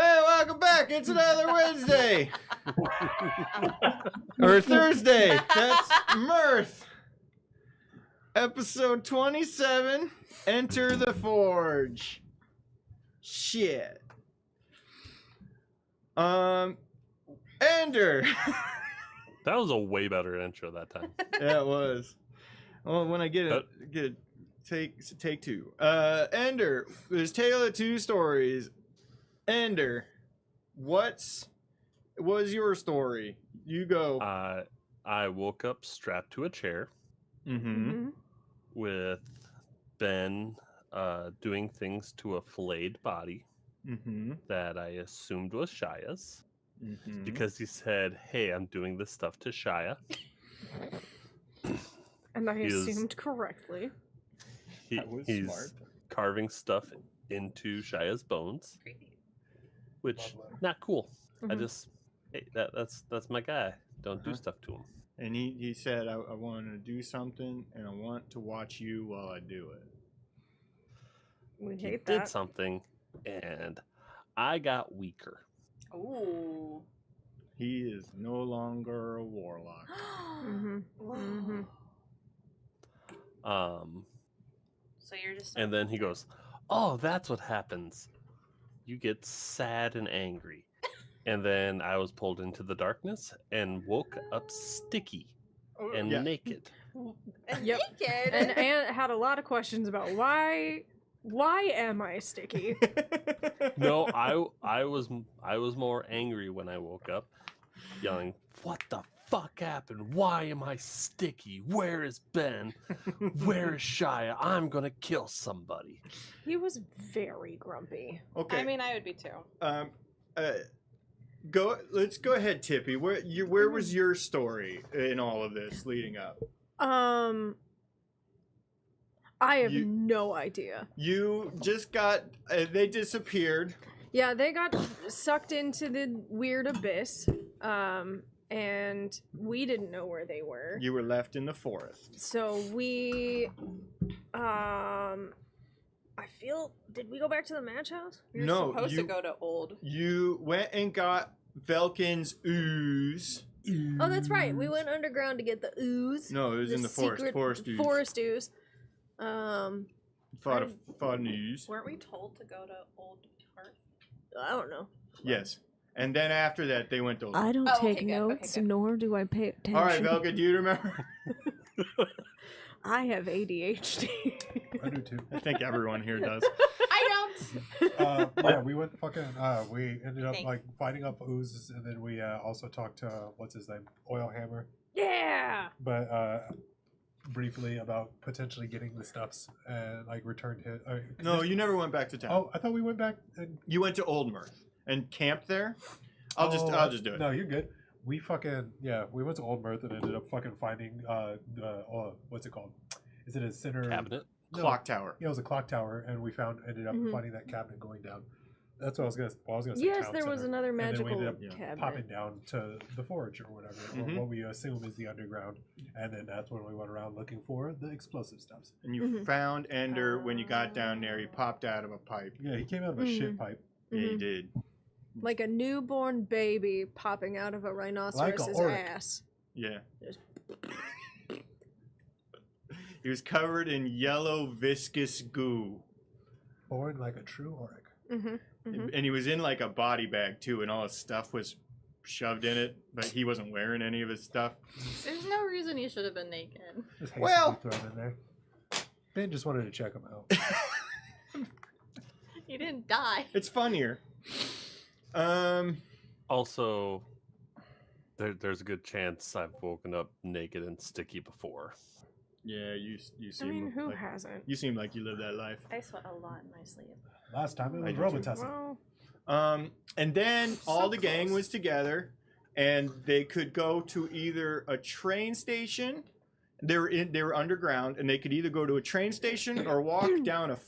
Hey, welcome back. It's another Wednesday. Or Thursday. That's Mirth. Episode 27. Enter the Forge. Shit. Ender. That was a way better intro that time. Yeah, it was. Well, when I get it, take two. Ender, there's Tale of Two Stories. Ender, what was your story? You go. I woke up strapped to a chair Mm-hmm. with Ben doing things to a filleted body Mm-hmm. that I assumed was Shia's Mm-hmm. because he said, "Hey, I'm doing this stuff to Shia." And I assumed correctly. He's smart. carving stuff into Shia's bones, which not cool. I just that's my guy. Don't do stuff to him. And he said, I want to do something, and I want to watch you while I do it. We He hate did that. something, and I got weaker. Ooh. He is no longer a warlock. Mm-hmm. Mm-hmm. So you're just. And then he goes, "Oh, that's what happens. You get sad and angry." And then I was pulled into the darkness and woke up sticky and Yeah. naked. And Yep. naked. And Aunt had a lot of questions about why am I sticky? No, I was more angry when I woke up, yelling, "What the fuck happened? Why am I sticky? Where is Ben? Where is Shia? I'm gonna kill somebody." He was very grumpy. Okay. I mean, I would be too. Let's go ahead, Tippy. Where was your story in all of this leading up? I have no idea. You just got they disappeared. Yeah, they got sucked into the weird abyss. And we didn't know where they were. You were left in the forest. So we did we go back to the match house? You're No, supposed to go to old. You went and got Velkin's ooze. Oh, that's right. We went underground to get the ooze. No, it was in the forest. secret Forest ooze. Forest ooze. Fought an ooze. Weren't we told to go to old Hearth? I don't know. Yes. And then after that, they went to. I don't Oh, take okay, good, notes, okay, good. nor do I pay attention. All right, Velka, do you remember? I have ADHD. I do too. I think everyone here does. I don't. Yeah, we went fucking. We ended up Thanks. like fighting up oozes, and then we also talked to what's his name, Oil Hammer, Yeah. but briefly about potentially getting the stuffs and like returned his. No, you never went back to town. Oh, I thought we went back. And, You went to Old Mirth and camped there. I'll just do it. No, you're good. We fucking we went to Old Mirth and ended up fucking finding what's it called? Is it a center Cabinet. No. Clock tower. Yeah, it was a clock tower, and we ended up Mhm. finding that cabinet going down. That's what I was gonna say. Yes, town there was center. another And then we magical ended up cabinet. popping down to the forge or whatever, Mhm. or what we assume is the underground, and then that's when we went around looking for the explosive stuffs. And you Mhm. found Ender when you got down there. He popped out of a pipe. Yeah, he came out of a Mhm. shit pipe. Yeah, he Mhm. did. Like a newborn baby popping out of a rhinoceros's orc. ass. Yeah. Just- He was covered in yellow viscous goo. Born like a true orc. Mm-hmm. Mm-hmm. And he was in like a body bag too, and all his stuff was shoved in it, but he wasn't wearing any of his stuff. There's no reason you should have been naked. Just hastily Well- thrown in there. Ben just wanted to check him out. You didn't die. It's funnier. Also, there's a good chance I've woken up naked and sticky before. Yeah, you I seem mean, who like, hasn't? you seem like you live that life. I sweat a lot in my sleep. Last time it I was do too. Robitussin. Well, And then So all the gang close. was together, and they could go to either a train station. They were underground, and they could either go to a train station or walk down a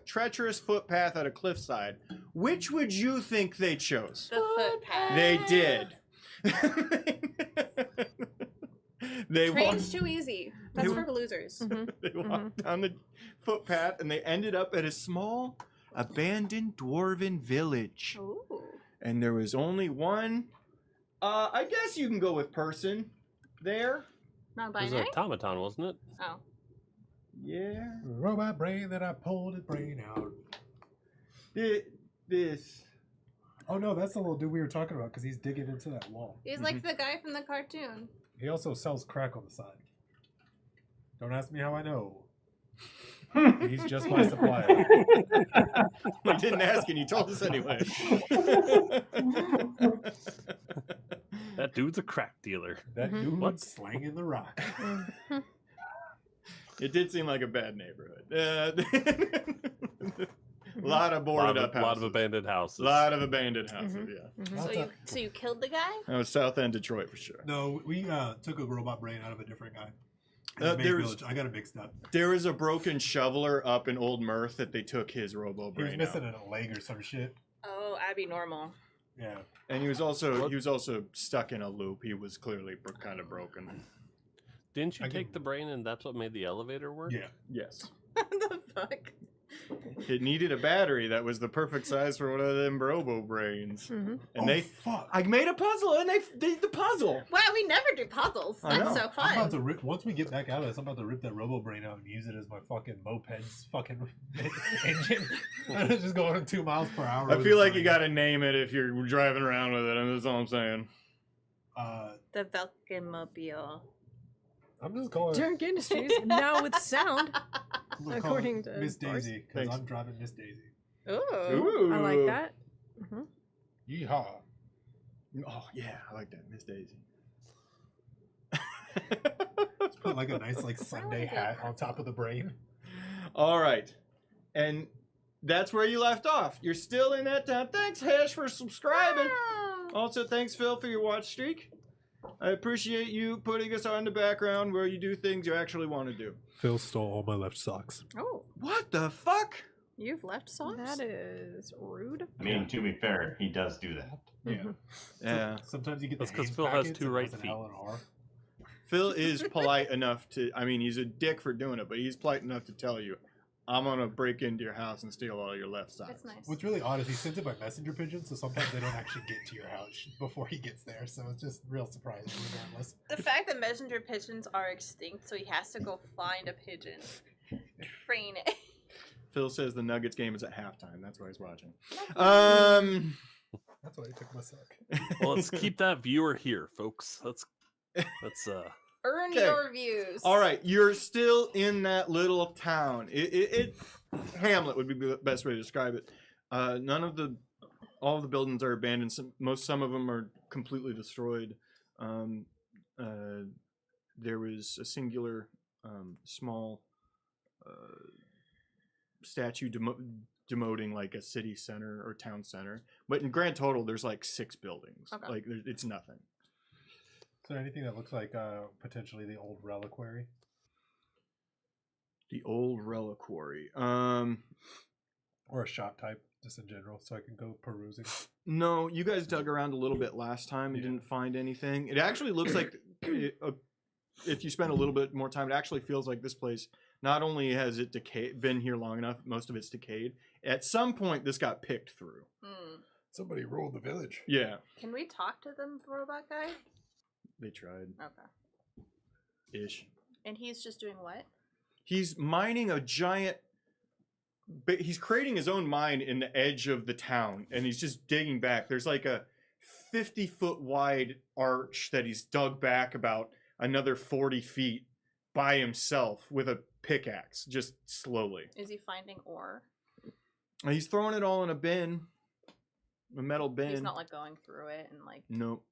treacherous footpath at a cliffside. Which would you think they chose? The footpath. They did. They walked. Train's too easy. That's They- for losers. mhm. They walked down the footpath, and they ended up at a small, abandoned dwarven village. Ooh. and there was only one. I guess you can go with person there. It was Non-binary? an automaton, wasn't it? Oh. Yeah. Robot brain that I pulled his brain out. This. Oh no, that's the little dude we were talking about because he's digging into that wall. He's like the guy from the cartoon. He also sells crack on the side. Don't ask me how I know. He's just my supplier. We didn't ask and you told us anyway. That dude's a crack dealer. That dude What? slanging the rock. It did seem like a bad neighborhood. A lot of boarded up houses. lot of abandoned houses. A lot of abandoned houses, yeah. So you killed the guy? That was South End Detroit for sure. No, we took a robot brain out of a different guy. I got it mixed up. There was a broken shoveler up in Old Mirth that they took his robo He was brain missing out. a leg or some shit. Oh, Abby Normal. Yeah. And he was also stuck in a loop. He was clearly kind of broken. Didn't you I take can- the brain and that's what made the elevator work? Yeah. Yes. What the fuck? It needed a battery that was the perfect size for one of them robo brains. Mhm. And fuck. I made a puzzle and they did the puzzle. Wow, we never do puzzles. I That's know. so I'm about fun. to rip. Once we get back out of this, I'm about to rip that robo brain out and use it as my fucking moped's fucking engine. I'm just going 2 miles per hour. I with feel it. like you got to name it if you're driving around with it. And that's all I'm saying. The Velcamobile. I'm just calling it. Dark Industries now with sound. I'm gonna call according it to Miss Boris. Daisy because Thanks. I'm driving Miss Daisy. Ooh. Ooh. I like that. Yeehaw! Oh, yeah. I like that. Miss Daisy. Let's put like a nice like Sunday hat on top of the brain. All right. And that's where you left off. You're still in that town. Thanks, Hash, for subscribing. Wow. Also, thanks, Phil, for your watch streak. I appreciate you putting us on the background where you do things you actually want to do. Phil stole all my left socks. Oh, What the fuck? you've left socks? That is rude. I mean, to be fair, he does do that. Yeah. Yeah. Sometimes you get That's the 'cause Hanes Phil has packets two and right it's an feet. L and R. Phil is polite enough to, I mean, he's a dick for doing it, but he's polite enough to tell you, I'm going to break into your house and steal all your left socks. That's nice. What's really odd is he sends it by messenger pigeon, so sometimes they don't actually get to your house before he gets there. So it's just real surprising regardless. The fact that messenger pigeons are extinct, so he has to go find a pigeon, train it. Phil says the Nuggets game is at halftime. That's why he's watching. That's why he took my sock. Well, let's keep that viewer here, folks. Let's Earn Okay. your views. All right, you're still in that little town. Hamlet would be the best way to describe it. All of the buildings are abandoned. Some of them are completely destroyed. There was a singular small statue demoting like a city center or town center, but in grand total, there's like 6 buildings. Okay. Like it's nothing. So anything that looks like potentially the old reliquary. The old reliquary. Or a shop type, just in general, so I can go perusing. No, you guys dug around a little bit last time and Yeah. didn't find anything. It actually looks like, if you spend a little bit more time, it actually feels like this place, not only has it been here long enough, most of it's decayed. At some point, this got picked through. Somebody ruled the village. Yeah, Can we talk to the robot guy? they tried. Okay. Ish. And he's just doing what? He's mining a giant. But he's creating his own mine in the edge of the town, and he's just digging back. There's like a 50-foot wide arch that he's dug back about another 40 feet by himself with a pickaxe, just slowly. Is he finding ore? And he's throwing it all in a bin, a metal bin. He's not like going through it and like. Nope.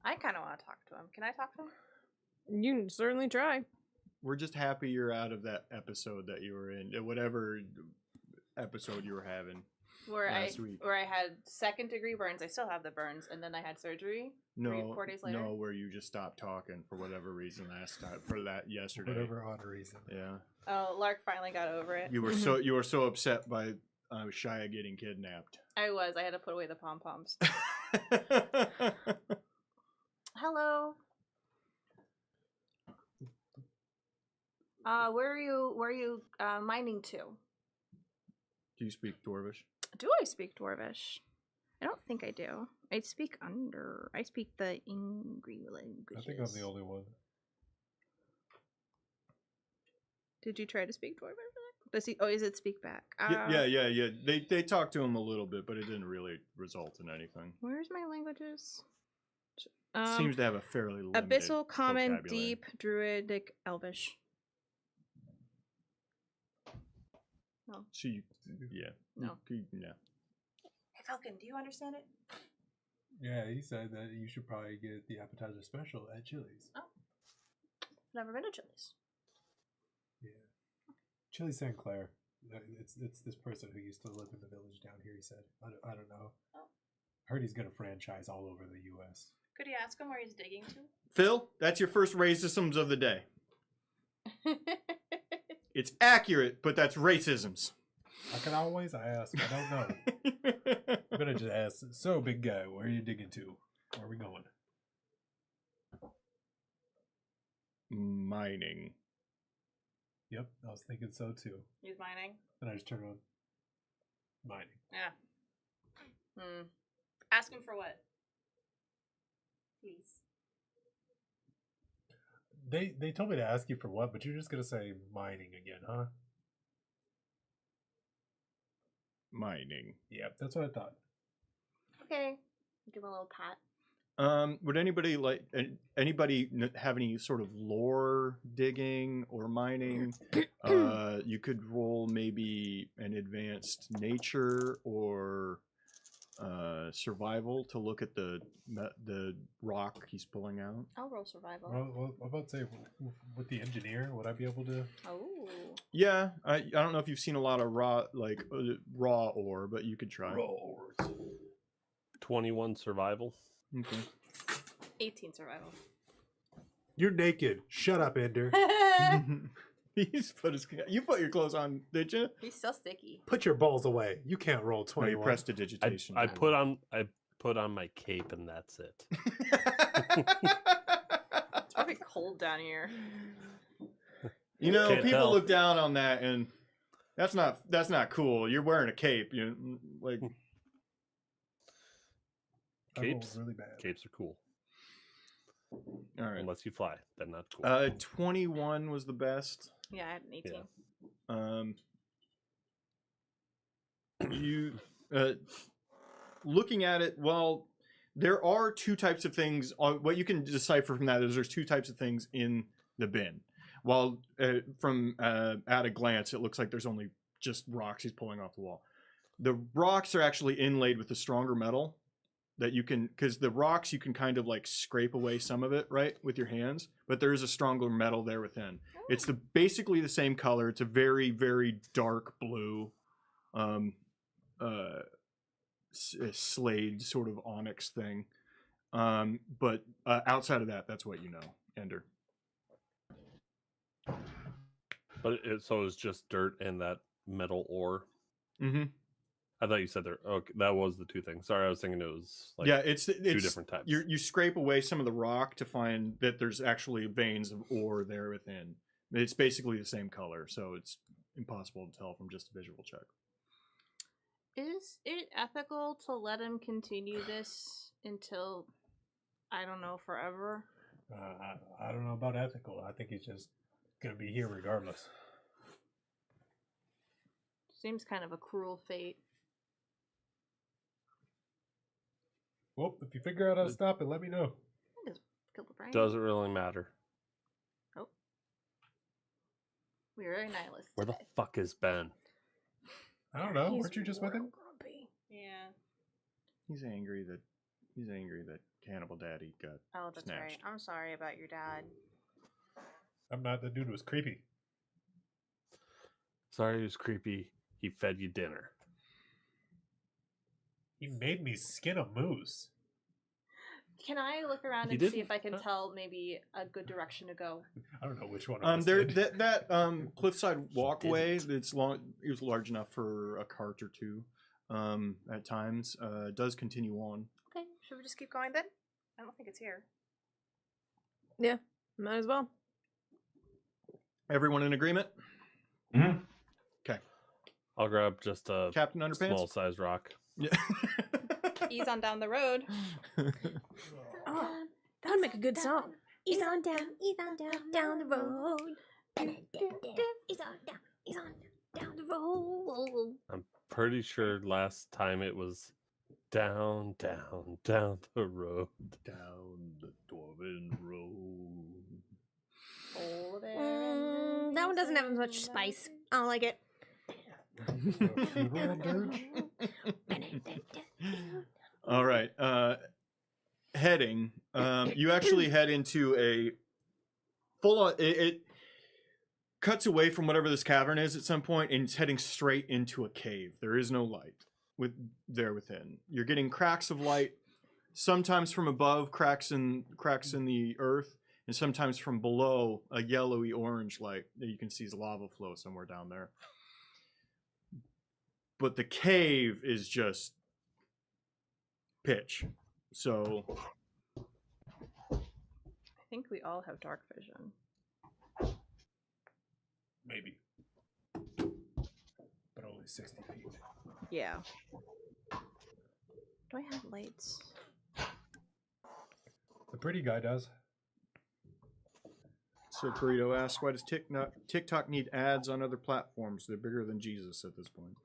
I kind of want to talk to him. Can I talk to him? You can certainly try. We're just happy you're out of that episode that you were in, whatever episode you were having. Where Last week. I had 2nd-degree burns. I still have the burns, and then I had surgery. No, 4 days later? no, where you just stopped talking for whatever reason last time, for that yesterday. Whatever odd reason. Yeah. Oh, Lark finally got over it. You were so upset by Shia getting kidnapped. I was. I had to put away the pom poms. Hello. Where are you mining to? Do you speak Dwarvish? Do I speak Dwarvish? I don't think I do. I speak the Ingri languages. I think I'm the only one. Did you try to speak Dwarvish? Does he? Oh, is it speak back? Yeah. They talked to him a little bit, but it didn't really result in anything. Where's my languages? Seems to have a fairly limited Abyssal, Common, vocabulary. Deep, Druidic, Elvish. No. So you, yeah. No. Yeah. Hey Falcon, do you understand it? Yeah, he said that you should probably get the appetizer special at Chili's. Oh. Never been to Chili's. Yeah. Chili St. Clair. It's this person who used to live in the village down here, he said. I don't know. Oh. Heard he's got a franchise all over the U.S. Could you ask him where he's digging to? Phil, that's your first racisms of the day. It's accurate, but that's racisms. I can always ask. I don't know. I'm going to just ask. So, big guy, where are you digging to? Where are we going? Mining. Yep, I was thinking so too. He's mining. Then I just turned on mining. Yeah. Ask him for what? Please. They told me to ask you for what, but you're just gonna say mining again, huh? Mining. Yep, that's what I thought. Okay. Give him a little pat. Would anybody have any sort of lore digging or mining? You could roll maybe an advanced nature or survival to look at the rock he's pulling out. I'll roll survival. Well, I'm about to say, with the engineer, would I be able to? Oh. Yeah, I don't know if you've seen a lot of raw ore, but you could try. Raw ores. 21 survival. Okay. 18 survival. You're naked. Shut up, Ender. He's you put your clothes on, did you? He's so sticky. Put your balls away. You can't roll No, 21. you pressed digitation. I put on my cape and that's it. It's probably cold down here. You know, Can't people tell. look down on that, and that's not cool. You're wearing a cape, like. I rolled Capes? really bad. Capes are cool. All right. Unless you fly, then not cool. 21 was the best. Yeah, I had an 18. Yeah. You looking at it, well, there are two types of things. What you can decipher from that is there's two types of things in the bin. While from at a glance, it looks like there's only just rocks he's pulling off the wall. The rocks are actually inlaid with a stronger metal that you can, because the rocks you can kind of like scrape away some of it, right, with your hands, but there is a stronger metal there within. It's basically the same color. It's a very, very dark blue, slade sort of onyx thing. But outside of that, that's what you know, Ender. But so it's just dirt and that metal ore. Mm-hmm. I thought you said there. Okay, that was the two things. Sorry, I was thinking it was like Yeah, it's two different types. You scrape away some of the rock to find that there's actually veins of ore there within. It's basically the same color, so it's impossible to tell from just a visual check. Is it ethical to let him continue this until, I don't know, forever? I don't know about ethical. I think he's just going to be here regardless. Seems kind of a cruel fate. Well, if you figure out how to stop it, let me know. Just kill the brain. Doesn't really matter. Oh. We're very nihilist. Where the today. fuck is Ben? I don't know. He's Weren't you just with him? real grumpy. Yeah. He's angry that Cannibal Daddy got Oh, that's right. snatched. I'm sorry about your dad. I'm not. The dude was creepy. Sorry, it was creepy. He fed you dinner. He made me skin a moose. Can I look around He and see didn't- if I can tell maybe a good direction to go? I don't know which one. Of us There did. that cliffside walkway that's long. It was large enough for a cart or two. At times, does continue on. Okay, should we just keep going then? I don't think it's here. Yeah, might as well. Everyone in agreement? Mhm. Okay. I'll grab just a Captain Underpants. small size rock. Yeah. Ease on down the road. Oh, that'd make a good song. Ease on down the road. Ease on down the road. I'm pretty sure last time it was down the road. Down the Dwarven Road. That one doesn't have as much spice. I don't like it. Funeral dirge? All right. Heading. You actually head into a full on. It cuts away from whatever this cavern is at some point, and it's heading straight into a cave. There is no light within. You're getting cracks of light, sometimes from above, cracks in the earth, and sometimes from below, a yellowy orange light that you can see is lava flow somewhere down there. But the cave is just pitch. So I think we all have dark vision. Maybe. But only 60 feet. Yeah. Do I have lights? The pretty guy does. So Burrito asks, why does TikTok need ads on other platforms? They're bigger than Jesus at this point.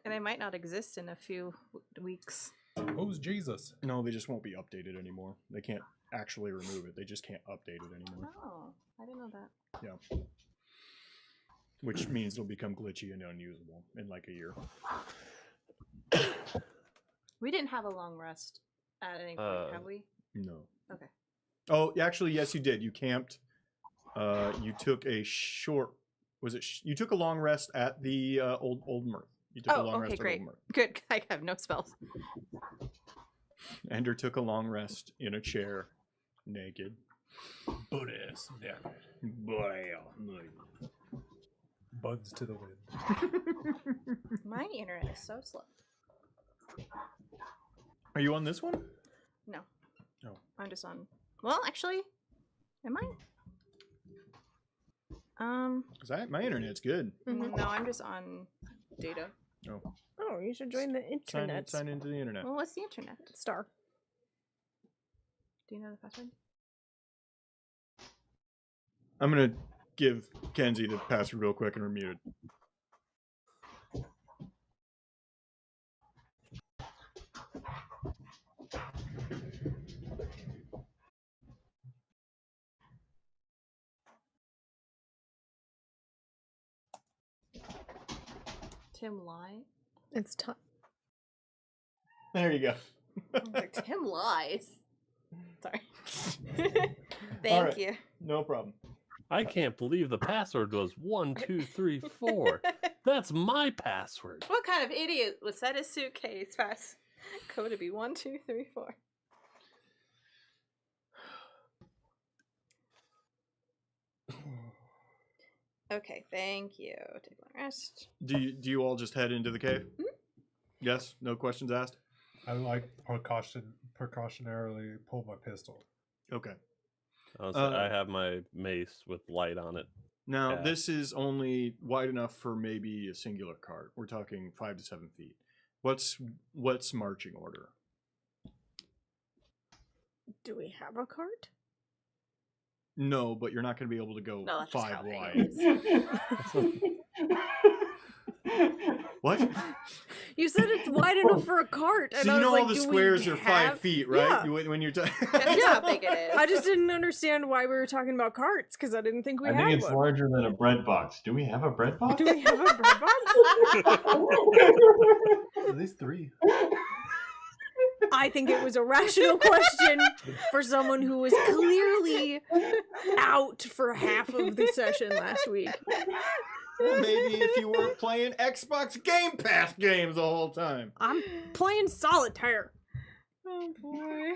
And I might not exist in a few weeks. Who's Jesus? No, they just won't be updated anymore. They can't actually remove it. They just can't update it anymore. Oh, I didn't know that. Yeah. Which means it'll become glitchy and unusable in like a year. We didn't have a long rest at any point, have we? No. Okay. Oh, actually, yes, you did. You camped. You took a short. Was it? You took a long rest at the old Mirth. You took a long rest great. at Old Mirth. Good. I have no spells. Ender took a long rest in a chair, naked. Buddhist. Yeah. Buds to the wind. My internet is so slow. Are you on this one? No. Oh. I'm just on. Well, actually, am I? Cause my internet's good. No, I'm just on data. Oh. Oh, you should join the internet. Sign into the internet. Well, what's the internet? Star. Do you know the password? I'm gonna give Kenzie the password real quick and we're muted. Tim Lie? It's tough. There you go. Like, Tim lies. Sorry. All Thank right. you. No problem. I can't believe the password was 1234. That's my password. What kind of idiot would set his suitcase fast? Code to be 1, 2, 3, 4. Okay, thank you. Take a long rest. Do you all just head into the cave? Mhm. Yes. No questions asked. I like precautionarily pull my pistol. Okay. I have my mace with light on it. Now Yeah. this is only wide enough for maybe a singular cart. We're talking 5 to 7 feet. What's marching order? Do we have a cart? No, but you're not going to be able to go No, that's just 5 how big wide. it is. What? You said it's wide enough for a cart. And So I you was know like, all the do we squares are 5 have- feet, right? Yeah. When you're That's just how big it is. I just didn't understand why we were talking about carts because I didn't think we I had think it's one. larger than a bread box. Do we have a bread box? Do we have a bread box? At least 3. I think it was a rational question for someone who was clearly out for half of the session last week. Maybe if you weren't playing Xbox Game Pass games the whole time. I'm playing solitaire. Oh boy.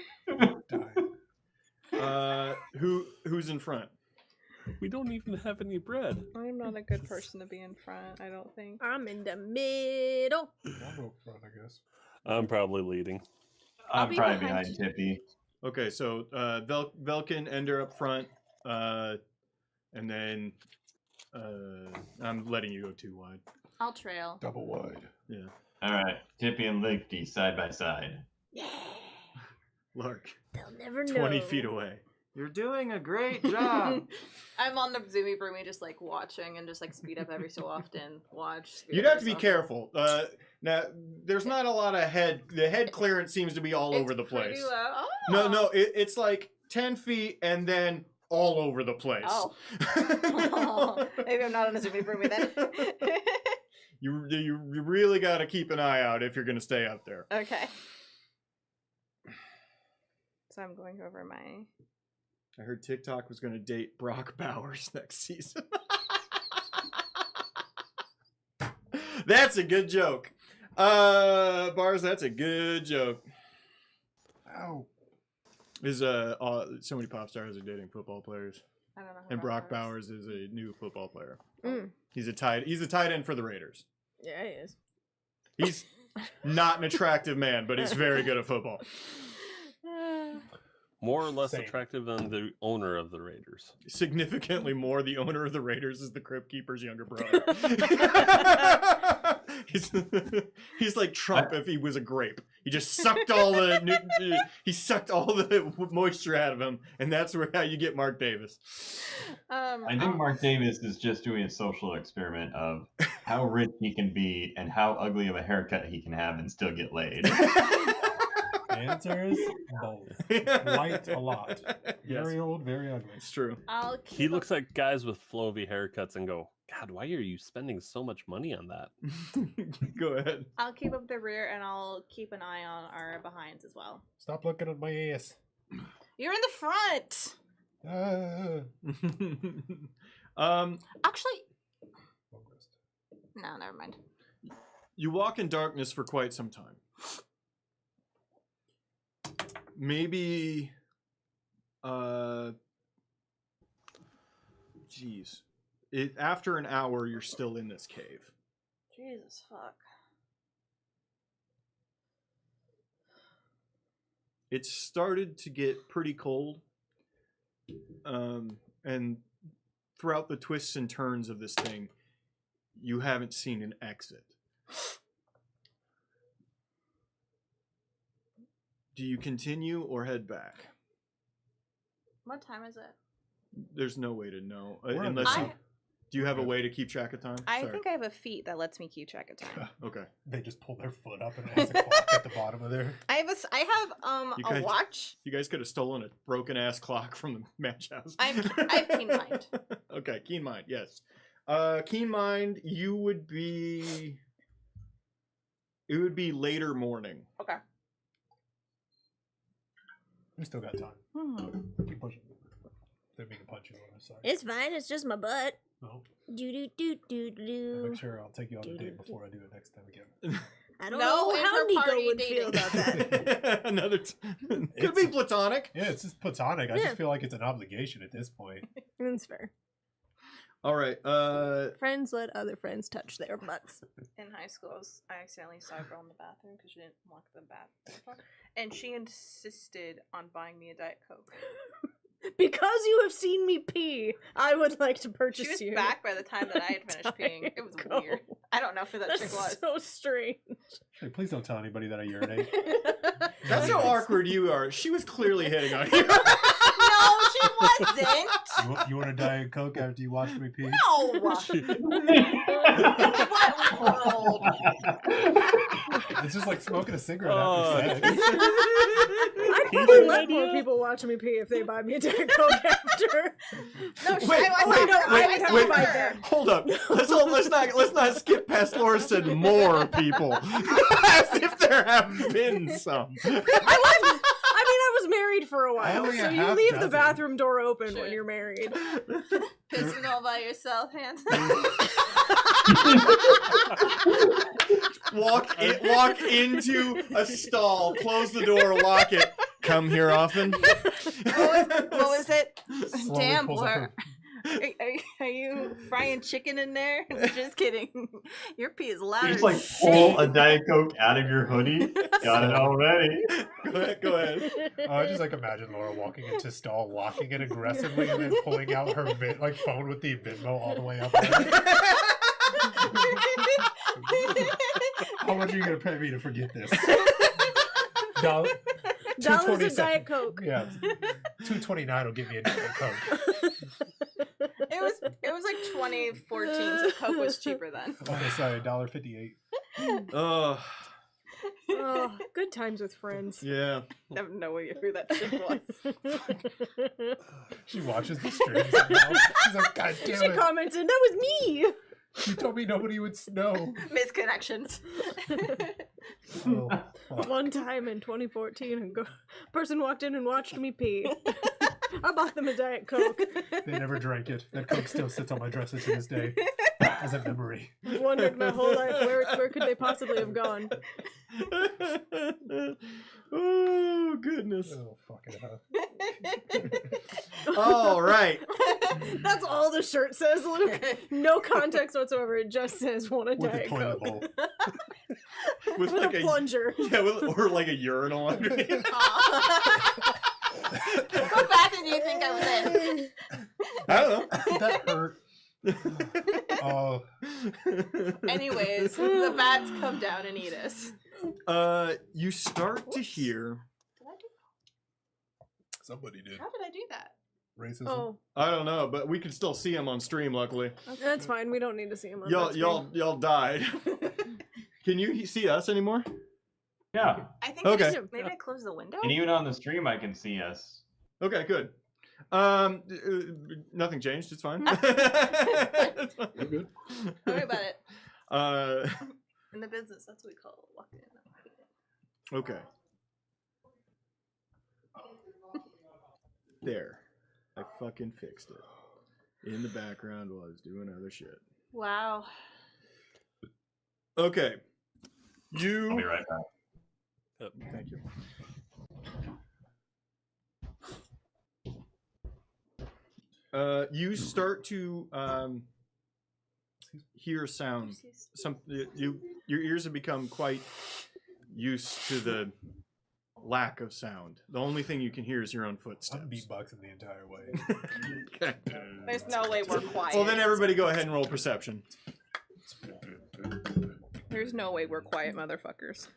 Die. Who's in front? We don't even have any bread. I'm not a good person to be in front, I don't think. I'm in the middle. I'll go front, I guess. I'm probably leading. I'll I'm be probably behind behind Tippy. Okay, so Velkin, Ender up front, and then I'm letting you go too wide. I'll trail. Double wide. Yeah. All right, Tippy and Linkty side by side. Yeah. Lark, They'll never know. 20 feet away. You're doing a great job. I'm on the zoomy broomy just like watching and just like speed up every so often. Speed You'd up have to be every so often. careful. Now, there's not a lot of the head clearance seems to be all It's over the pretty place. low. No, Oh. no, it's like 10 feet and then all over the place. Oh. Maybe I'm not on a zoomy broomy then. You really got to keep an eye out if you're going to stay up there. Okay. So I'm going over my. I heard TikTok was going to date Brock Bowers next season. That's a good joke. Bars, that's a good joke. Ow. Is so many pop stars are dating football players, I don't know. Who and Brock Bowers is a new football player. Mm. He's a tight end for the Raiders. Yeah, he is. He's not an attractive man, but he's very good at football. More or less Same. attractive than the owner of the Raiders. Significantly more, the owner of the Raiders is the Crypt Keeper's younger brother. he's like Trump if he was a grape. He just sucked all the moisture out of him, and that's how you get Mark Davis. I think Mark Davis is just doing a social experiment of how rich he can be and how ugly of a haircut he can have and still get laid. Answer is both. White a lot. Yes, Very old, very ugly. it's true. I'll keep He looks like guys with flowy haircuts and go, God, why are you spending so much money on that? Go ahead. I'll keep up the rear and I'll keep an eye on our behinds as well. Stop looking at my ass. You're in the front. Actually, no, never mind. You walk in darkness for quite some time. Maybe, after an hour, you're still in this cave. Jesus fuck. It started to get pretty cold, and throughout the twists and turns of this thing, you haven't seen an exit. Do you continue or head back? What time is it? There's no way to know We're unless you. I- Do you have a way to keep track of time? I Sorry. think I have a feat that lets me keep track of time. Okay. They just pull their foot up and it has a clock at the bottom of there. I have You a guys- watch. You guys could have stolen a broken ass clock from the match house. I have keen mind. Okay, keen mind. Yes. Keen mind. You would be. It would be later morning. Okay. We still got time. Keep pushing. Didn't mean to punch you on the side. It's fine. It's just my butt. No. Do do do do I'll do. make sure I'll take you on a date before I do it next time again. I don't No know how Nico inter-party would feel dating. about that. Another. Could be platonic. Yeah, it's just platonic. I Yeah. just feel like it's an obligation at this point. That's fair. All right. Friends let other friends touch their butts. In high school, I accidentally saw a girl in the bathroom because she didn't lock the bathroom, and she insisted on buying me a Diet Coke. Because you have seen me pee, I would like to She purchase was you. back by the time that I had finished peeing. It was Go. weird. I don't know who that That's chick was. so strange. Hey, please don't tell anybody that I urinate. That's how awkward you are. She was clearly hitting on you. No, she wasn't. You want a Diet Coke after you watch me pee? No. What world? It's just like smoking a cigarette Oh. after sex. I'd He probably did let an more idea. people watch me pee if they buy me a Diet Coke after. No, she, Wait, I wait, no, saw her. I I would have saw to buy her. them. Hold up. Let's not skip past Laura said more people. As if there have been some. I was married for a while, Only a so you half leave the dozen. bathroom door open Sure. when you're married. Pissing all by yourself, Hanson. Walk into a stall, close the door, lock it. Come here often. What was it? Slowly Damn, pulls up Blur. Are you frying chicken in there? Just kidding. Your pee is loud. You as just like shit. pull a Diet Coke out of your hoodie. Got it already. Go ahead. I just like imagine Laura walking into stall, locking it aggressively, and then pulling out her phone with the Venmo all the way up there. How much are you gonna pay me to forget this? Dollars and 227. Diet Coke. Yeah, $2.29 will give me a Diet Coke. It was like 2014, so Coke was cheaper then. Okay, sorry, $1.58. Oh, Oh, good times with friends. yeah. I have no idea who that shit was. She watches the streams now. She's like, God damn She it! commented, "That was me." You told me nobody would know. Misconnections. Oh, fuck. One time in 2014, a person walked in and watched me pee. I bought them a Diet Coke. They never drank it. That Coke still sits on my dresser to this day as a memory. I've wondered my whole life where could they possibly have gone. Oh, goodness. Oh, fucking hell. All right. That's all the shirt says, Luke. No context whatsoever. It just says "want a With a Diet toilet Coke" bowl. With with like a plunger. yeah, or like a urinal underneath. What bathroom do you think I was in? I don't know. That hurt. Oh, Anyways, the bats come down and eat us. You start to hear. Did I do? somebody did. How did I do that? Racism. Oh, I don't know, but we can still see him on stream. Luckily, that's fine. We don't need to see him on y'all, that y'all died. Can you see us anymore? Yeah. I think Okay. maybe I closed the window. And even on the stream, I can see us. Okay, good. Nothing changed. It's fine. It's fine. We're good. Tell me about it. Uh, In the business, that's what we call it. Walked in. okay. There. I fucking fixed it. In the background while I was doing other shit. Wow. Okay. I'll be You. right back. Thank you. You start to hear sound. Your ears have become quite used to the lack of sound. The only thing you can hear is your own footsteps. I'm beatboxing the entire way. There's no way we're quiet. Well, then everybody go ahead and roll perception. There's no way we're quiet, motherfuckers.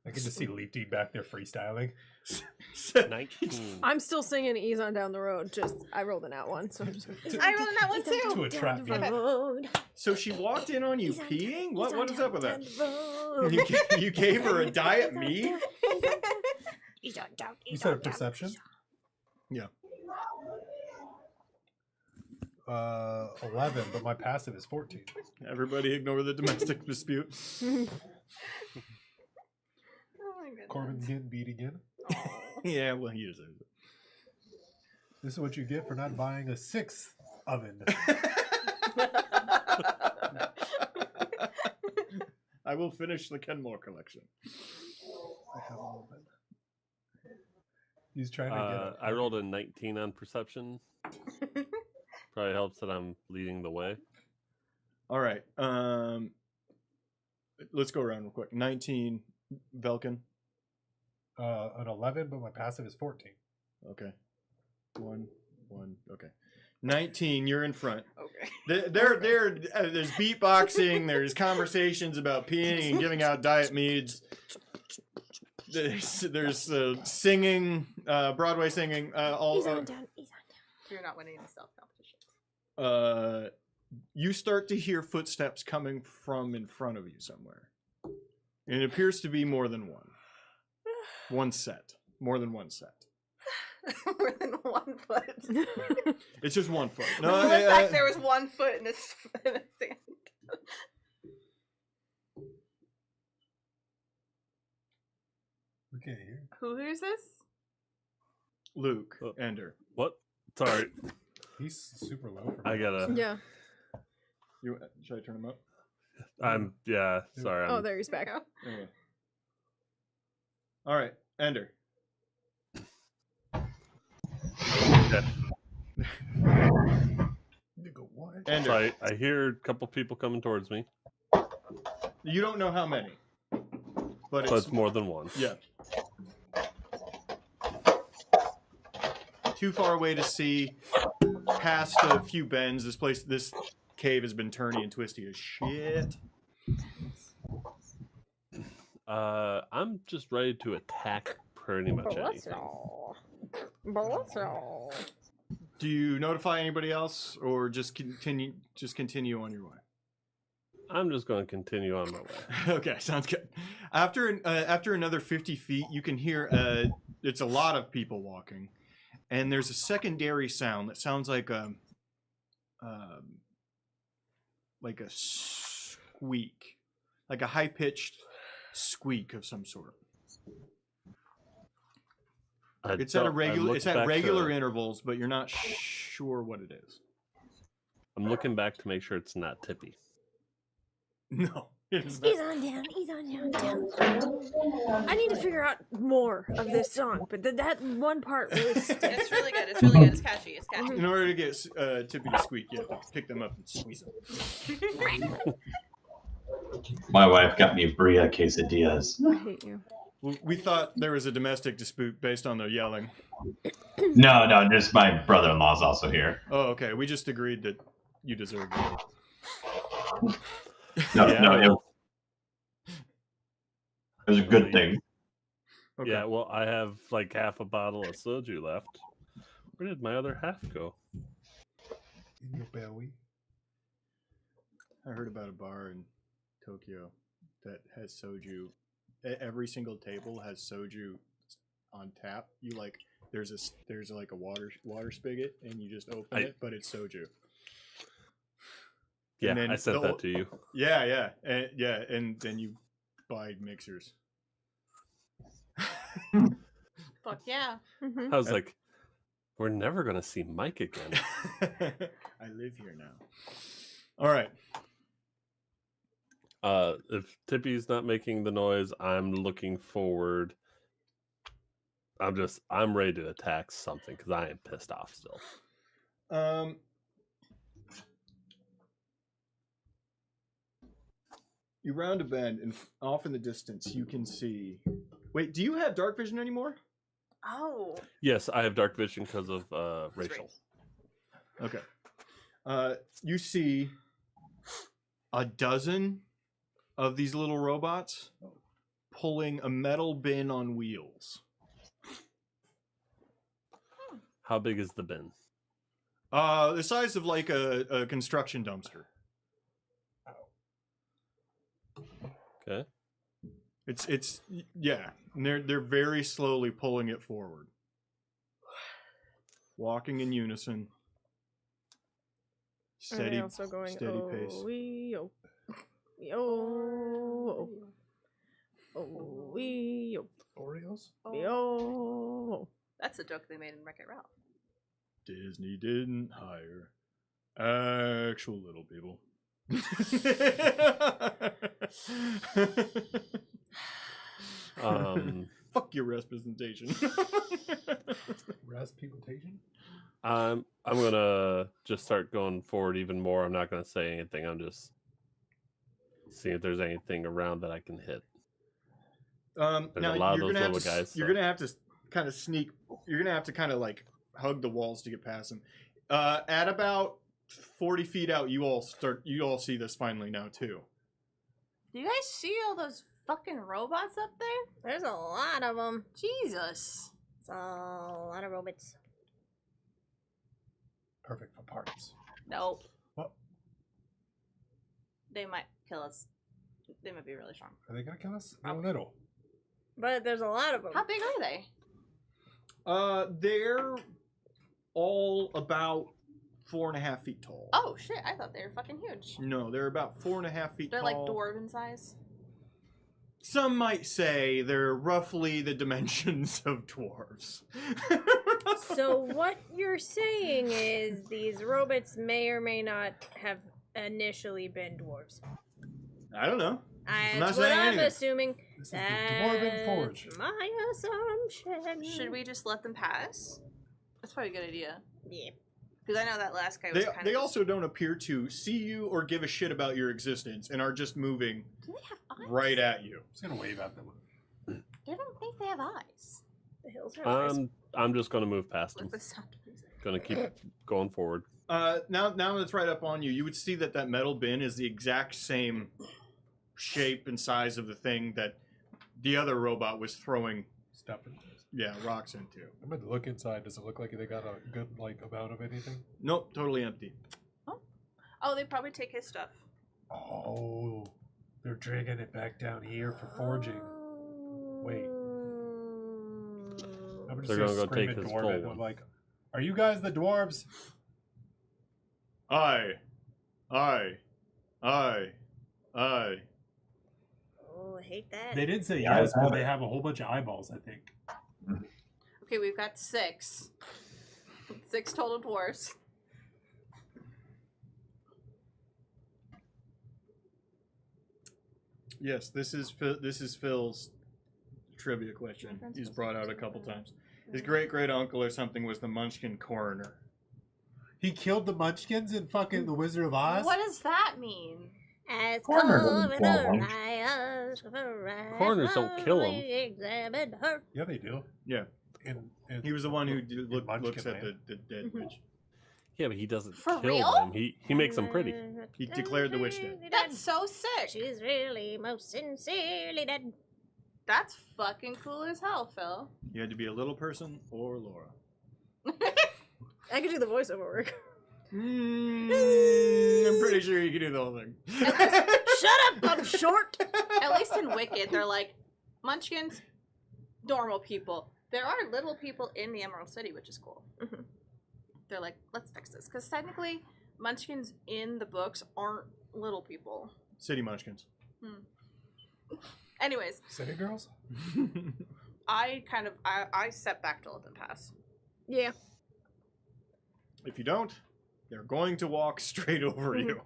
I can just see Leafy back there freestyling. 19. I'm still singing "Ease on Down the Road." Just I rolled an out one, so I'm just. I rolled that one To too. a trap beat. Road. So she walked in on you Ease on peeing? down, What ease what on is up with down that? the road. You gave her a diet meat? Ease on down, You ease said on down. perception? Yeah. 11, but my passive is 14. Everybody ignore the domestic dispute. Oh my goodness. Corbin's getting beat again. Yeah, well, he deserves it. This is what you get for not buying a 6th oven. I will finish the Kenmore collection. I have an oven. He's trying to get I rolled a 19 on perception. Probably helps that I'm leading the way. All right. Let's go around real quick. 19, Velkin. an 11, but my passive is 14. Okay. 1. Okay. 19. You're in front. Okay. There's beatboxing. There's conversations about peeing and giving out diet meads. There's singing, Broadway singing. All. Ease on down, ease on down. You're not winning the self competition. You start to hear footsteps coming from in front of you somewhere. And it appears to be more than one. One set. More than one set. More than 1 foot. It's just 1 foot. No, in fact, there was 1 foot in the sand. We can't hear. Who is this? Luke, Oh. Ender. What? Sorry, He's super low for me. I gotta. Yeah. Should I turn him up? Yeah. Sorry. Oh, there he's back. Go. Anyway. All right, Ender. Nigga, what? Ender. Sorry, I hear a couple people coming towards me, You don't know how many, but so it's more than one. Yeah. Too far away to see. Past a few bends. This cave has been turny and twisty as shit. I'm just ready to attack pretty much anything. Do you notify anybody else, or just continue on your way? I'm just going to continue on my way. Okay, sounds good. After another 50 feet, you can hear it's a lot of people walking, and there's a secondary sound that sounds like a squeak, like a high pitched squeak of some sort. It's at regular intervals, but you're not sure what it is. I'm looking back to make sure it's not Tippy. No. He's on down. I need to figure out more of this song, but that one part really sticks. It's really good. It's really good. It's catchy. It's catchy. In order to get Tippy to squeak, you have to pick them up and squeeze them. My wife got me Bria quesadillas. I hate you. We thought there was a domestic dispute based on the yelling. No, just my brother-in-law's also here. Oh, okay. We just agreed that you deserved it. No, it was a good thing. Okay. Yeah, well, I have like half a bottle of soju left. Where did my other half go? In your belly. I heard about a bar in Tokyo that has soju. Every single table has soju on tap. There's like a water spigot, and you just open it, but it's soju. Yeah, And then I sent that to you. Yeah, and then you buy mixers. Fuck yeah. Mhm. I was like, we're never going to see Mike again. I live here now. All right. If Tippy's not making the noise, I'm looking forward. I'm ready to attack something because I am pissed off still. You round a bend, and off in the distance, you can see. Wait, do you have dark vision anymore? Oh. Yes, I have dark vision because of Rachel. Okay. You see a dozen of these little robots pulling a metal bin on wheels. How big is the bin? The size of like a construction dumpster. Okay. It's yeah. And they're very slowly pulling it forward. Walking in unison. Steady, also going, steady pace. Yo, yo, oh, yo, Oreos? yo. That's a joke they made in Wreck-It Ralph. Disney didn't hire actual little people. Fuck your representation. Representation? I'm gonna just start going forward even more. I'm not gonna say anything. I'm just seeing if there's anything around that I can hit. There's now a lot of you're those gonna have little to, guys. You're gonna have to kind of sneak. You're gonna have to kind of like hug the walls to get past them. At about 40 feet out, you all see this finally now too. Do you guys see all those fucking robots up there? There's a lot of them. Jesus. It's a lot of robots. Perfect for parts. Nope. What? They might kill us. They might be really strong. Are they gonna kill us? They're little. But there's a lot of them. How big are they? They're all about 4.5 feet tall. Oh shit! I thought they were fucking huge. No, they're about 4.5 feet They're tall. like dwarven size. Some might say they're roughly the dimensions of dwarves. So what you're saying is these robots may or may not have initially been dwarves. I don't know. I'm not That's what saying I'm anything. assuming. This is the Dwarven Forge. That's my assumption. Should we just let them pass? That's probably a good idea. Yeah. Because I know that last guy was kind They of. also don't appear to see you or give a shit about your existence and are just moving Do they have eyes? right at you. I'm just gonna wave at them. I don't think they have eyes. The hills are ours. I'm just gonna move past him. With the sound of music. Gonna keep going forward. Now that it's right up on you, you would see that metal bin is the exact same shape and size of the thing that the other robot was throwing Stuff. rocks into. I'm going to look inside. Does it look like they got a good amount of anything? Nope, totally empty. Oh, they probably take his stuff. Oh, they're dragging it back down here for forging. Wait. I'm just They're gonna gonna go scream take at his Dwarven. full I'm one. like, are you guys the dwarves? Aye. Oh, I hate that. They did say Yeah, yes, I but have they it. have a whole bunch of eyeballs, I think. Okay, we've got 6. 6 total dwarfs. Yes, this is Phil's trivia question. He's brought out a couple times. His great uncle or something was the Munchkin coroner. He killed the Munchkins in fucking The Wizard of Oz? What does that mean? As Coroner doesn't kill coroner lunch. rides for a Coroners don't kill 'em. we examined her. Yeah, they do. Yeah, In he was the one who Munchkin looks at Land. the dead witch. Yeah, but he doesn't For kill real? them. He makes them pretty. He declared the witch dead. That's so sick. She's really most sincerely dead. That's fucking cool as hell, Phil. You had to be a little person or Laura. I could do the voiceover work. I'm pretty sure you can do the whole thing. Shut up! I'm short. At least in Wicked, they're like, Munchkins, normal people. There are little people in the Emerald City, which is cool. Mhm. They're like, let's fix this. Because technically, Munchkins in the books aren't little people. City Munchkins. Anyways, City Girls? I step back to let them pass. Yeah. If you don't, they're going to walk straight over you.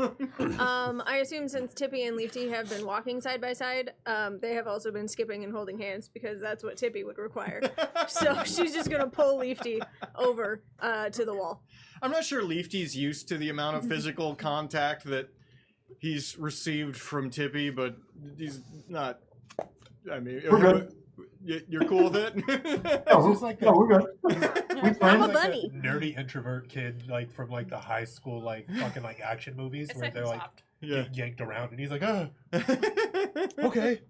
I assume since Tippy and Leafy have been walking side by side, they have also been skipping and holding hands because that's what Tippy would require. So she's just gonna pull Leafy over to the wall. I'm not sure Leafy's used to the amount of physical contact that he's received from Tippy, but he's not. I mean, We're good. You're cool with it? No, It's just like no, that- we're good. We I'm friends. a like bunny. that nerdy introvert kid, like from like the high school, like fucking like action movies It's where like they're like soft. Yeah. yanked around, and he's like, "Oh, okay.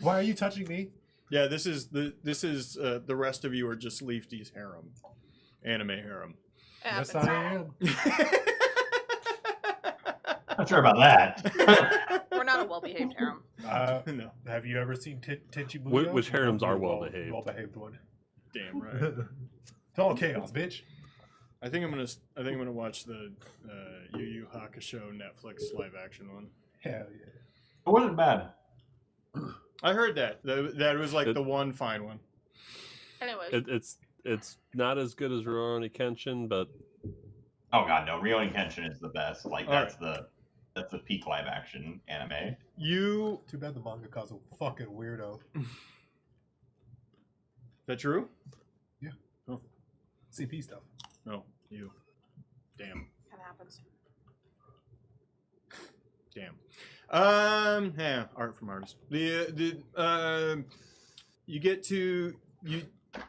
Why are you touching me?" Yeah, this is the rest of you are just Leafy's harem, anime harem. Yes, Happens. I am. Not sure about that. We're not a well-behaved harem. No, Have you ever seen Tenchi Which harems are well-behaved? Well-behaved one. damn right. It's all chaos, bitch. I think I'm gonna watch the Yu Yu Hakusho Netflix live action one. Hell yeah. It wasn't bad. I heard that was like It- the one fine one. Anyways, It's not as good as Rurouni Kenshin, but Oh god, no. Rurouni Kenshin is the best. Like All that's the peak live action anime. You Too bad the mangaka's a fucking weirdo. is that true? CP stuff. No, you. Damn. kind of happens. Damn. Yeah, art from artists. You get to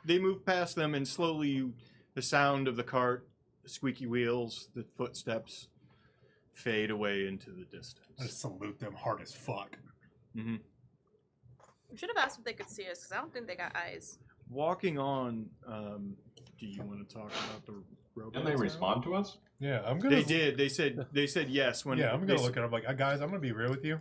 they move past them and slowly the sound of the cart, the squeaky wheels, the footsteps fade away into the I distance. just salute them hard as fuck. Hmm. We should have asked if they could see us, because I don't think they got eyes. Walking on, do you want to talk about the robots? Didn't they now? respond to us? Yeah, I'm gonna. They did. They said yes when. Yeah, I'm they gonna s- look at them like, guys, I'm gonna be real with you.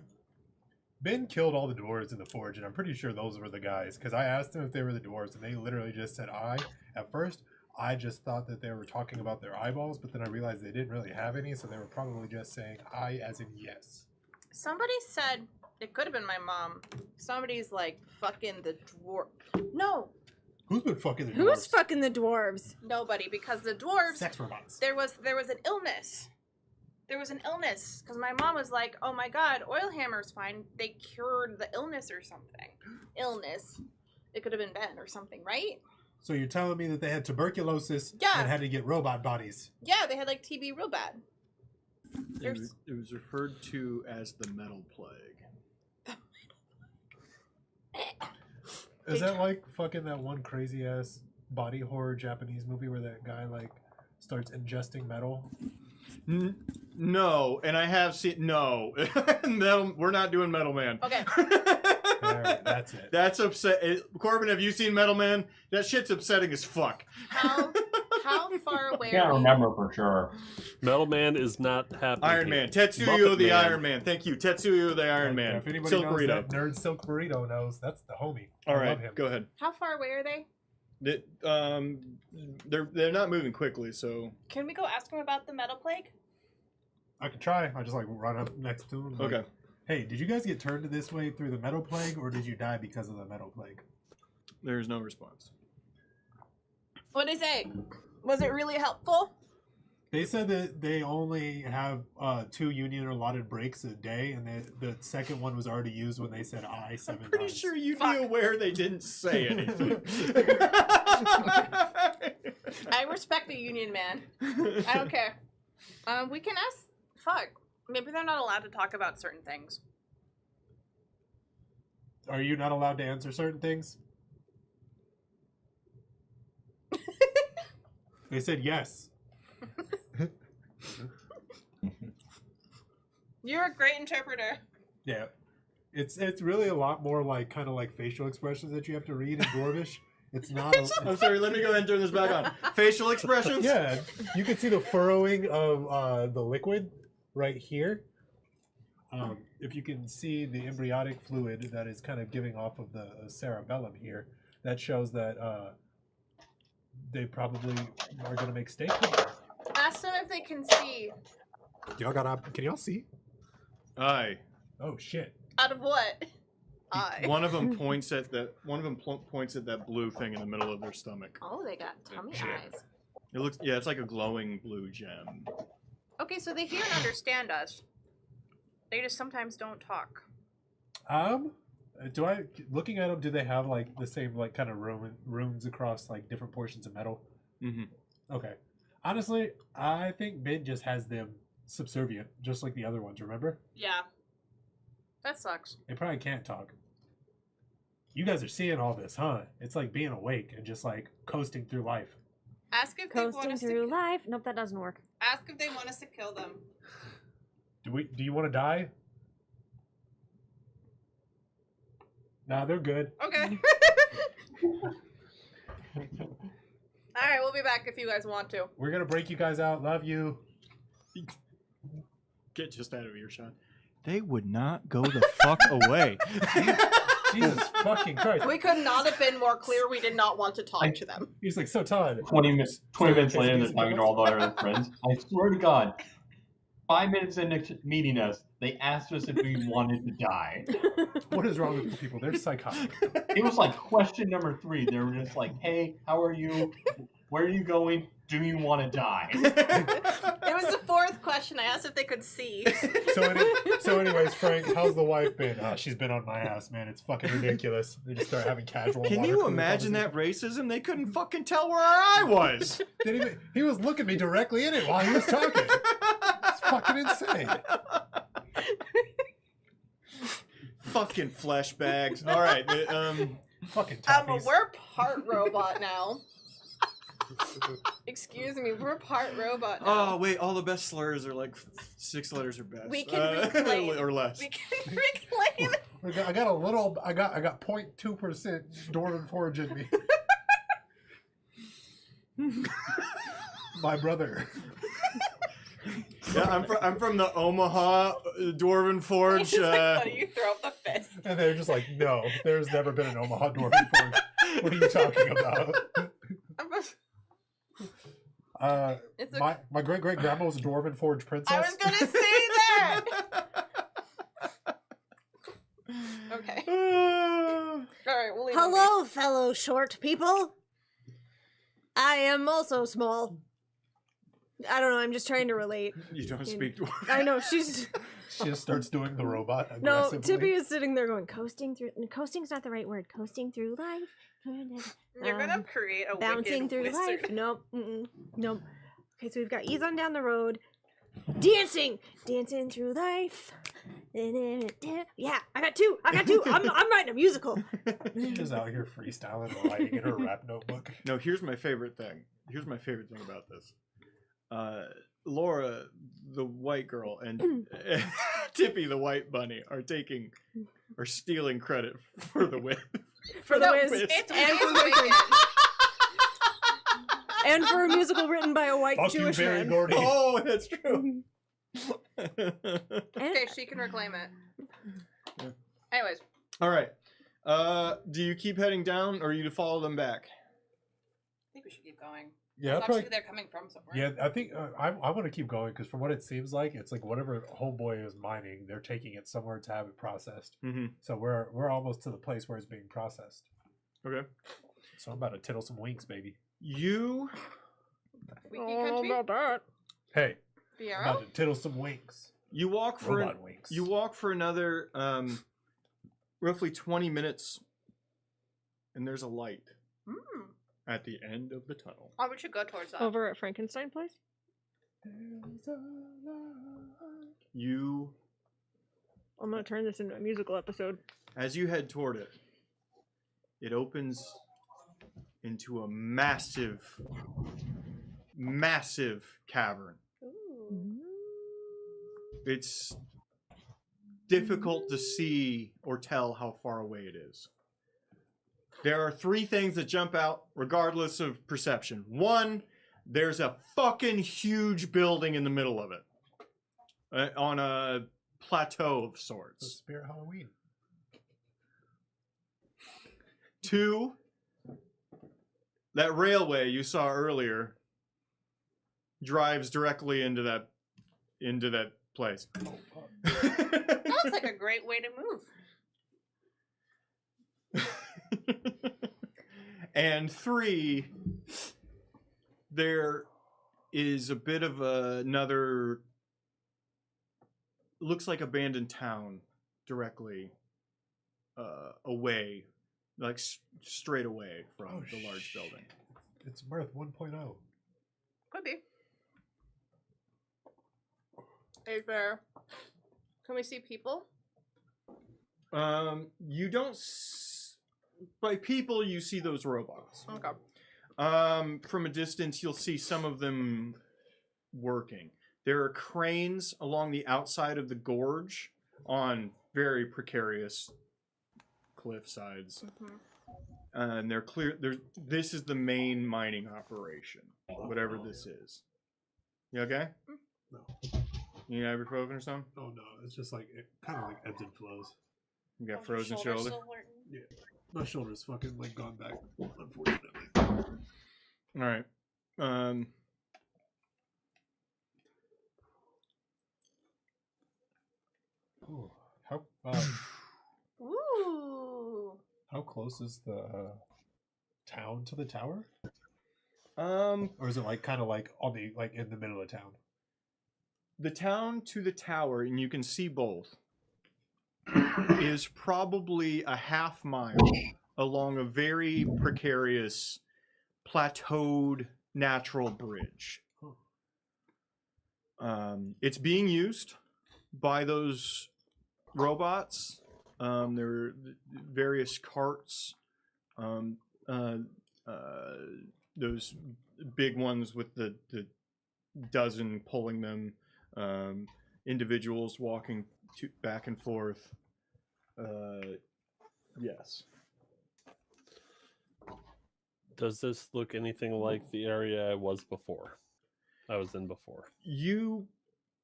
Ben killed all the dwarves in the forge, and I'm pretty sure those were the guys. Because I asked them if they were the dwarves, and they literally just said I. At first, I just thought that they were talking about their eyeballs, but then I realized they didn't really have any, so they were probably just saying I as in yes. Somebody said, it could have been my mom. Somebody's like, fucking the dwarf. No, Who's been fucking the dwarves? Who's fucking the dwarves? nobody, because the dwarves, Sex robots. there was an illness. There was an illness, because my mom was like, oh my god, Oilhammer's fine. They cured the illness or something. Illness. It could have been Ben or something, right? So you're telling me that they had tuberculosis Yeah. and had to get robot bodies? Yeah, they had like TB real bad. It was referred to as the metal plague. Is that like fucking that one crazy ass body horror Japanese movie where that guy like starts ingesting metal? No, and I have seen no. We're not doing Metal Man. Okay. Alright, that's it. That's upset. Corbin, have you seen Metal Man? That shit's upsetting as fuck. How far away Can't are we? remember for sure. Metal Man is not happening. Iron here. Man, Tetsuya Muppet the Man. Iron Man. Thank you, Tetsuya the Iron Man. If anybody Silk knows burrito. that nerd Silk Burrito knows, that's the homie. All I right, love him. go ahead. How far away are they? They're not moving quickly, so Can we go ask them about the metal plague? I can try. I just like run up next to him. like, okay. Hey, did you guys get turned this way through the metal plague, or did you die because of the metal plague? There's no response. What did they say? Was it really helpful? They said that they only have 2 union allotted breaks a day, and the second one was already used when they said I 7 Pretty times. sure you'd Fuck. be aware they didn't say anything. I respect the union man. I don't care. We can ask. Fuck. Maybe they're not allowed to talk about certain things. Are you not allowed to answer certain things? They said yes. You're a great interpreter. Yeah. It's really a lot more like kind of like facial expressions that you have to read in Dwarvish. It's not. I'm sorry, let me go ahead and turn this back on. Facial expressions? Yeah, you can see the furrowing of the liquid right here. If you can see the embryonic fluid that is kind of giving off of the cerebellum here, that shows that they probably are going to make steak. Ask them if they can see. Y'all got? Can y'all see? Aye. Oh shit! Out of what? Eye. One of them points at that. One of them points at that blue thing in the middle of their stomach. Oh, they got tummy Shit. eyes. It looks. Yeah, it's like a glowing blue gem. Okay, so they hear and understand us. They just sometimes don't talk. Do I looking at them? Do they have like the same like kind of runes across like different portions of metal? Mm-hmm. Okay. Honestly, I think Ben just has them subservient, just like the other ones. Remember? Yeah. That sucks. They probably can't talk. You guys are seeing all this, huh? It's like being awake and just like coasting through life. Ask if they want Coasting us through to. life. Nope, that doesn't work. Ask if they want us to kill them. Do you want to die? Nah, they're good. Okay. All right, we'll be back if you guys want to. We're gonna break you guys out. Love you. Get just out of earshot. They would not go the fuck away. Jesus fucking Christ. We could not have been more clear. We did not want to talk to them. He's like so Todd. 20 minutes later, they're talking to all their friends. I swear to God, 5 minutes into meeting us, they asked us if we wanted to die. What is wrong with these people? They're psychotic. It was like question number 3. They were just like, "Hey, how are you? Where are you going? Do you want to die?" It was the 4th question. I asked if they could see. So anyways, Frank, how's the wife been? She's been on my ass, man. It's fucking ridiculous. They just start having casual. Can water you cooler imagine that conversations. racism? They couldn't fucking tell where I was. He was looking me directly in it while he was talking. It's fucking insane. Fucking flesh bags. All right. Fucking Toppies. We're part robot now. Excuse me, we're part robot now. Oh wait, all the best slurs are like 6 letters or best. We can reclaim. or less. We can reclaim. I got a little. I got 0.2% Dwarven Forge in me. My brother. Yeah, I'm from the Omaha Dwarven Forge. It's just like funny, you throw up the fist. And they're just like, no, there's never been an Omaha Dwarven Forge. What are you talking about? It's My great great grandma was a Dwarven Forge princess. I was gonna say that. Okay. All right, we'll leave. Hello, fellow short people. I am also small. I don't know. I'm just trying to relate. You don't speak Dwarven. I know she's. She just starts doing the robot No, aggressively. Tippy is sitting there going, coasting through. Coasting's not the right word. Coasting through life. You're gonna create a Bouncing wicked through wizard. life. Nope. Nope. Okay, so we've got ease on down the road. Dancing through life. Yeah, I got two. I'm writing a musical. She's just out here freestyling and writing in her rap notebook. No, here's my favorite thing. Here's my favorite thing about this. Laura, the white girl, and Tippy, the white bunny, are stealing credit for the whip. For the that whiz. whiz. It's And for wicked. And for a musical written by a white Fuck Jewish you, Barry man. Gordy. Oh, that's true. Okay, she can reclaim it. Anyways, All right. Do you keep heading down, or you follow them back? I think we should keep going. Yeah, Obviously, probably. they're coming from somewhere. Yeah, I think I want to keep going because from what it seems like, it's like whatever homeboy is mining, they're taking it somewhere to have it processed. Mm-hmm. So we're almost to the place where it's being processed. Okay. So I'm about to tittle some winks, baby. You Wiki Oh, country? about that. Hey, I'm Fiero? about to tittle some winks. walk for Robot winks. you walk for another roughly 20 minutes, and there's a light Hmm. at the end of the tunnel. Oh, we should go towards that. Over at Frankenstein Place? You, I'm gonna turn this into a musical episode. as you head toward it, it opens into a massive cavern. It's difficult to see or tell how far away it is. There are three things that jump out regardless of perception. One, there's a fucking huge building in the middle of it. On a plateau of The sorts. Spirit Halloween. Two, that railway you saw earlier drives directly into that place. Sounds like a great way to move. And three, there is a bit of another, looks like abandoned town directly away, like straight away from the large building. It's Mirth 1.0. Could be. Is there... Can we see people? You don't. By people, you see those robots. Okay. From a distance, you'll see some of them working. There are cranes along the outside of the gorge on very precarious cliff sides. Mm-hmm. And they're clear. This is the main mining operation, whatever this is. You okay? No. You got ibuprofen or something? Oh no, it's just like it kind of like ebbs and flows. You got Oh, frozen shoulder's shoulder? still hurting. My shoulder's fucking like gone back, unfortunately. All right. Ooh, how Ooh. how close is the town to the tower? Um, Or is it like kind of like on the like in the middle of town? the town to the tower, and you can see both, is probably a half mile along a very precarious, plateaued natural bridge. It's being used by those robots. There are various carts, those big ones with the dozen pulling them, individuals walking back and forth. Yes. Does this look anything like the area I was in before? You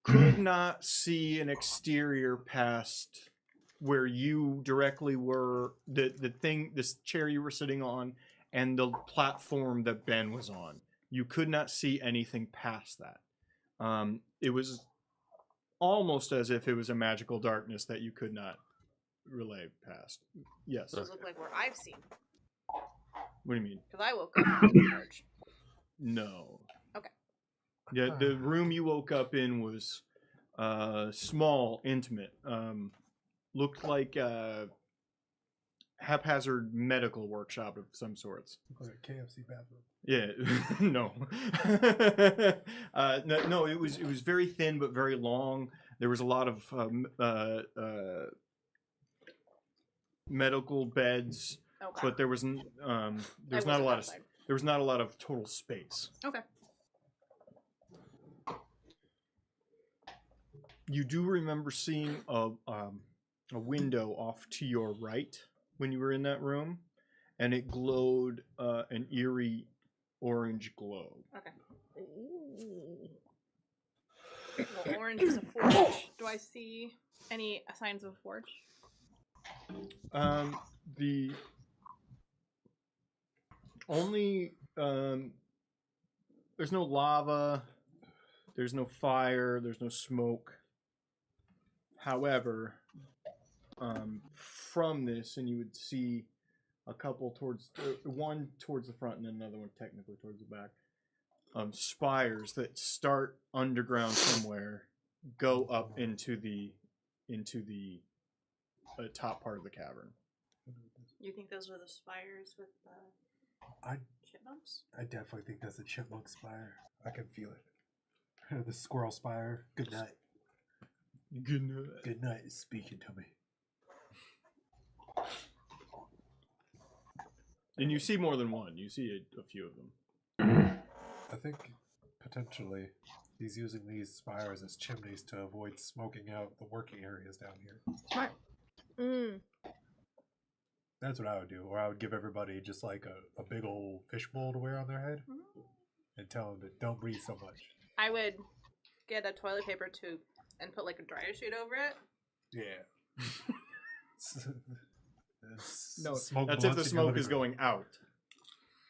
could not see an exterior past where you directly were, this chair you were sitting on and the platform that Ben was on. You could not see anything past that. It was almost as if it was a magical darkness that you could not relay past. Yes. Those look like where I've seen. What do you mean? Because I woke up in the church. No. Okay. Yeah, the room you woke up in was small, intimate. Looked like a haphazard medical workshop of some sorts. Like a KFC bathroom. Yeah, no. No, it was very thin but very long. There was a lot of medical beds, Okay. but there was not a lot of total space. Okay. You do remember seeing a window off to your right when you were in that room, and it glowed an eerie orange glow. Okay. Well, orange is a forge. Do I see any signs of a forge? The only there's no lava, there's no fire, there's no smoke. However, from this, and you would see a couple towards one towards the front and then another one technically towards the back. Spires that start underground somewhere, go up into the top part of the cavern. You think those are the spires with the I chipmunks? I definitely think that's a chipmunk spire. I can feel it. The squirrel spire. Good night. Good night. Good night is speaking to me. And you see more than one. You see a few of them. I think potentially he's using these spires as chimneys to avoid smoking out the working areas down here. Smart. Mm. That's what I would do. Or I would give everybody just like a big old fishbowl to wear on their head and tell them to don't breathe so much. I would get a toilet paper tube and put like a dryer sheet over it. Yeah. No, Smoke that's if the blunts in your smoke living is room. going out.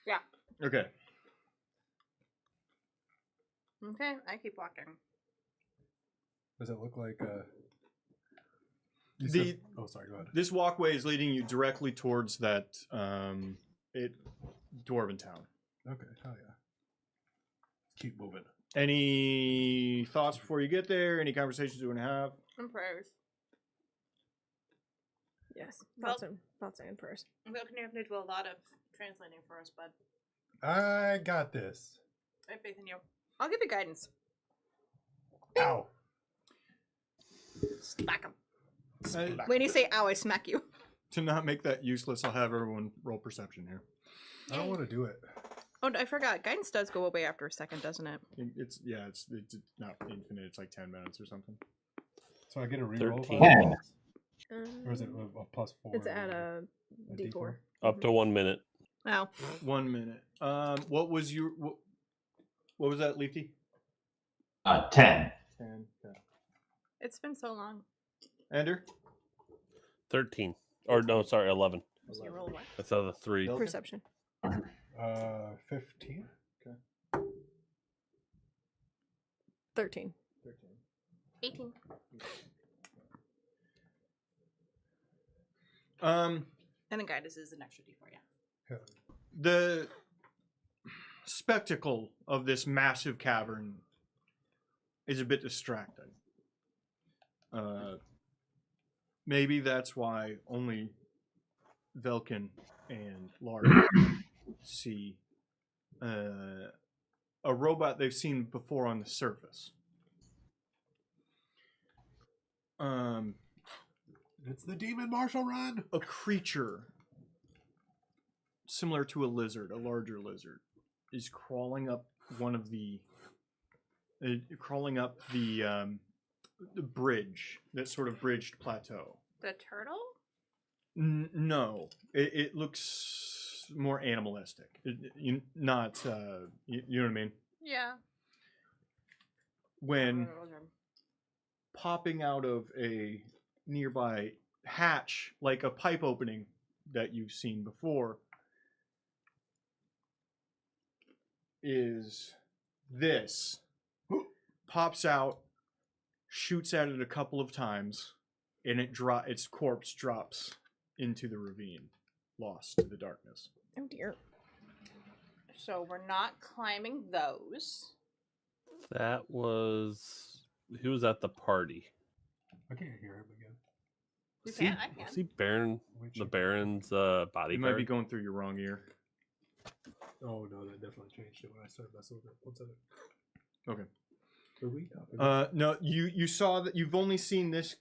Yeah. Okay. Okay, I keep walking. Does it look like oh, sorry, go ahead. This walkway is leading you directly towards that Dwarven town. Okay, hell yeah. Keep moving. Any thoughts before you get there? Any conversations you want to have? And prayers. Yes. Well- Thoughts and prayers. I'm going to have to do a lot of translating for us, bud. I got this. I have faith in you. I'll give you guidance. Ow. Smack him. Uh, When you say ow, I smack you. To not make that useless, I'll have everyone roll perception here. I don't want to do it. Oh, I forgot. Guidance does go away after a second, doesn't it? It's not infinite. It's like 10 minutes or something. So I get a reroll. 13. Or is it a plus 4? It's at a D4. Up to 1 minute. Oh. 1 minute. What was your what was that, Leafy? 10. 10. Okay. It's been so long. Ender? 13. Or no, sorry, 11. So you roll what? That's out of the 3. Nope. Perception. 15. 13. 18. Um, And then guidance is an extra D4, yeah. the spectacle of this massive cavern is a bit distracting. Maybe that's why only Velkin and Lara see a robot they've seen before on the surface. It's the demon martial run. A creature similar to a lizard, a larger lizard, is crawling up one of the the bridge, that sort of bridged plateau. The turtle? No, it looks more animalistic. You know what I mean? Yeah. When popping out of a nearby hatch, like a pipe opening that you've seen before, is this. Pops out, shoots at it a couple of times, and its corpse drops into the ravine, lost to the darkness. Oh dear. So we're not climbing those. That was... Who was at the party? I can't hear him again. You Was he, can, I can. was he Baron, Which- the Baron's bodyguard? You might be going through your wrong ear. Oh no, that definitely changed it when I started messing with it. 1 second. Okay. Were we? No, you saw that. You've only seen this.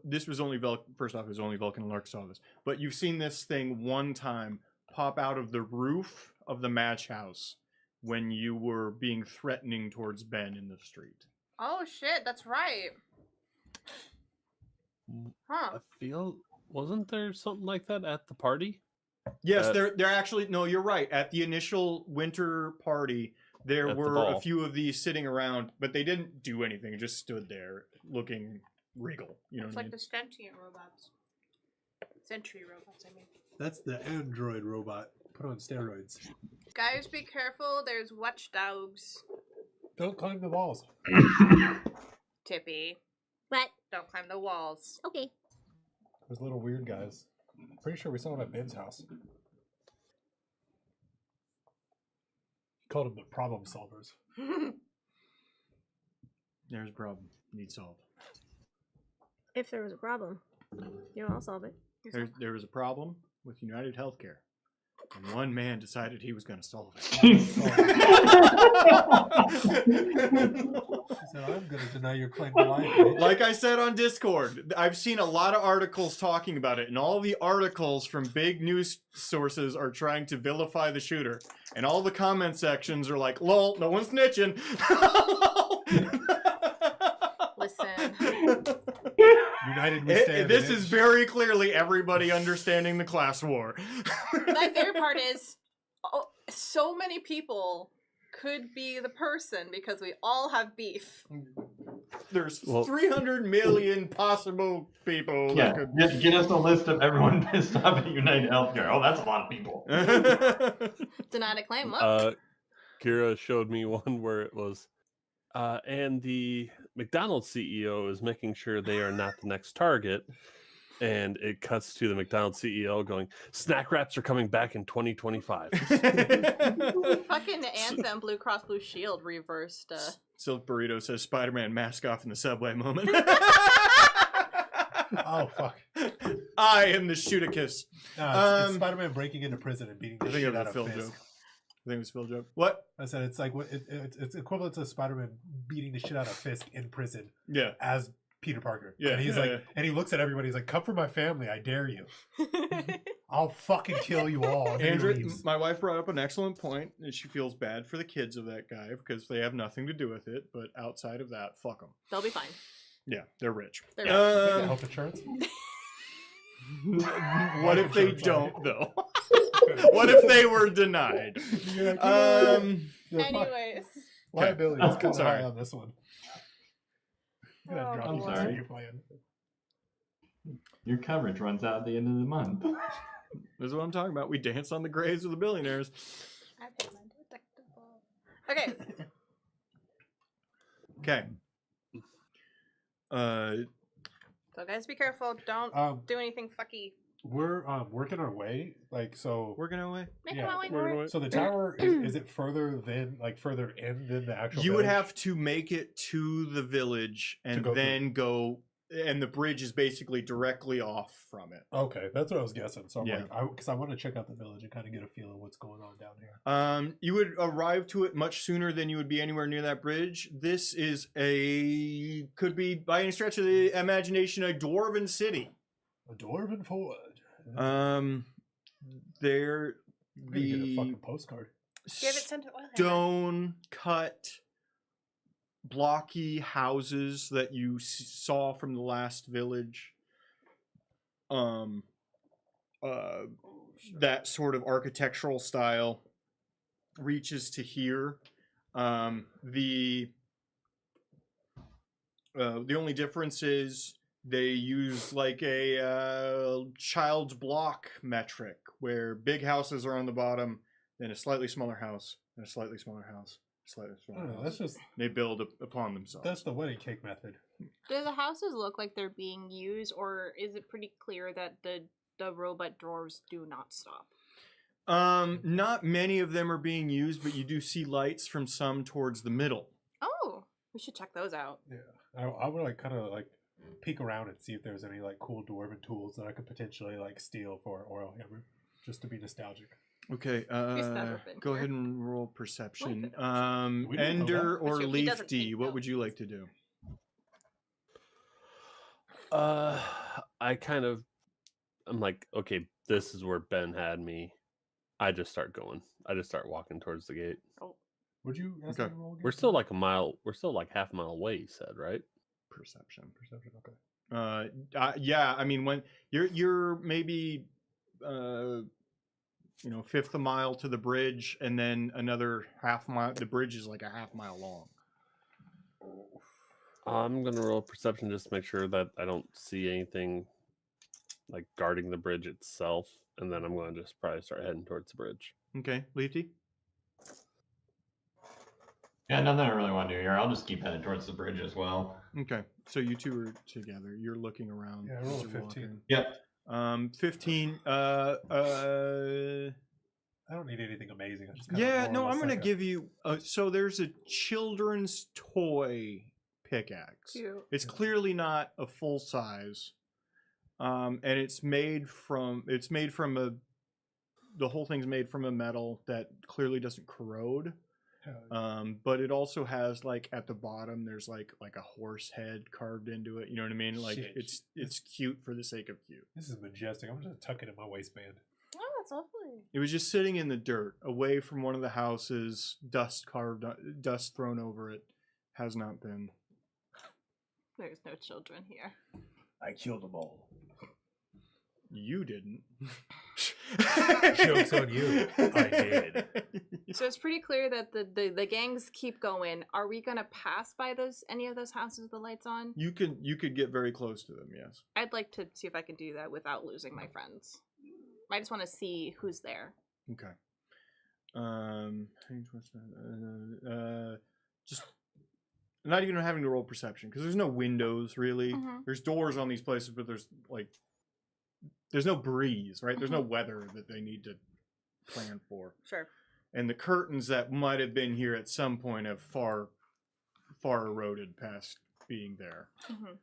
This was only first off, it was only Vulcan and Lark saw this, but you've seen this thing one time pop out of the roof of the match house when you were being threatening towards Ben in the street. Oh shit, that's right. Huh. I feel wasn't there something like that at the party? Yes, Uh, they're actually no. You're right. At the initial winter party, there At the were a ball. few of these sitting around, but they didn't do anything. It just stood there looking regal. You know It's what I like mean? the sentient robots. Sentry robots, I mean. That's the android robot put on steroids. Guys, be careful. There's watchdogs. Don't climb the walls. Tippy. What? Don't climb the walls. Okay. Those little weird guys. Pretty sure we saw them at Ben's house. He called them the problem solvers. There's a problem. Need solved. If there was a problem, I'll solve it. There was a problem with United Healthcare, and one man decided he was going to solve it. He said, I'm going to deny your claim to life, bitch. Like I said on Discord, I've seen a lot of articles talking about it, and all the articles from big news sources are trying to vilify the shooter, and all the comment sections are like, "Lol, no one's snitching." Listen. United we stand. This bitch. is very clearly everybody understanding the class war. My favorite part is so many people could be the person because we all have beef. There's Well- 300 million possible people. Yeah, That get us a list of everyone pissed off at United Healthcare. Oh, that's a lot of people. could... Denied a claim. What? Kira showed me one where it was, and the McDonald's CEO is making sure they are not the next target. And it cuts to the McDonald's CEO going, "Snack wraps are coming back in 2025." Fucking Anthem, Blue Cross Blue Shield reversed. Silk Burrito says Spider-Man mask off in the subway moment. Oh, fuck. I am the Shooticus. It's Spider-Man breaking into prison and beating the I think it shit was out a of Phil Fisk. joke. I think it was a Phil joke. What? I said it's like it's equivalent to Spider-Man beating the shit out of Fisk in prison Yeah. as Peter Parker. Yeah, And he's yeah, like, yeah. and he looks at everybody. He's like, "Come for my family, I dare you. I'll fucking kill you all." And then he Andrew, leaves. my wife brought up an excellent point, and she feels bad for the kids of that guy because they have nothing to do with it. But outside of that, fuck them. They'll be fine. Yeah, they're rich. They're Take the Um, health insurance. what if they don't, though? What if they were denied? You're like, "You know what? Anyways. Liability is kind of Sorry. high on this one. I'm gonna Oh, drop I'm you sorry. your plan. Your coverage runs out at the end of the month. This is what I'm talking about. We dance on the graves of the billionaires. I paid my deductible. Okay. Okay. So guys, be careful. Don't do anything fucky. We're working our way, like so. Working our way. Make Yeah. my way Wait, north. wait. So the tower is it further than further in than the actual? You would village? have to make it to the village and go then go, and the bridge is basically directly off from it. Okay, that's what I was guessing. So I'm Yeah. like, because I want to check out the village and kind of get a feel of what's going on down here. You would arrive to it much sooner than you would be anywhere near that bridge. This is could be by any stretch of the imagination a dwarven city. A dwarven forge. They're I'm gonna get a the fucking postcard. Give it sent to Oilhammer. stone cut blocky houses that you saw from the last village. That sort of architectural style reaches to here. The only difference is they use like a child's block metric, where big houses are on the bottom, then a slightly smaller house, and a slightly smaller house, slightly smaller house. That's just They build upon themselves. that's the wedding cake method. Do the houses look like they're being used, or is it pretty clear that the robot dwarves do not stop? Not many of them are being used, but you do see lights from some towards the middle. Oh, we should check those out. Yeah, I would like kind of like peek around and see if there's any like cool dwarven tools that I could potentially like steal for Oilhammer, just to be nostalgic. Okay, never been go here. ahead and roll perception. We didn't know Ender that. or Sure, he doesn't Leafy, take what would you notes. like to do? I'm like, okay, this is where Ben had me. I just start going. I just start walking towards the gate. Would you ask Okay. me to roll again? We're still like a mile. We're still like half a mile away. You said, right? Perception. Perception. Okay. Yeah, I mean, when you're maybe fifth a mile to the bridge, and then another half mile. The bridge is like a half mile long. I'm gonna roll perception just to make sure that I don't see anything like guarding the bridge itself, and then I'm gonna just probably start heading towards the bridge. Okay, Leafy. Yeah, nothing I really want to do here. I'll just keep heading towards the bridge as well. Okay, so you two are together. You're looking around. Yeah, I rolled as a you're 15. walking. Yep. 15. I don't need anything amazing. I just kinda Yeah, more or no, less I'm gonna like a- give you. So there's a children's toy pickaxe. Cute. It's clearly not a full size, and it's made from the whole thing's made from a metal that clearly doesn't corrode. But it also has like at the bottom there's like a horse head carved into it. You know what I mean? Like Shit. it's cute for the sake of cute. This is majestic. I'm just gonna tuck it in my waistband. Oh, that's lovely. It was just sitting in the dirt, away from one of the houses, dust thrown over it. Has not been. There's no children here. I killed them all. You didn't. Joke's on you. I did. So it's pretty clear that the gangs keep going. Are we gonna pass by any of those houses with the lights on? You could get very close to them. Yes. I'd like to see if I can do that without losing my friends. I just want to see who's there. Okay. Just not even having to roll perception because there's no windows really. Mhm. There's doors on these places, but there's no breeze, right? There's no weather that they need to plan for. Sure. And the curtains that might have been here at some point have far eroded past being there. Mm-hmm.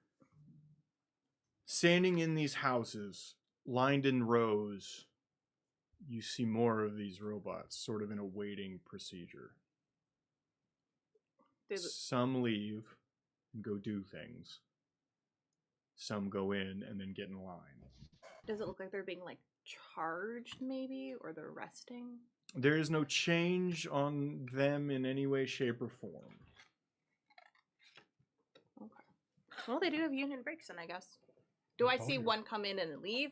Standing in these houses, lined in rows, you see more of these robots, sort of in a waiting procedure. Some leave and go do things. Some go in and then get in line. Does it look like they're being like charged maybe, or they're resting? There is no change on them in any way, shape, or form. Okay. Well, they do have union breaks, then I guess. Do I see one come in and leave,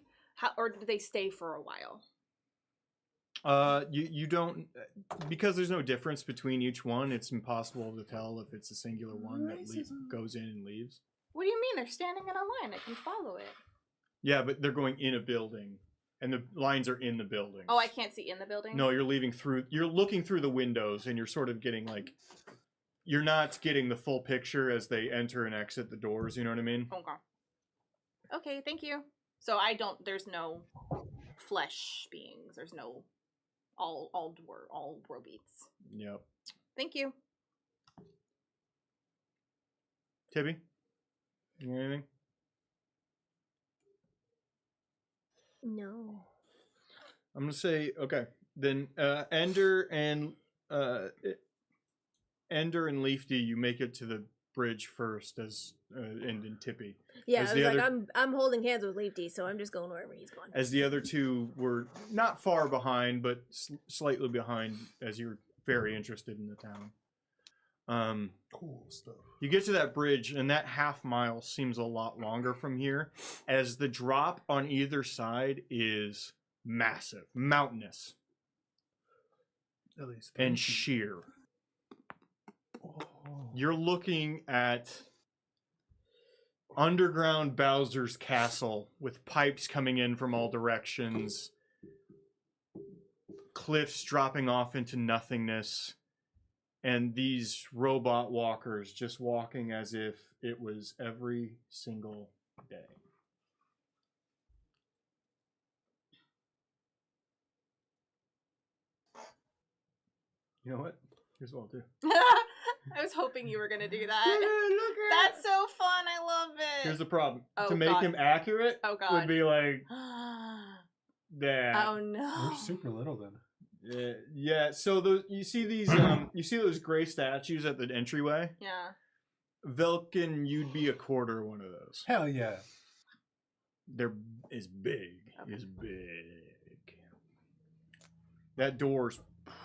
or do they stay for a while? You don't, because there's no difference between each one. It's impossible to tell if it's a singular one that goes in and leaves. What do you mean? They're standing in a line. I can follow it. Yeah, but they're going in a building, and the lines are in the building. Oh, I can't see in the building? No, you're leaving through. You're looking through the windows, and you're sort of getting like, you're not getting the full picture as they enter and exit the doors. You know what I mean? Okay. Okay, thank you. So there's no flesh beings. There's no all robeats. Yep. Thank you. Tibby, you got anything? No. I'm gonna say okay. Then Ender and Leafy, you make it to the bridge first, as and then Tippy. Yeah, As I the was like, other- I'm holding hands with Leafy, so I'm just going wherever he's going. As the other two were not far behind, but slightly behind, as you're very interested in the town. Cool stuff. You get to that bridge, and that half mile seems a lot longer from here, as the drop on either side is massive, mountainous, At least. and sheer. Oh. You're looking at underground Bowser's castle with pipes coming in from all directions, cliffs dropping off into nothingness, and these robot walkers just walking as if it was every single day. You know what? Here's what I'll do. I was hoping you were gonna do that. Look at That's so fun. I love it. Here's the problem. Oh, to make God. him accurate Oh, God. would be like that. Oh no. We're super little then. Yeah. So those you see these you see those gray statues at the entryway? Yeah. Velkin, you'd be a quarter one of those. Hell yeah. They're is big. Okay. Is big. That door's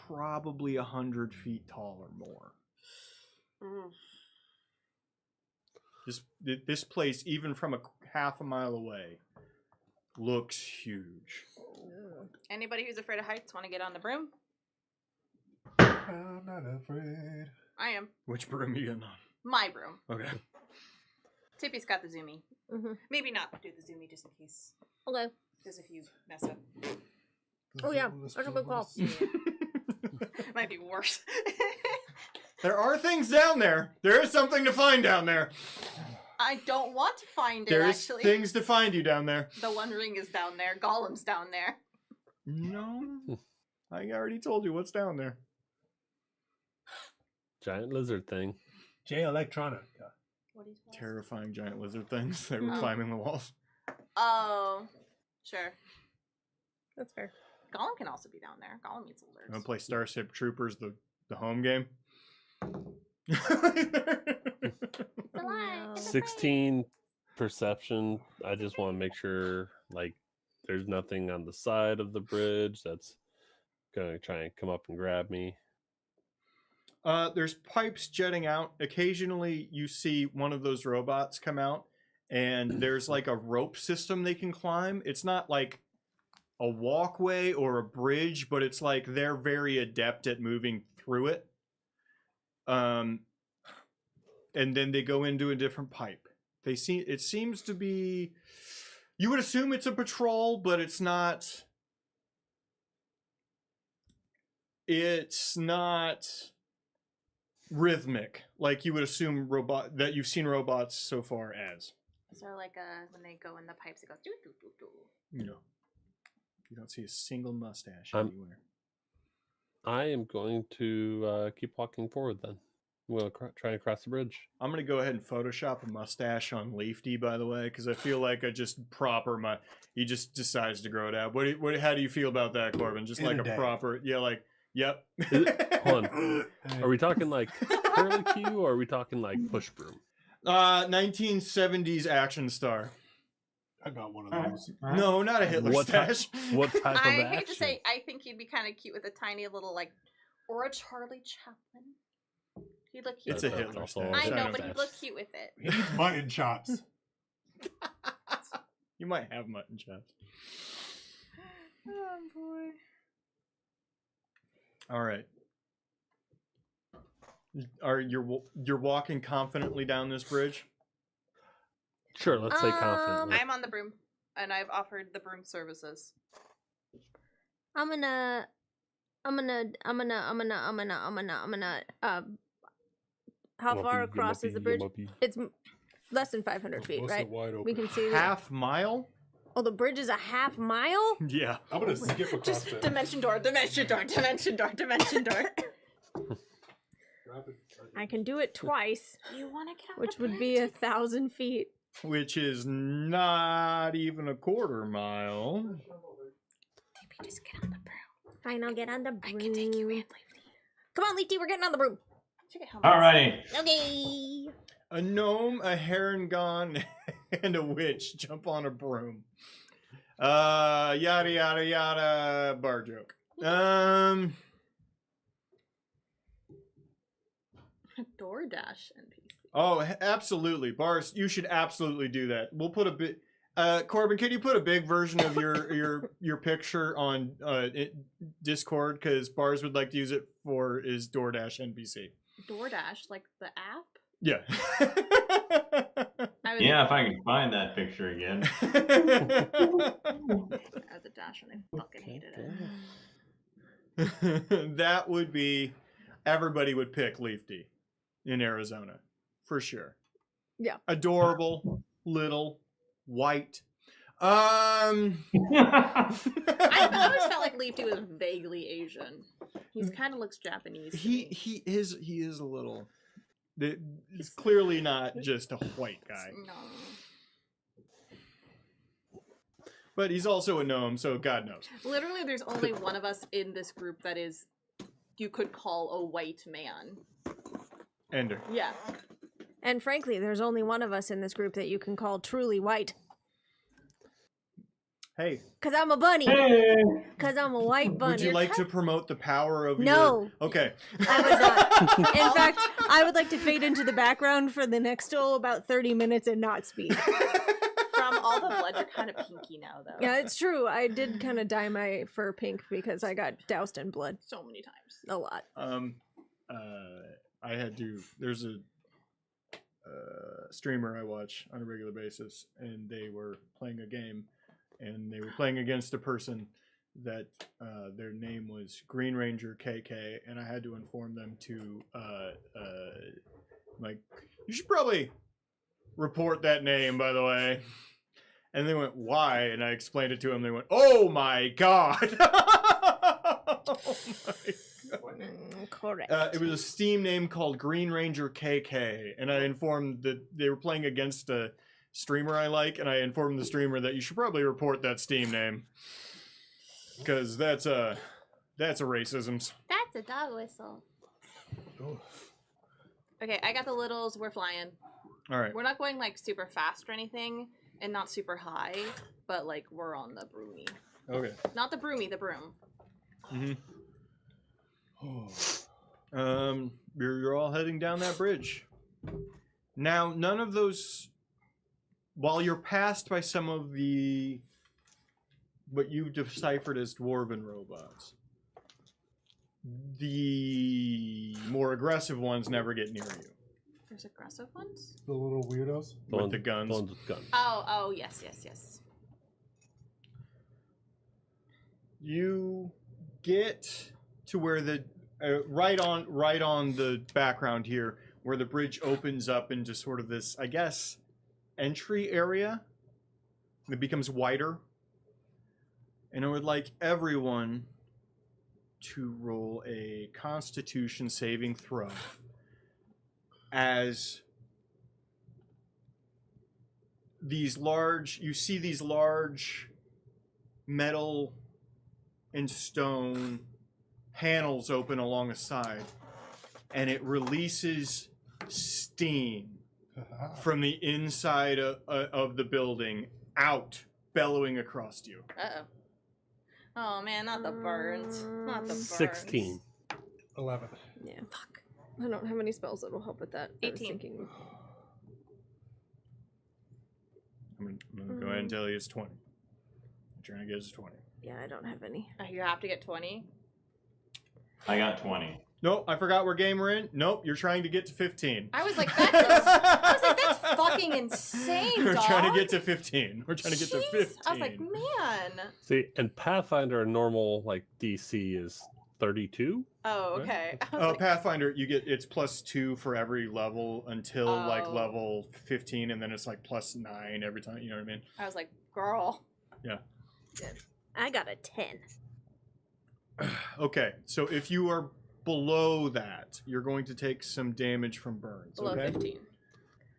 probably 100 feet tall or more. Mm. This place, even from a half a mile away, looks huge. Anybody who's afraid of heights want to get on the broom? I'm not afraid. I am. Which broom are you getting on? My broom. Okay. Tippy's got the zoomy. Mm-hmm. Maybe not do the zoomy just in case. Okay. Because if you mess up, Oh yeah, that's a good call. it might be worse. There are things down there. There is something to find down there. I don't want to find it, There's actually. things to find you down there. The One Ring is down there. Gollum's down there. No. I already told you what's down there. Giant lizard thing. J Electronica. What is that? Terrifying giant lizard things that were Mm. climbing the walls. Oh, sure. That's fair. Gollum can also be down there. Gollum eats I'm lizards. gonna play Starship Troopers, the home game. No. 16 perception. I just want to make sure like there's nothing on the side of the bridge that's gonna try and come up and grab me. There's pipes jetting out. Occasionally, you see one of those robots come out, and there's like a rope system they can climb. It's not like a walkway or a bridge, but it's like they're very adept at moving through it. And then they go into a different pipe. It seems to be, you would assume it's a patrol, but it's not. It's not rhythmic like you would assume that you've seen robots so far as. So like when they go in the pipes, it goes doo doo doo doo. No. You don't see a single mustache I'm- anywhere. I am going to keep walking forward then. I'm going to try and cross the bridge. I'm going to go ahead and Photoshop a mustache on Leafy, by the way, because I feel like he just decides to grow it out. How do you feel about that, Corbin? Just In like a a day. proper, yeah, like, yep. Hold on. Are we talking like curlicue or are we talking like push broom? 1970s action star. I got one of those. No, not a Hitler What type- stash. What type of I action? hate to say, I think he'd be kind of cute with a tiny little or a Charlie Chaplin. He'd look cute. It's a with it. Hitler also- stash. I know, don't but know. he'd look cute with it. He needs mutton chops. You might have mutton chops. Oh boy. All right. You're walking confidently down this bridge? Sure, let's say confidently. I'm on the broom, and I've offered the broom services. I'm gonna how Lumpy, far across is the bridge? lumpy. It's less than 500 feet, right? We can see that. Half mile? Oh, the bridge is a half mile? Yeah. I'm gonna skip across Just it. dimension door, dimension door, dimension door, dimension door. I can do it twice, You want to get on which the would be 1,000 feet. Which is not even a quarter mile. Maybe just get on the broom. Fine, I'll get on the I broom. can take you in, Leafy. Come on, Leafy, we're getting on the broom. Should get helmets. Alrighty. Okay. A gnome, a heron, and a witch jump on a broom. Yada yada yada. Bar joke. DoorDash NPC. Oh, absolutely, Bars. You should absolutely do that. We'll put a bit. Corbin, can you put a big version of your picture on Discord? Because Bars would like to use it for his DoorDash NPC. DoorDash, like the app? Yeah. I was Yeah, if I can find that picture again. as a dash and I fucking hated it. That would be. Everybody would pick Leafy in Arizona, for sure. Yeah. Adorable, little, white. I always felt like Leafy was vaguely Asian. He kind of looks Japanese. to me. He is a little. He's clearly not just a white guy, No. but he's also a gnome, so God knows. Literally, there's only one of us in this group that is, you could call a white man. Ender. Yeah. And frankly, there's only one of us in this group that you can call truly white. Hey, Cause I'm a bunny. Hey! Cause I'm a white bunny. would you like to promote the power of No. your... Okay. I would not. In fact, I would like to fade into the background for the next about 30 minutes and not speak. From all the blood, you're kind of pinky now, though. Yeah, it's true. I did kind of dye my fur pink because I got doused in blood So many times. a lot. I had to... There's a streamer I watch on a regular basis, and they were playing a game, and they were playing against a person that their name was Green Ranger KK, and I had to inform them to like, you should probably report that name, by the way. And they went, why? And I explained it to them. They went, oh my god. Oh my god. Correct. It was a Steam name called Green Ranger KK, and I informed that they were playing against a streamer I like, and I informed the streamer that you should probably report that Steam name, because that's a racism. That's a dog whistle. Okay, I got the littles. We're flying. All right. We're not going like super fast or anything, and not super high, but like we're on the broomy. Okay. Not the broomy, the broom. Mm-hmm. You're all heading down that bridge. Now, none of those, while you're passed by some of the, what you deciphered as dwarven robots, the more aggressive ones never get near you. There's aggressive ones? The little weirdos. With the guns. Ones with guns. Oh, yes, yes, yes. You get to where the right on the background here, where the bridge opens up into sort of this, I guess, entry area. It becomes wider, and I would like everyone to roll a Constitution saving throw as you see these large metal and stone panels open along the side, and it releases steam from the inside of the building out, bellowing across you. Uh-oh. Oh, man, not the burns. Not the burns. 16. 11. Yeah. Fuck. I don't have any spells that will help with that. I was 18. thinking... I'm gonna go ahead and tell you it's 20. I'm trying to get us 20. Yeah, I don't have any. You have to get 20. I got 20. Nope, I forgot what game we're in. Nope, you're trying to get to 15. I was like, that's fucking insane, We're dog. trying to get to 15. We're trying to get to Jeez. 15. I was like, man. See, and Pathfinder, a normal like DC is 32. Oh, okay. I was Oh, like, Pathfinder, it's +2 for every level until like Oh. level 15, and then it's like +9 every time. You know what I mean? I was like, girl. I got a 10. Okay, so if you are below that, you're going to take some damage from burns. Below okay? 15.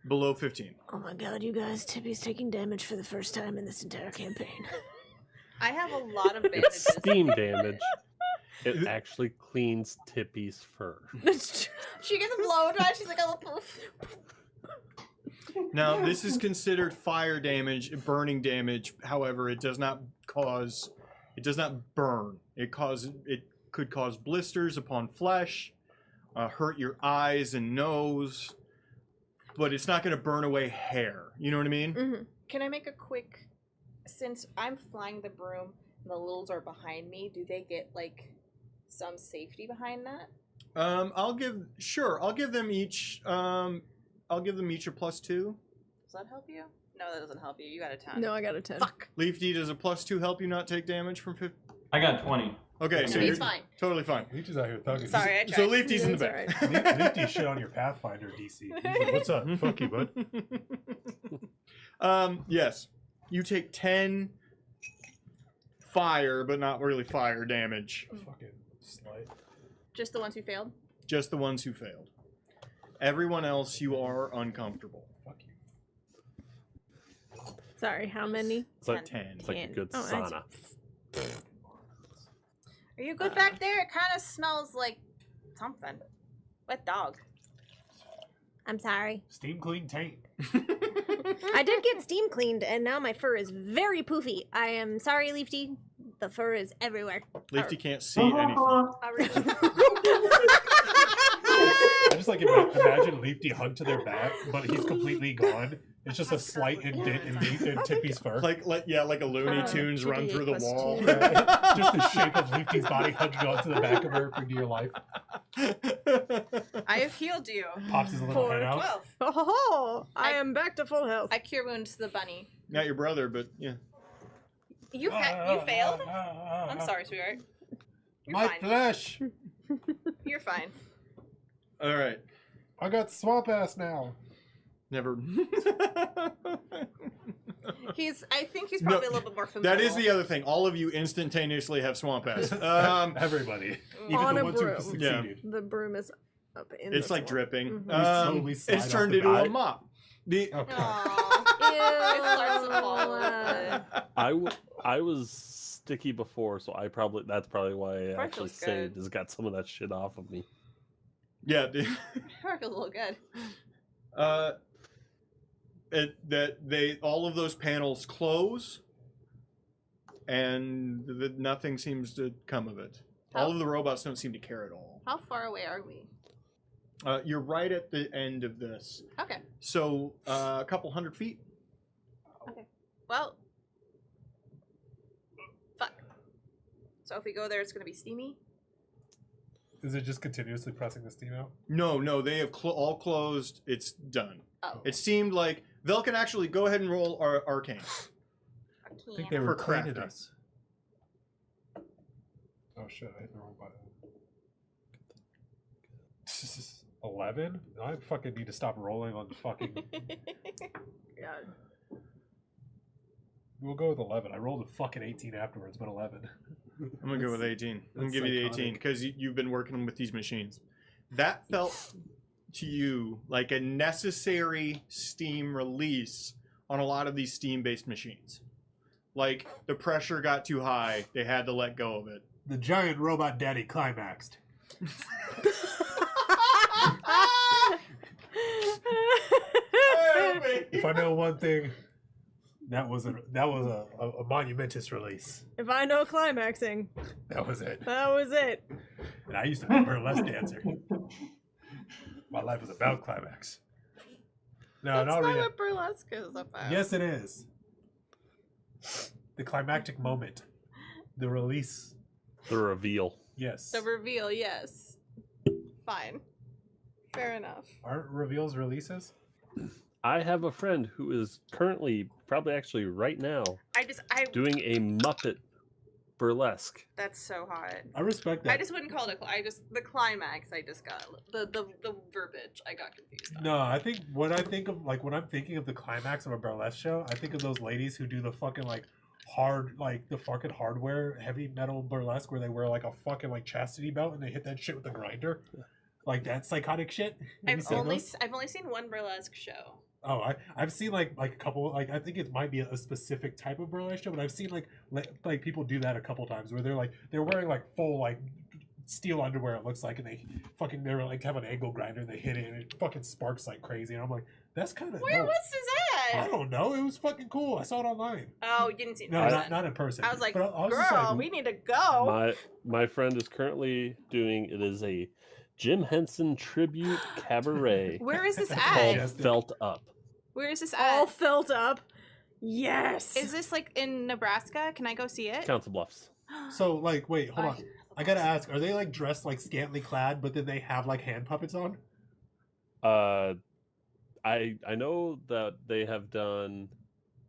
Below 15. Oh my god, you guys, Tippy's taking damage for the first time in this entire campaign. I have a lot of It's bandages. steam damage. It actually cleans Tippy's fur. She gets a blow dry. She's like, oh, poof. Now, this is considered fire damage, burning damage. However, it does not burn. It could cause blisters upon flesh, hurt your eyes and nose, but it's not going to burn away hair. You know what I mean? Mm-hmm. Can I make a quick... Since I'm flying the broom and the littles are behind me, do they get, like, some safety behind that? I'll give them each a +2. Does that help you? No, that doesn't help you. You got a 10. No, I got a 10. Fuck. Leaf D, does a +2 help you not take damage from 50? I got 20. Okay, No, so He's you're fine. totally fine. Leaf is out here thugging. Sorry, I tried. So Leaf D's in the That's back. Leaf D shit on your Pathfinder DC. He's like, what's up? Fuck you, bud. Yes. You take 10 fire, but not really fire damage. Fucking slight. Just the ones who failed? Just the ones who failed. Everyone else, you are uncomfortable. Fuck you. Sorry, how many? It's like, 10. it's like a good Oh, I see. sauna. Are you good back there? It kind of smells like something. Wet dog. I'm sorry. Steam clean taint. I did get steam cleaned, and now my fur is very poofy. I am sorry, Leafy. The fur is everywhere. Leafy can't see anything. I just like imagine Leafy hug to their back, but he's completely gone. It's just a slight indent in Tippy's fur. Like a Looney Tunes run through the wall. Just the shape of Leafy's body hugging onto the back of her for dear life. I have healed you. Pops his little head out. 12. Oh, I am back to full health. I cure wounds the bunny. Not your brother, but yeah. You failed? I'm sorry, sweetheart. You're My fine. flesh! You're fine. All right. I got swamp ass now. Never. I think he's probably a little bit more familiar. That is the other thing. All of you instantaneously have swamp ass. Everybody. Even On the a ones who broom. succeeded. The broom is up in It's the like swamp. dripping. Mhm. Slowly slide It's off turned the into a back. mop. The Okay. Aww. It starts to fall a little bit. I was sticky before, so that's probably why I Probably actually feels saved. good. Has got some of that shit off of me. yeah. That feels a little good. All of those panels close, and nothing seems to come of it. All of the robots don't seem to care at all. How far away are we? You're right at the end of this, Okay. so a couple 100 feet. Well. Fuck. So if we go there, it's going to be steamy? Is it just continuously pressing the steam out? No, they have all closed. It's done. Oh. It seemed like Vel can actually go ahead and roll arcane. I think they For were cleaning crafting. us. Oh shit, I hit the wrong button. 11? I fucking need to stop rolling on fucking... God. We'll go with 11. I rolled a fucking 18 afterwards, but 11. I'm gonna go with 18. I'm gonna that's give you the psychotic. 18 because you've been working with these machines. That felt to you like a necessary steam release on a lot of these steam-based machines. Like the pressure got too high, they had to let go of it. The giant robot daddy climaxed. If I know one thing, that was a monumentous release. If I know climaxing, That was it. that was it. And I used to be a burlesque dancer. My life was about climax. No, That's not not really. what burlesque is about. Yes, it is. The climactic moment. The release. The reveal. Yes. The reveal, yes. Fine. Fair enough. Aren't reveals releases? I have a friend who is currently, probably actually right now, doing a Muppet burlesque. That's so hot. I respect that. I just wouldn't call it the climax. I just got the verbiage. I got confused. on. No, I think when I'm thinking of the climax of a burlesque show, I think of those ladies who do the fucking the fucking hardware heavy metal burlesque where they wear like a fucking like chastity belt and they hit that shit with a grinder, like that psychotic shit. Have you seen those? I've only seen one burlesque show. Oh, I've seen like a couple, like I think it might be a specific type of burlesque show, but I've seen like people do that a couple times where they're wearing like full like steel underwear, it looks like, and they're like have an angle grinder and they hit it and it fucking sparks like crazy, and I'm like, that's kind of Where was this I at? don't know, it was fucking cool. I saw it online. Oh, you didn't see it in No, person. not in person. I was like, But I was just girl, like, we need to go. My friend is currently doing, it is a Jim Henson tribute cabaret Where is this called at? Majestic. Felt Up. Where is this All at? filled up. Yes. Is this like in Nebraska? Can I go see it? Council Bluffs. So like, wait, hold on. I gotta ask, are they like dressed like scantily clad, but then they have like hand puppets on? I know that they have done,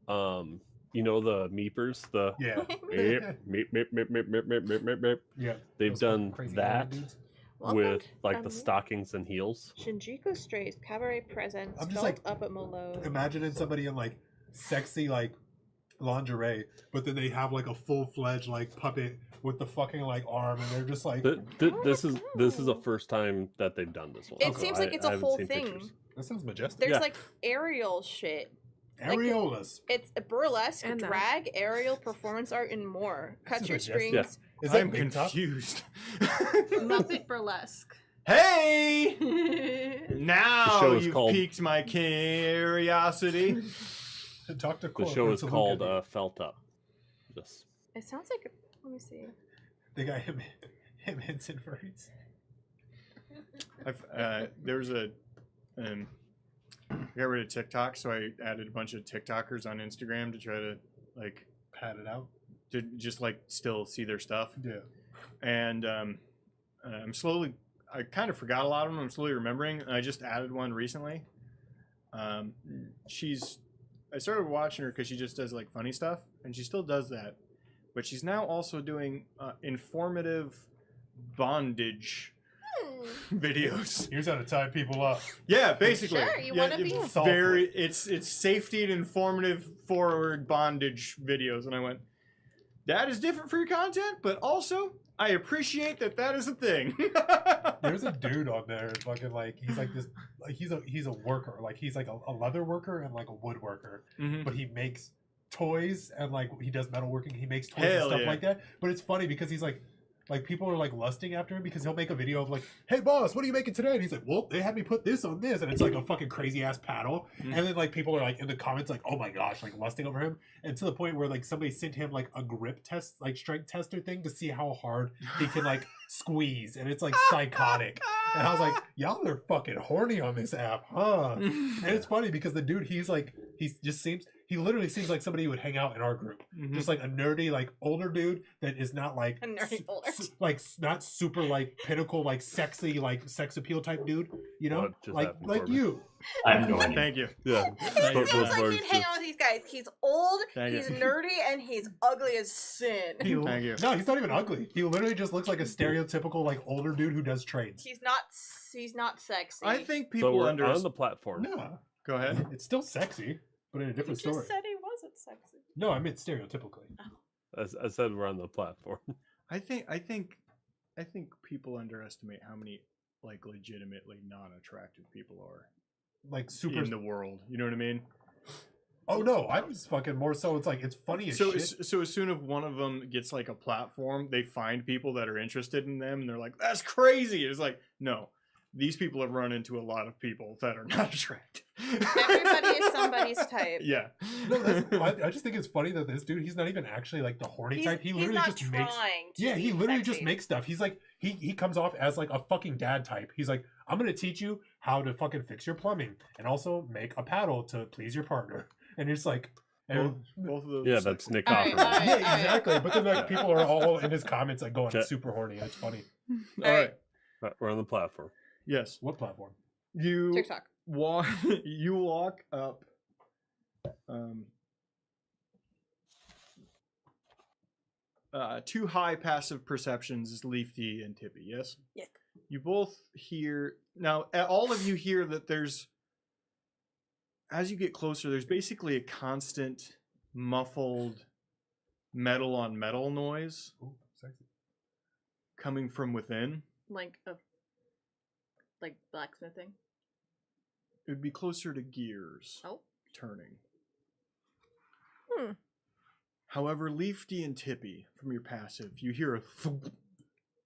you know, the meepers, the Yeah. meep, meep, meep, meep, meep, meep, meep, meep, meep. Yeah. They've Those done fucking crazy that alien dudes. with like the um, stockings and heels. Shinjuku Strays Cabaret Presents. I'm just, Felt like, up at Molo. Imagining somebody in like sexy like lingerie, but then they have like a full-fledged like puppet with the fucking like arm, and they're just like, This is the first time that they've done this one. It seems like it's a haven't whole seen thing. pictures. that sounds majestic. There's Yeah. like aerial shit. Areolas. It's a burlesque, And that. drag, aerial, performance art, and more. Cut This is your majestic. strings. Is I'm that big top? confused. Muppet burlesque. Hey! The Now show is you've called- piqued my curiosity. Dr. The show is called Felt Up. Just It sounds like. Let me see. They got him hints and furries. There's a I got rid of TikTok, so I added a bunch of TikTokers on Instagram to try to like Pat it out. to just like still see their stuff. Yeah. And I kind of forgot a lot of them. I'm slowly remembering. And I just added one recently. I started watching her because she just does like funny stuff, and she still does that. But she's now also doing informative bondage videos. Here's how to tie people up. Yeah, basically. Sure, you wanna be- it's very it's safety and informative forward bondage videos, and I went, that is different for your content, but also I appreciate that is a thing. There's a dude on there, fucking like he's like this, like he's a worker, like he's like a leather worker and like a woodworker, Mhm. but he makes toys and like he does metalworking. He makes toys Hell and stuff yeah. like that. But it's funny because he's like people are like lusting after him because he'll make a video of like, hey boss, what are you making today? And he's like, well, they had me put this on this, and it's like a fucking crazy ass paddle. Mhm. And then like people are like in the comments like, oh my gosh, like lusting over him, and to the point where like somebody sent him like a grip test, like strength tester thing to see how hard he can like squeeze, and it's like psychotic. And I was like, y'all are fucking horny on this app, huh? And it's funny because the dude, he literally seems like somebody who would hang out in our group. Mhm. Just like a nerdy, like older dude that is not like A nerdy older. like not super like pinnacle, like sexy, like sex appeal type dude, you know? What just Like happened, like Corbin? you. I have no idea. Thank you. yeah. Thank He you. seems Those like words he'd hang just- out with these guys. He's old, Thank he's you. nerdy, and he's ugly as sin. Thank you. No, he's not even ugly. He literally just looks like a stereotypical like older dude who does trades. He's not sexy. I think So people we're under on the platform. No, Go ahead. it's still sexy, but in a You different just story. said he wasn't sexy. No, I meant stereotypically. As I said, we're on the platform. I think people underestimate how many like legitimately non-attractive people are Like super. in the world. You know what I mean? Oh no, I was fucking more so. It's like it's funny as So shit. so as soon as one of them gets like a platform, they find people that are interested in them, and they're like, "That's crazy." It's like, no, these people have run into a lot of people that are not attractive. Everybody is somebody's type. Yeah. No, I just think it's funny that this dude, he's not even actually like the horny type. He He's literally not just trying makes. to Yeah, he be literally sexy. just makes stuff. He's like he comes off as like a fucking dad type. He's like, I'm gonna teach you how to fucking fix your plumbing and also make a paddle to please your partner. And it's like, and, Both of those. Yeah, that's Nick All right, Offerman. all right. yeah, exactly. But then like people are all in his comments like going Okay. super horny. And it's funny. All right. Right, we're on the platform. Yes. What platform? You TikTok. walk. You walk up. Two high passive perceptions is Leafy and Tippy. Yes. Yes. You both hear now. All of you hear that there's. As you get closer, there's basically a constant muffled metal on metal noise Ooh, sexy. coming from within. Like blacksmithing. It would be closer to gears Oh. turning. Hmm. However, Leafy and Tippy, from your passive, you hear a thump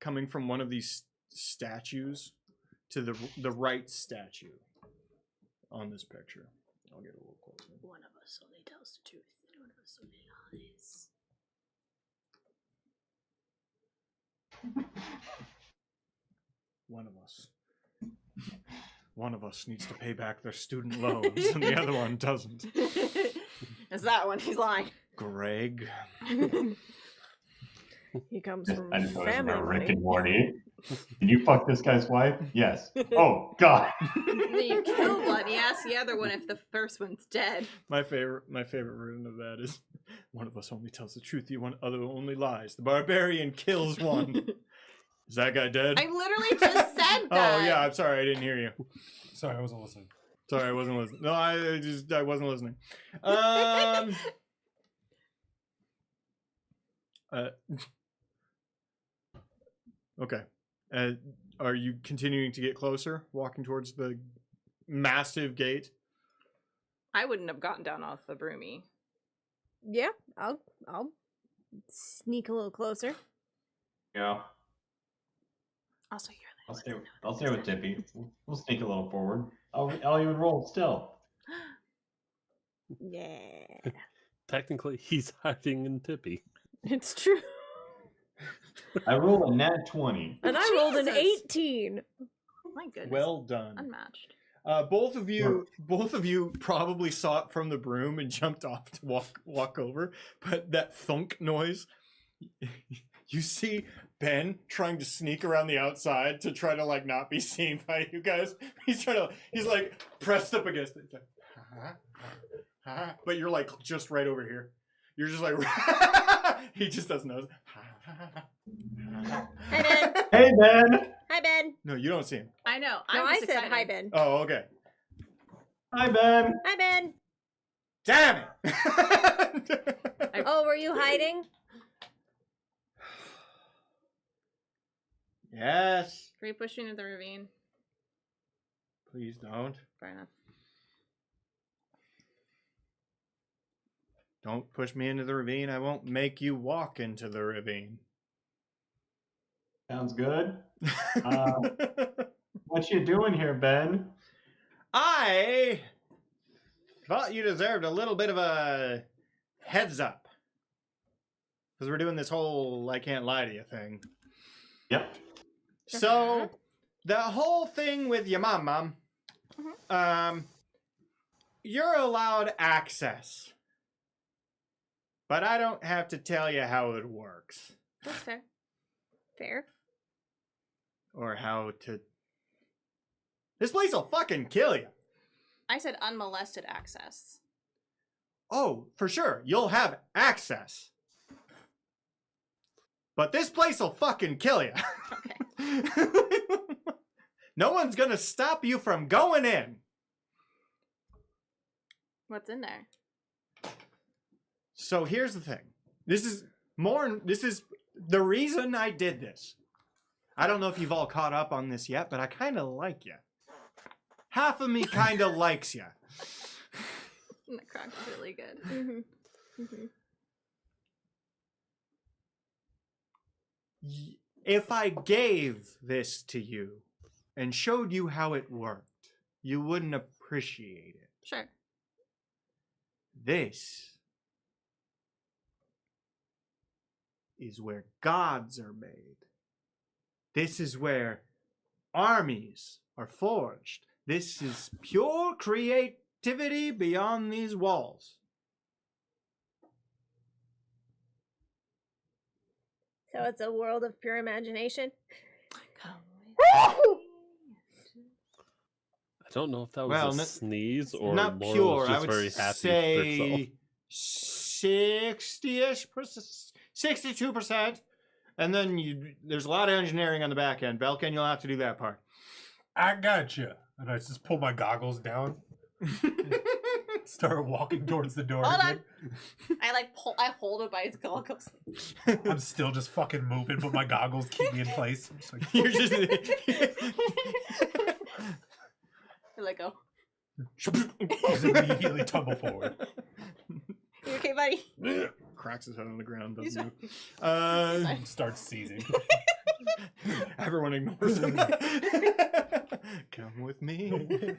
coming from one of these statues to the right statue on this picture. I'll get a little closer. One of us only tells the truth, and one of us only lies. One of us needs to pay back their student loans, and the other one doesn't. It's that one. He's lying. Greg. He comes from I just know it's family about Rick money. and Morty. Did you fuck this guy's wife? Yes. Oh God. You killed one. You asked the other one if the first one's dead. My favorite version of that is one of us only tells the truth, the one other only lies. The barbarian kills one. Is that guy dead? I literally just said that. Oh yeah, I'm sorry, I didn't hear you. Sorry, I wasn't listening. Sorry, I wasn't listening. No, I wasn't listening. Okay. Are you continuing to get closer, walking towards the massive gate? I wouldn't have gotten down off the broomy. Yeah, I'll sneak a little closer. Yeah. Also, you're I'll stay with Tippy. We'll sneak a little forward. I'll even roll still. Yeah. Technically, he's hiding in Tippy. It's true. I roll a nat 20. And I rolled an Jesus. 18. My goodness. Well done. Unmatched. Both of you probably saw it from the broom and jumped off to walk over, but that thunk noise, you see Ben trying to sneak around the outside to try to like not be seen by you guys. He's like pressed up against it. It's like, but you're like just right over here. You're just like he just doesn't know. Hi, Ben. Hey, Ben! Hi, Ben. No, you don't see him. I know. No, I'm I just said excited. hi, Ben. Oh, okay. Hi, Ben! Hi, Ben. Damn it! Oh, were you hiding? Yes. Can we push you into the ravine? Please don't. Fair enough. Don't push me into the ravine. I won't make you walk into the ravine. Sounds good. What you doing here, Ben? I thought you deserved a little bit of a heads up. Because we're doing this whole I can't lie to you thing. Yep. So, the whole thing with your mom, you're allowed access. But I don't have to tell you how it works. That's fair. Fair. Or how to... This place will fucking kill you. I said unmolested access. Oh, for sure. You'll have access. But this place will fucking kill you. Okay. No one's gonna stop you from going in. What's in there? So here's the thing. This is the reason I did this. I don't know if you've all caught up on this yet, but I kind of like you. Half of me kind of likes you. That crack is really good. Mm-hmm. Mm-hmm. If I gave this to you and showed you how it worked, you wouldn't appreciate it. Sure. This is where gods are made. This is where armies are forged. This is pure creativity beyond these walls. So it's a world of pure imagination. I don't know if that was a sneeze or not Laura pure. was I just would very happy with herself. say 60-ish, 62%. And then there's a lot of engineering on the back end. Belkin, you'll have to do that part. I gotcha. And I just pull my goggles down. Start walking towards the door. Hold again. I hold it by its goggles. I'm still just fucking moving, but my goggles keep me in place. I'm just like, You're just I let go. just immediately tumble forward. You okay, buddy? cracks his head on the ground, He's doesn't fine. move. Starts seizing. Everyone ignores him. Come with me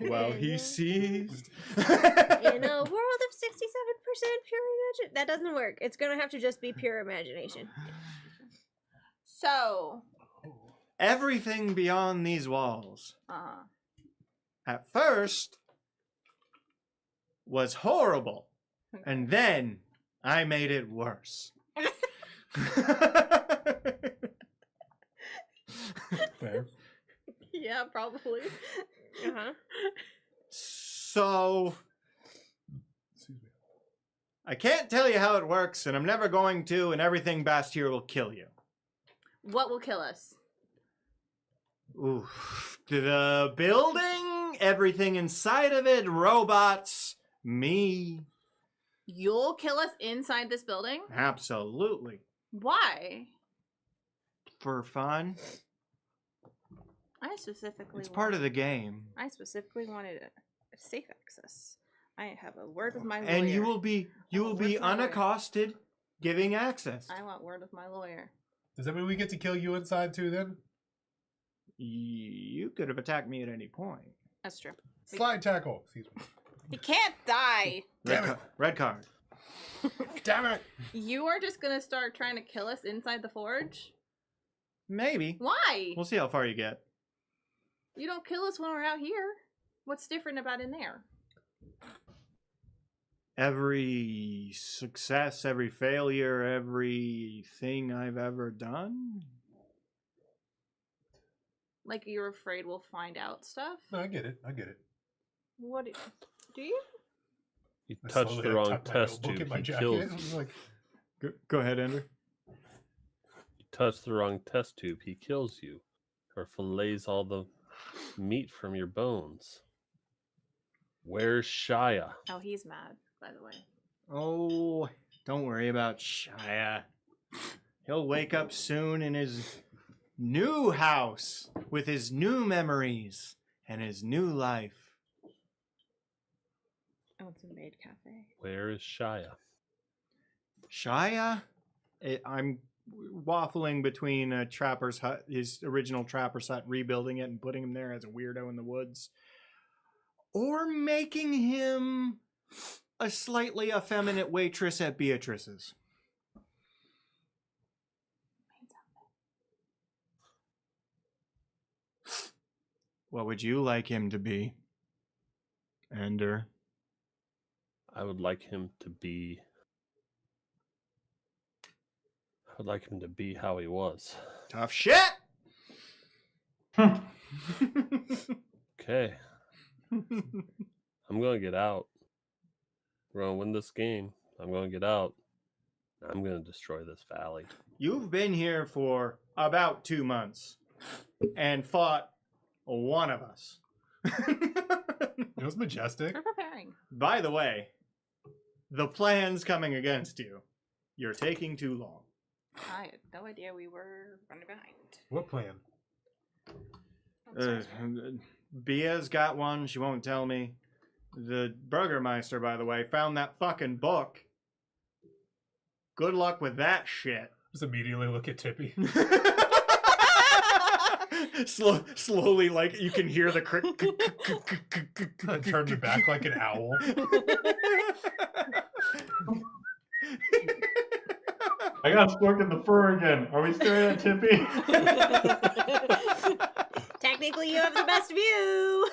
while he seized. In a world of 67% pure imagination. That doesn't work. It's gonna have to just be pure imagination. So, Everything beyond these walls, at first, was horrible. And then I made it worse. Fair. yeah, probably. Uh-huh. So, Excuse me. I can't tell you how it works, and I'm never going to, and everything past here will kill you. What will kill us? Oof. The building, everything inside of it, robots, me. You'll kill us inside this building? Absolutely. Why? For fun. I specifically It's part of the game. I specifically wanted a safe access. I have a word with my lawyer. And you will be Where's my lawyer? unaccosted giving access. I want word with my lawyer. Does that mean we get to kill you inside too then? You could have attacked me at any point. That's true. Slide tackle. Excuse me. He can't die. Red card. Damn it. You are just gonna start trying to kill us inside the forge? Maybe. Why? We'll see how far you get. You don't kill us when we're out here. What's different about in there? Every success, every failure, everything I've ever done. Like you're afraid we'll find out stuff? No, I get it. I get it. What do you? You I touched slowly the wrong tuck my test notebook tube. in my He jacket. kills I was you. like, Go ahead, Ender. You touched the wrong test tube. He kills you, or fillets all the meat from your bones. Where's Shia? Oh, he's mad, by the way. Oh, don't worry about Shia. He'll wake up soon in his new house with his new memories and his new life. Oh, it's a maid cafe. Where is Shia? Shia? I'm waffling between a trapper's hut, his original trapper's hut, rebuilding it and putting him there as a weirdo in the woods, or making him a slightly effeminate waitress at Beatrice's. What would you like him to be, Ender? I would like him to be. I would like him to be how he was. Tough shit! Okay. I'm going to get out. We're going to win this game. I'm going to get out. I'm going to destroy this valley. You've been here for about 2 months and fought one of us. it was majestic. We're preparing. By the way, the plan's coming against you. You're taking too long. I had no idea we were running behind. What plan? Bia's got one. She won't tell me. The Burgermeister, by the way, found that fucking book. Good luck with that shit. Just immediately look at Tippy. Slowly, like, you can hear the crick. Turn me back like an owl. I got stuck in the fur again. Are we staring at Tippy? Technically, you have the best view.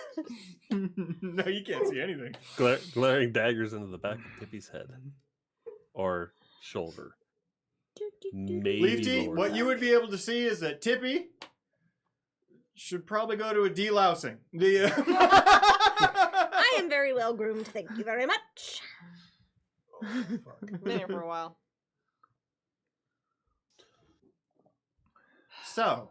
No, you can't see anything. Glaring daggers into the back of Tippy's head. Or shoulder. Maybe Leafy, lower what back. you would be able to see is that Tippy should probably go to a delousing. I am very well groomed, thank you very much. Been here for a while. So,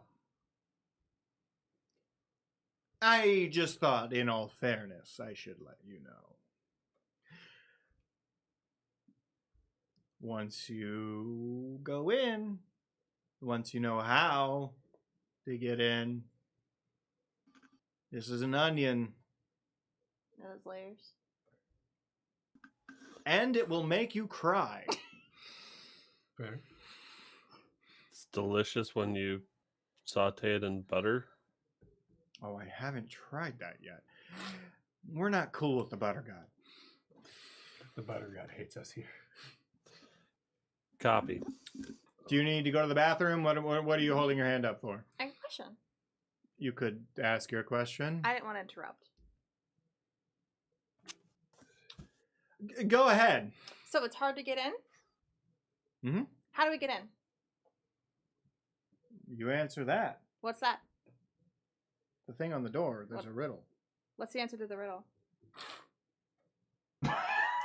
I just thought, in all fairness, I should let you know. Once you go in, once you know how to get in, this is an onion, Those layers. and it will make you cry. Fair. It's delicious when you saute it in butter. Oh, I haven't tried that yet. We're not cool with the butter god. The butter god hates us here. Copy. Do you need to go to the bathroom? What are you holding your hand up for? I have a question. You could ask your question. I didn't want to interrupt. Go ahead. So it's hard to get in? Mhm. How do we get in? You answer that. What's that? The thing on the door, there's What? a riddle. What's the answer to the riddle?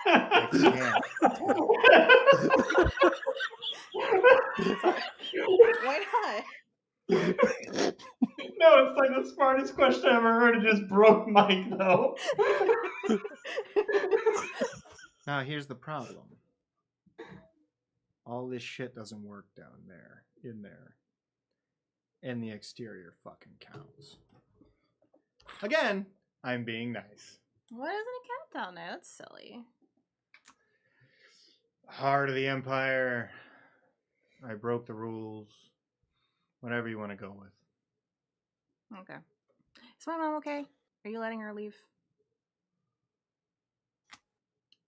I can't. Why not? No, it's like the smartest question I ever heard. It just broke Mike, though. Now, here's the problem. All this shit doesn't work down there, in there. And the exterior fucking counts. Again, I'm being nice. Why doesn't it count down there? That's silly. Heart of the Empire. I broke the rules. Whatever you want to go with. Okay. Is my mom okay? Are you letting her leave?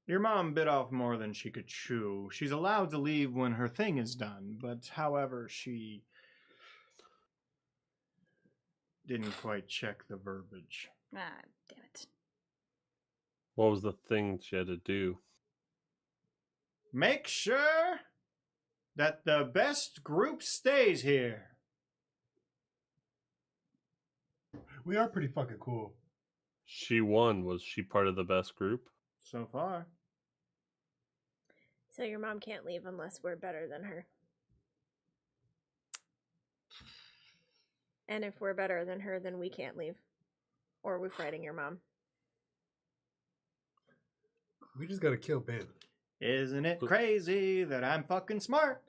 Your mom bit off more than she could chew. She's allowed to leave when her thing is done, but however, she didn't quite check the verbiage. Ah, damn it. What was the thing she had to do? Make sure that the best group stays here. We are pretty fucking cool. She won. Was she part of the best group? So far. So your mom can't leave unless we're better than her. And if we're better than her, then we can't leave. Or we're fighting your mom. We just gotta kill Ben. Isn't it crazy that I'm fucking smart?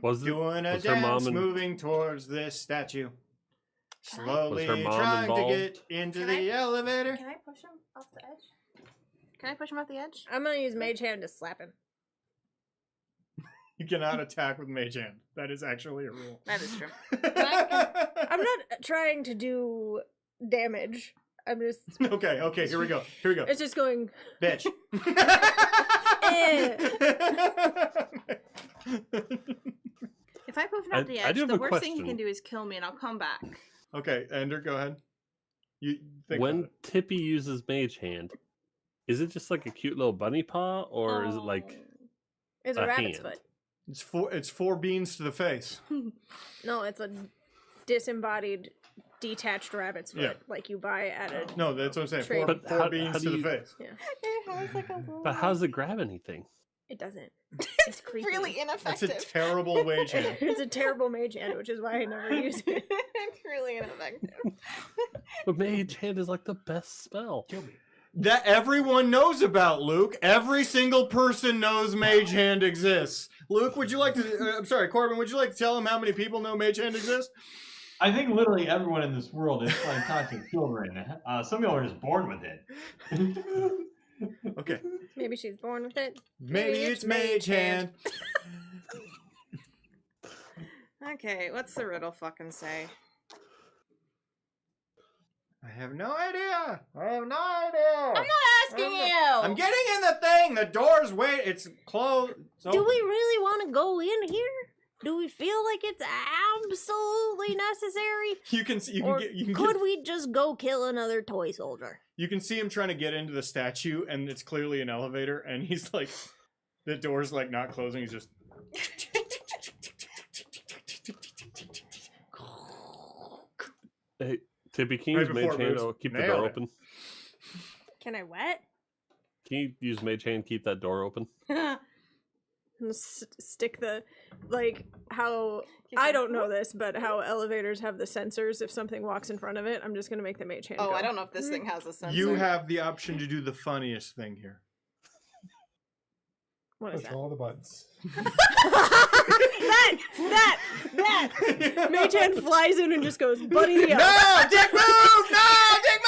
Was it? Doing a Was her mom dance, in- moving towards this statue. Can I- Slowly Was her mom trying to involved? get into Can the elevator. Can I push him off the edge? Can I push him off the edge? I'm gonna use Mage Hand to slap him. You cannot attack with Mage Hand. That is actually a rule. That is true. I'm not trying to do damage. I'm just. Okay, here we go. Here we go. It's just going. Bitch. If I push him off the I edge, do have the a worst thing he question. can do is kill me and I'll come back. Okay, Ender, go ahead. You think When about it. Tippy uses Mage Hand, is it just like a cute little bunny paw, or is it like It's a A rabbit's hand. foot. It's four beans to the face. No, it's a disembodied, detached rabbit's foot, Yeah. like you buy at a. No, that's what I'm saying. Trade. Four, But four how beans do to the you- face. But how does it grab anything? It doesn't. It's creepy. Really That's a ineffective. terrible wage hand. It's a terrible mage hand, which is why I never use it. It's really ineffective. But Mage Hand is like the best spell. Kill me. That everyone knows about, Luke. Every single person knows Mage Hand exists. Luke, would you like to? I'm sorry, Corbin. Would you like to tell him how many people know Mage Hand exists? I think literally everyone in this world is like talking children. Some people are just born with it. Okay. Maybe she's born with it. Maybe it's Mage Hand. Okay, what's the riddle fucking say? I have no idea. I have no idea. I'm not asking you! I'm getting in the thing. The door's wait. It's closed. It's Do open. we really want to go in here? Do we feel like it's absolutely necessary? You can see. Or You could we just go kill another toy soldier? You can see him trying to get into the statue, and it's clearly an elevator, and he's like, the door's like not closing. He's just. Hey, Tippy, can you Right use Mage before it Hand moves. to keep the Nailed door it. open? Can I wet? Can you use Mage Hand keep that door open? Stick the, like, how, I don't know this, but how elevators have the sensors. If something walks in front of it, I'm just going to make the mage hand Oh, go. I don't know if this thing has a sensor. You have the option to do the funniest thing here. What is Push that? all the buttons. that! Mage hand flies in and just goes, buddy up. No, dick move! No, dick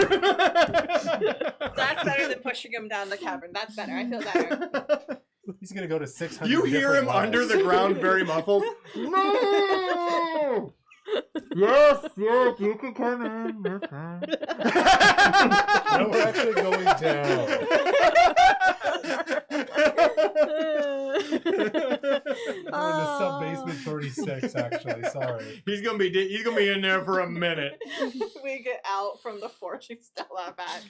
move! That's better than pushing him down the cavern. That's better. I feel better. He's gonna go to 600. You hear him different under levels. the ground, very muffled. No! Yes, yes, you can come in. That's fine. No, we're actually going down. Going to sub basement 36. Actually, sorry. He's gonna be in there for a minute. We get out from the fortune Stella back.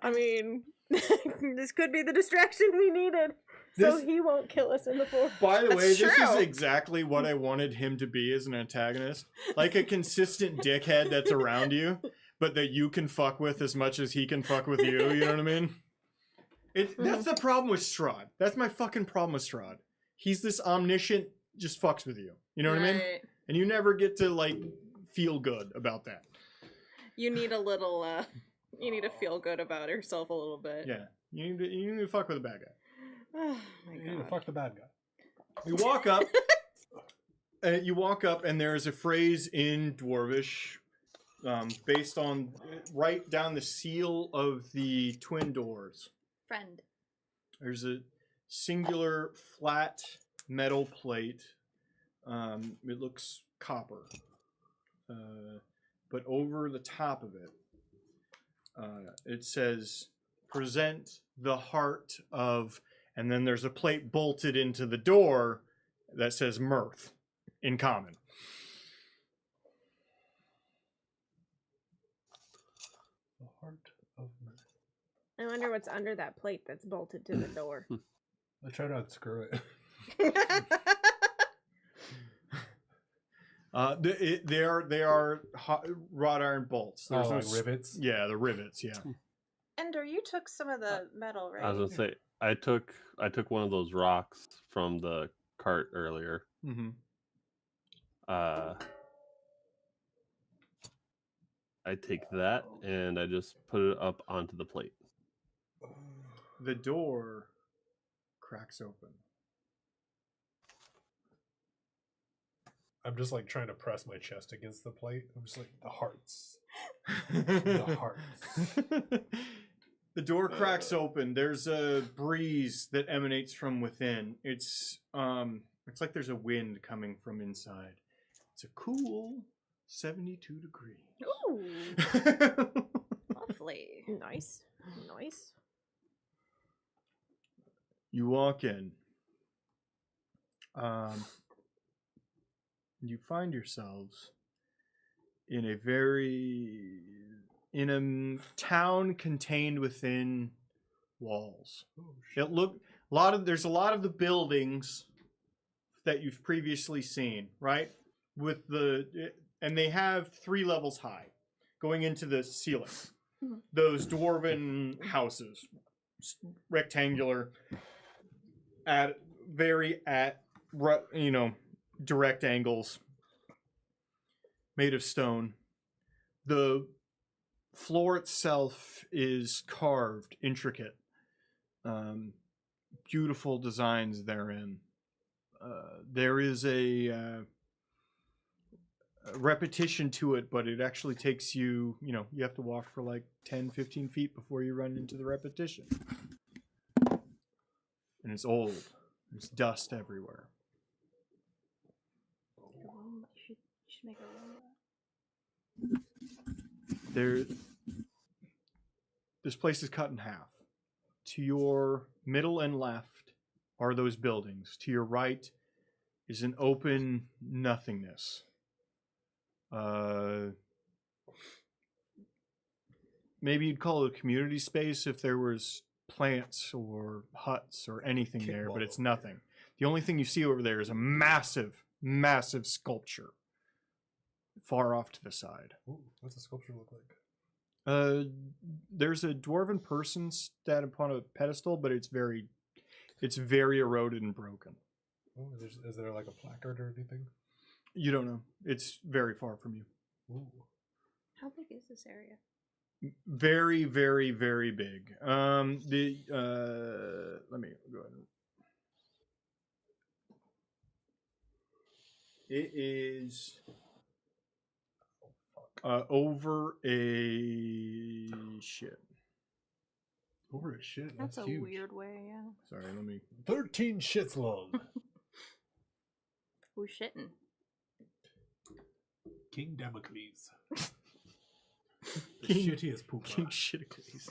I mean, this could be the distraction we needed. So This- he won't kill us in the forest. By the That's way, this is true. exactly what I wanted him to be as an antagonist. Like a consistent dickhead that's around you, but that you can fuck with as much as he can fuck with you. You know what I mean? That's the problem with Strahd. That's my fucking problem with Strahd. He's this omniscient, just fucks with you. You know what I mean? Right. And you never get to, like, feel good about that. You need a little, you need to feel good about yourself a little bit. Yeah. You need to fuck with a bad guy. Oh my You need to god. fuck the bad guy. You walk up. And there's a phrase in Dwarvish, based on right down the seal of the twin doors. Friend. There's a singular flat metal plate. It looks copper. but over the top of it, it says, present the heart of, and then there's a plate bolted into the door that says Mirth in common. The heart of Mirth. I wonder what's under that plate that's bolted to the door. I try to unscrew it. They are wrought iron bolts. There's like rivets? Yeah, the rivets. Yeah. Ender, you took some of the metal, right? I was gonna say I took one of those rocks from the cart earlier. Mm-hmm. I take that and I just put it up onto the plate. The door cracks open. I'm just like trying to press my chest against the plate. I'm just like, the hearts. The hearts. The door cracks open. There's a breeze that emanates from within. It's like there's a wind coming from inside. It's a cool 72 degrees. Ooh, Lovely. nice, nice. You walk in. You find yourselves in a town contained within walls. There's a lot of the buildings that you've previously seen, right? And they have 3 levels high going into the ceiling. Those dwarven houses, rectangular, direct angles, made of stone. The floor itself is carved, intricate, beautiful designs therein. There is a repetition to it, but it actually takes you have to walk for like 10-15 feet before you run into the repetition. And it's old. There's dust everywhere. Should make a room. This place is cut in half. To your middle and left are those buildings. To your right is an open nothingness. Maybe you'd call it a community space if there was plants or huts or anything there, but it's nothing. The only thing you see over there is a massive sculpture far off to the side. Ooh, what's the sculpture look like? There's a dwarven person standing upon a pedestal, but it's very eroded and broken. Oh, is there like a placard or anything? You don't know. It's very far from you. Ooh. How big is this area? Very, very, very big. Let me go ahead. It is over a shit. Over a shit? That's a huge. weird way, yeah. Sorry, let me. 13 shits long. Who's shitting? King Damocles. The shittiest poop. King Shitticles.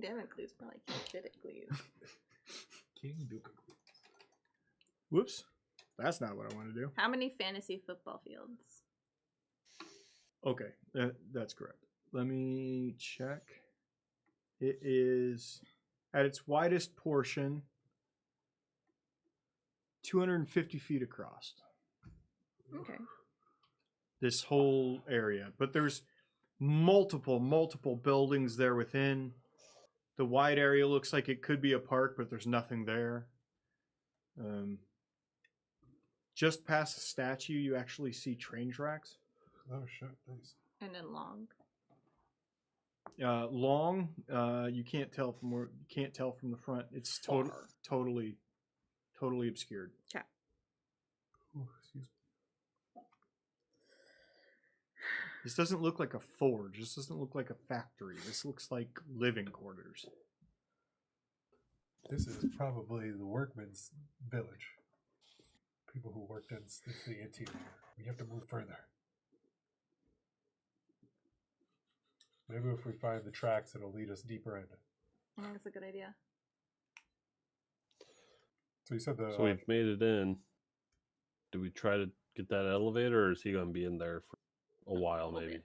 Damn it, Clues. More like Shitticles. King Dukacles. Whoops. That's not what I want to do. How many fantasy football fields? Okay, that's correct. Let me check. It is at its widest portion, 250 feet across. Okay. This whole area, but there's multiple buildings there within. The wide area looks like it could be a park, but there's nothing there. Just past the statue, you actually see train tracks. Oh shit! Nice. And then long. Long, you can't tell from the front. It's totally obscured. Okay. Ooh, excuse me. This doesn't look like a forge. This doesn't look like a factory. This looks like living quarters. This is probably the workman's village. people who worked into the interior. We have to move further. Maybe if we find the tracks, it'll lead us deeper in. I think that's a good idea. So you said the. So we've made it in. Do we try to get that elevator, or is he going to be in there for a while, maybe?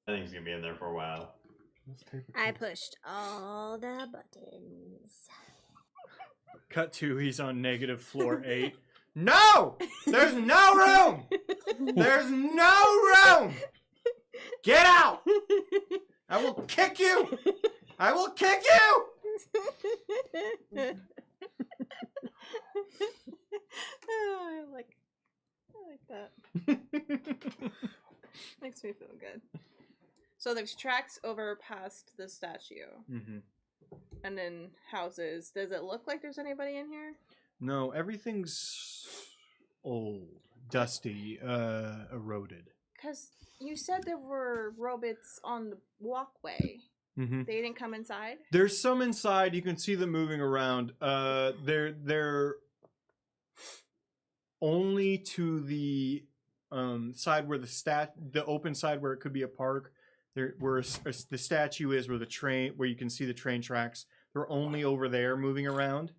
I think he's gonna be in there for a while. I pushed all the buttons. Cut to, he's on negative floor 8. No! There's no room! There's no room! Get out! I will kick you! I will kick you! I like that. Makes me feel good. So there's tracks over past the statue, and then houses. Does it look like there's anybody in here? No, everything's old, dusty, eroded. Because you said there were robots on the walkway. Mm-hmm. They didn't come inside? There's some inside. You can see them moving around. They're only to the side where the open side where it could be a park. There, where the statue is, where you can see the train tracks. They're only over there moving around.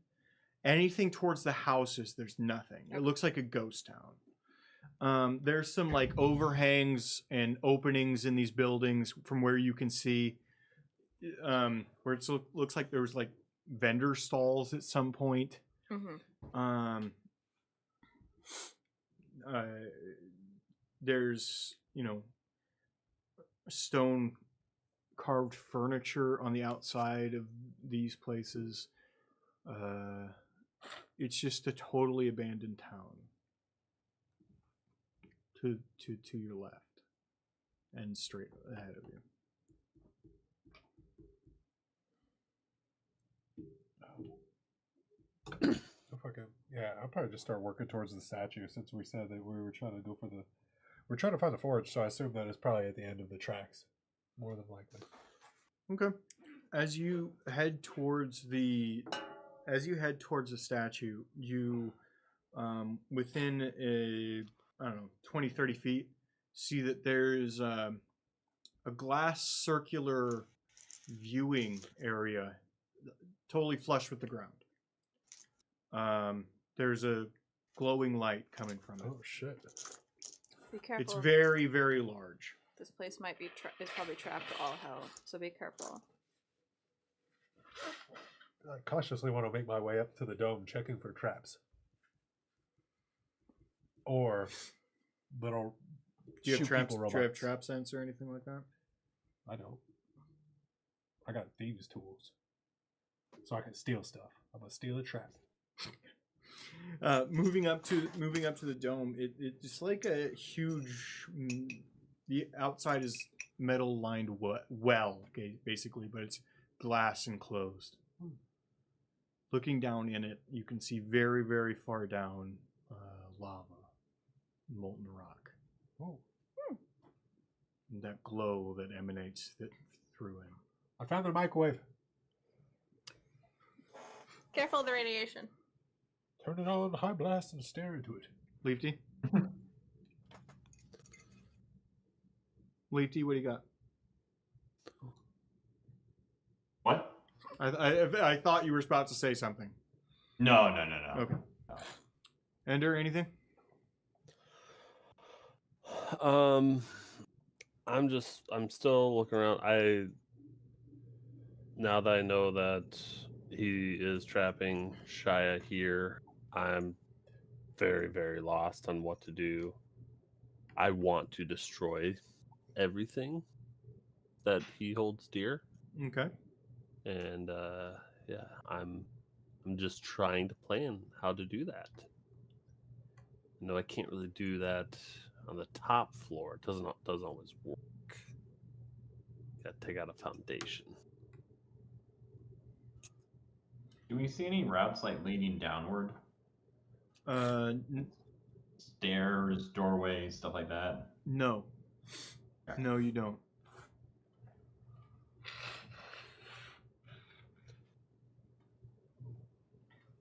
Anything towards the houses, there's nothing. It looks like a ghost town. There's some like overhangs and openings in these buildings from where you can see. Where it looks like there was like vendor stalls at some point. There's stone carved furniture on the outside of these places. It's just a totally abandoned town. To your left and straight ahead of you. I'll probably just start working towards the statue since we said that we were trying to we're trying to find the forge, so I assume that it's probably at the end of the tracks, more than likely. Okay. As you head towards the statue, you within 20, 30 feet, see that there's a glass circular viewing area totally flush with the ground. There's a glowing light coming from it. Oh shit! Be careful. It's very, very large. This place might be is probably trapped to all hell, so be careful. I cautiously want to make my way up to the dome, checking for traps or little. Do you have shoot people robots. trap sense or anything like that? I don't. I got thieves' tools, so I can steal stuff. I'm gonna steal a trap. Moving up to the dome, it's like a huge. The outside is metal lined well, okay, basically, but it's glass enclosed. Looking down in it, you can see very, very far down lava, molten rock. Oh. And that glow that emanates through it. I found the microwave. Careful of the radiation. Turn it on high blast and stare into it. Leafty? Leafty, what do you got? What? I thought you were about to say something. No. Okay. Ender, anything? I'm still looking around. Now that I know that he is trapping Shia here, I'm very, very lost on what to do. I want to destroy everything that he holds dear. Okay. And I'm just trying to plan how to do that. No, I can't really do that on the top floor. It doesn't always work. Got to take out a foundation. Do we see any routes like leading downward? Stairs, doorways, stuff like that? No. Okay. No, you don't.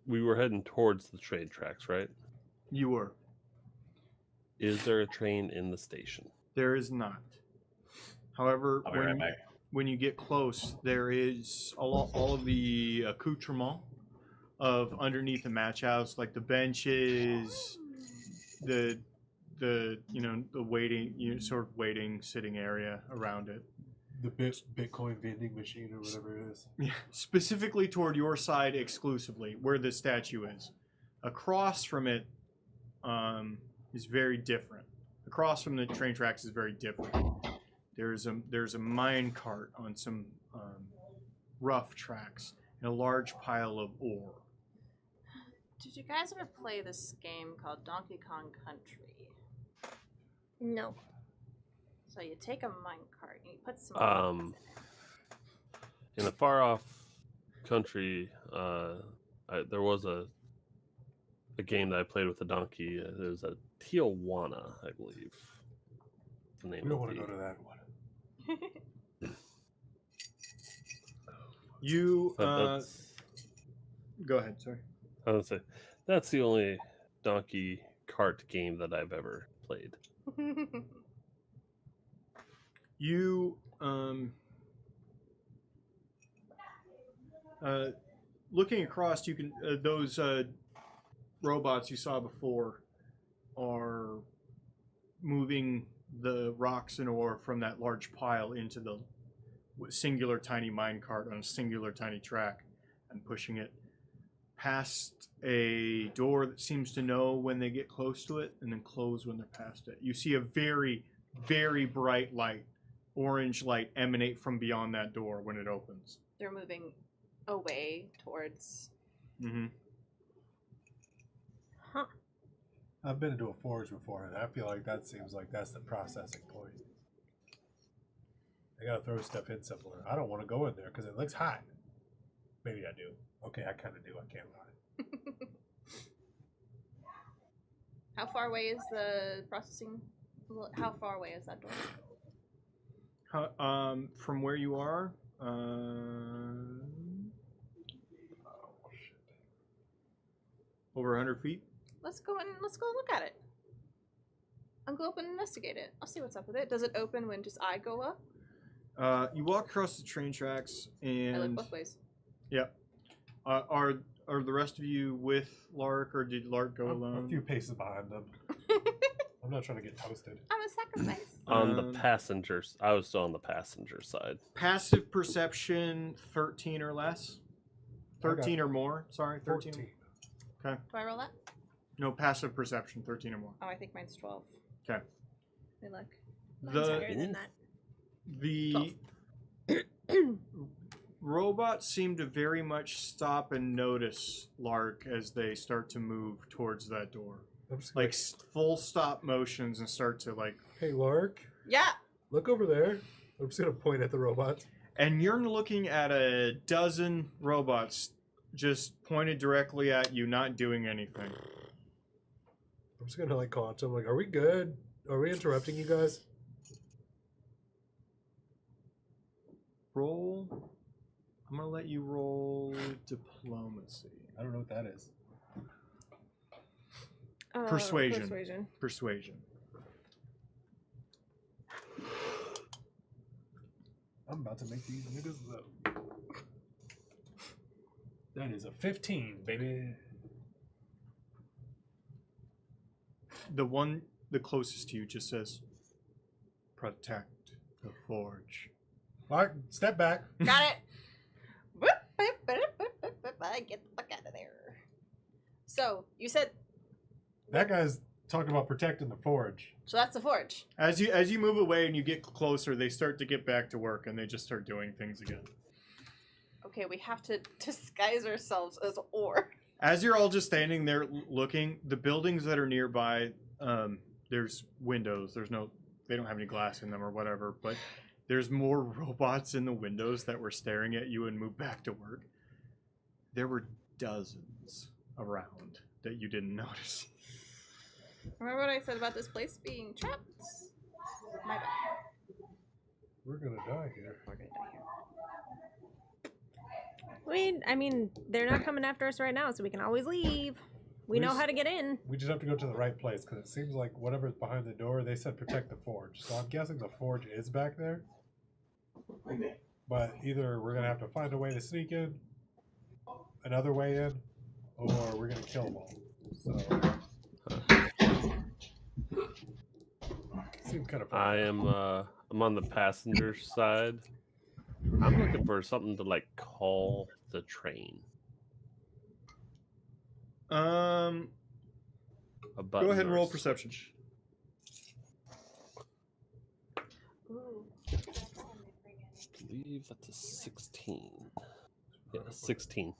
We were heading towards the train tracks, right? You were. Is there a train in the station? There is not. However, I'll be right back. when you get close, there is all of the accoutrement of underneath the match house, like the benches, the waiting, sort of waiting sitting area around it. The Bitcoin vending machine or whatever it is. Yeah, specifically toward your side exclusively, where the statue is. Across from it is very different. Across from the train tracks is very different. There's a mine cart on some rough tracks and a large pile of ore. Did you guys ever play this game called Donkey Kong Country? No. So you take a minecart and you put some. In a far off country, there was a game that I played with a donkey. It was a Tijuana, I believe. The name We don't of want to the- go to that one. You that's- go ahead. Sorry. I would say that's the only donkey cart game that I've ever played. You looking across, you can those robots you saw before are moving the rocks and ore from that large pile into the singular tiny minecart on a singular tiny track and pushing it past a door that seems to know when they get close to it and then close when they're past it. You see a very, very bright light, orange light, emanate from beyond that door when it opens. They're moving away towards. Mm-hmm. Huh. I've been into a forge before, and I feel like that seems like that's the processing point. They gotta throw stuff in somewhere. I don't want to go in there because it looks hot. Maybe I do. Okay, I kind of do. I can't lie. How far away is the processing? How far away is that door? From where you are, over 100 feet. Let's go look at it. I'll go up and investigate it. I'll see what's up with it. Does it open when just I go up? You walk across the train tracks, and I look both ways. Yeah. Are the rest of you with Lark, or did Lark go I'm alone? a few paces behind them. I'm not trying to get toasted. I'm a sacrifice. On the passengers, I was still on the passenger side. Passive perception 13 or less. 13 or more. Sorry, 13. 14. Okay. Do I roll that? No, passive perception 13 or more. Oh, I think mine's 12. Okay. Good luck. Mine's higher than that. The robots seem to very much stop and notice Lark as they start to move towards that door. I'm just gonna, Like full stop motions and start to like. hey, Lark, Yeah. look over there. I'm just gonna point at the robot. And you're looking at a dozen robots just pointed directly at you, not doing anything. I'm just gonna like call to them, like, are we good? Are we interrupting you guys? Roll. I'm gonna let you roll diplomacy. I don't know what that is. Persuasion. Persuasion. I'm about to make these niggas low. That is a 15, baby. The one the closest to you just says, "Protect the forge." Lark, step back. Got it. Whoop, boop, boop, boop, boop, boop. I get the fuck out of there. So, you said, That guy's talking about protecting the forge. so that's the forge. As you move away and you get closer, they start to get back to work and they just start doing things again. Okay, we have to disguise ourselves as ore. As you're all just standing there looking, the buildings that are nearby, there's windows. They don't have any glass in them or whatever, but there's more robots in the windows that were staring at you and moved back to work. There were dozens around that you didn't notice. Remember what I said about this place being trapped? My bad. We're gonna die here. We're gonna die here. I mean, they're not coming after us right now, so we can always leave. We know how to get in. We just have to go to the right place because it seems like whatever's behind the door, they said protect the forge. So I'm guessing the forge is back there. But either we're going to have to find a way to sneak in, another way in, or we're going to kill them all. So, seems kind of fun. I'm on the passenger side. I'm looking for something to like call the train. Go ahead and roll perception. I believe that's a 16. Yeah, 16.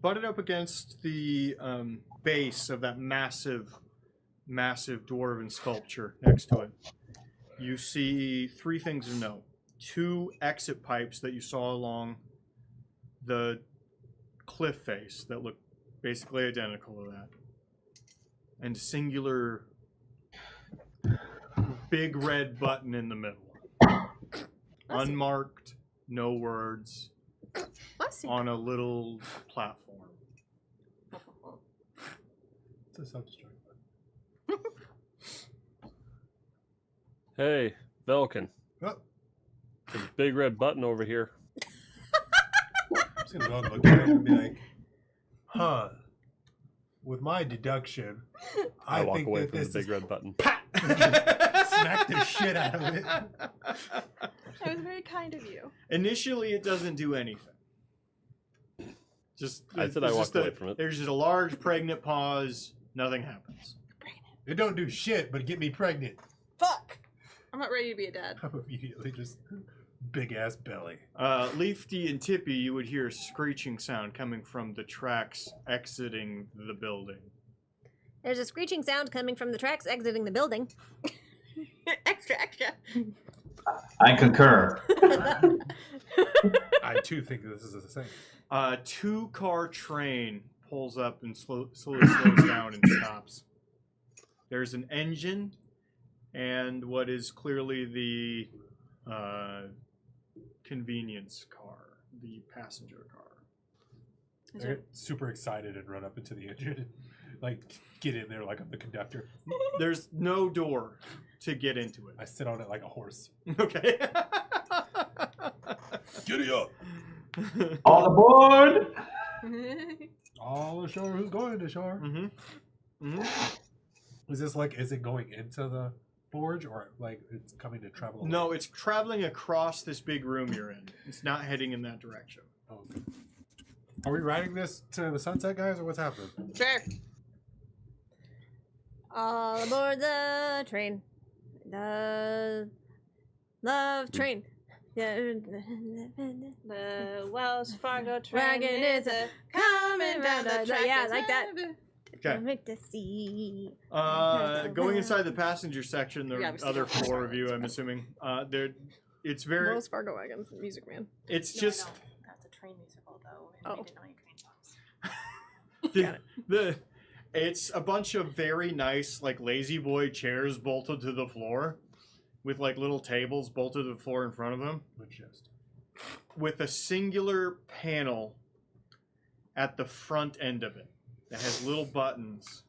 Butted up against the base of that massive dwarven sculpture next to it, you see three things to note. 2 exit pipes that you saw along the cliff face that look basically identical to that. And a singular big red button in the middle. Unmarked, no words, on a little platform. It's a self-destruct. Hey, Velkin. Oh. There's a big red button over here. I'm just going to go and look at it and be like, huh. With my deduction, I walk think away that from the this big is... red button. Smack the shit out of it. That was very kind of you. Initially, it doesn't do anything. I said I walked away from it. There's just a large pregnant pause. Nothing happens. It don't do shit, but get me pregnant. Fuck! I'm not ready to be a dad. I'm immediately just big ass belly. Leafy and Tippy, you would hear a screeching sound coming from the tracks exiting the building. There's a screeching sound coming from the tracks exiting the building. Extra. I concur. I too think this is the same. 2-car train pulls up and slowly slows down and stops. There's an engine and what is clearly the convenience car, the passenger car. I get super excited and run up into the engine and like get in there like I'm the conductor. There's no door to get into it. I sit on it like a horse. Okay. Giddy up! All aboard! All ashore, who's going to shore? Is this like, is it going into the forge or like it's coming to travel away? No, it's traveling across this big room you're in. It's not heading in that direction. Oh, okay. Are we riding this to the sunset, guys, or what's happening? Sure. All aboard the train. The love train. The Wells Fargo train Wagon is a coming down the track. Yeah, like that. Okay. Make the sea. Going inside the passenger section, the Yeah, we still other have to 4 start of you, I'm assuming, it's very. Wells Fargo wagon, Music Man. It's No, just I know. That's a train musical, though. And Oh. we didn't know any train songs. It's a bunch of very nice, like, lazy boy chairs bolted to the floor, with like little tables bolted to the floor in front of them, with a singular panel at the front end of it that has little buttons.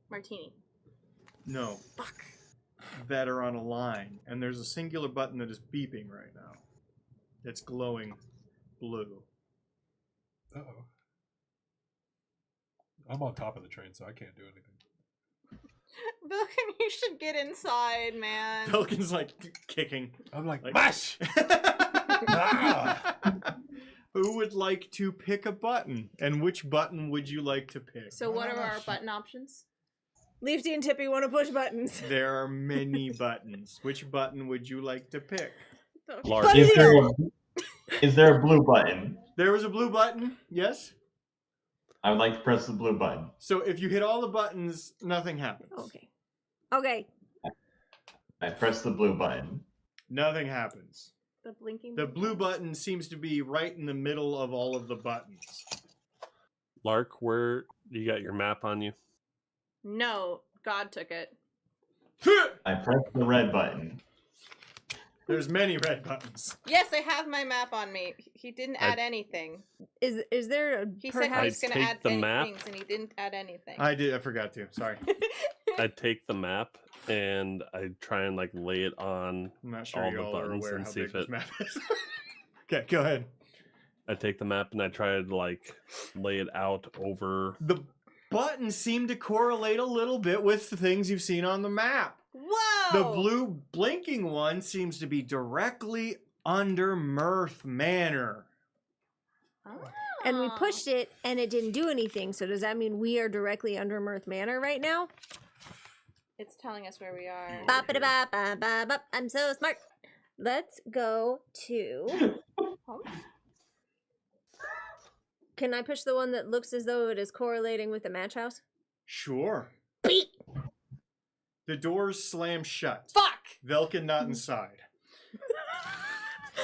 Martini. No. Fuck. That are on a line, and there's a singular button that is beeping right now. It's glowing blue. Uh-oh. I'm on top of the train, so I can't do anything. Bilkin, you should get inside, man. Falcon's like kicking. I'm like, Like- mash! Ah! Who would like to pick a button? And which button would you like to pick? So what are our button options? Leafy and Tippy want to push buttons. There are many buttons. Which button would you like to pick? Large. Is there a blue button? There was a blue button, yes? I would like to press the blue button. So if you hit all the buttons, nothing happens. Okay. Okay. I press the blue button. Nothing happens. The blinking. The blue button seems to be right in the middle of all of the buttons. Lark, where you got your map on you? No, God took it. I press the red button. There's many red buttons. Yes, I have my map on me. He didn't add anything. Is there a He said he perhaps- was going to take add the any map. things, and he didn't add anything. I forgot to. Sorry. I take the map and I try and like lay it on. I'm not sure all you the all are buttons aware and how see big if this it- map is. Okay, go ahead. I take the map and I try to like lay it out over. The buttons seem to correlate a little bit with the things you've seen on the map. Whoa! The blue blinking one seems to be directly under Mirth Manor. and we Oh. pushed it and it didn't do anything. So does that mean we are directly under Mirth Manor right now? It's telling us where we are. Ba-ba-da-ba-ba-ba-ba. I'm so smart. Let's go to. Can I push the one that looks as though it is correlating with the match house? Sure. Beep. The doors slam shut. Fuck! Velkin not inside.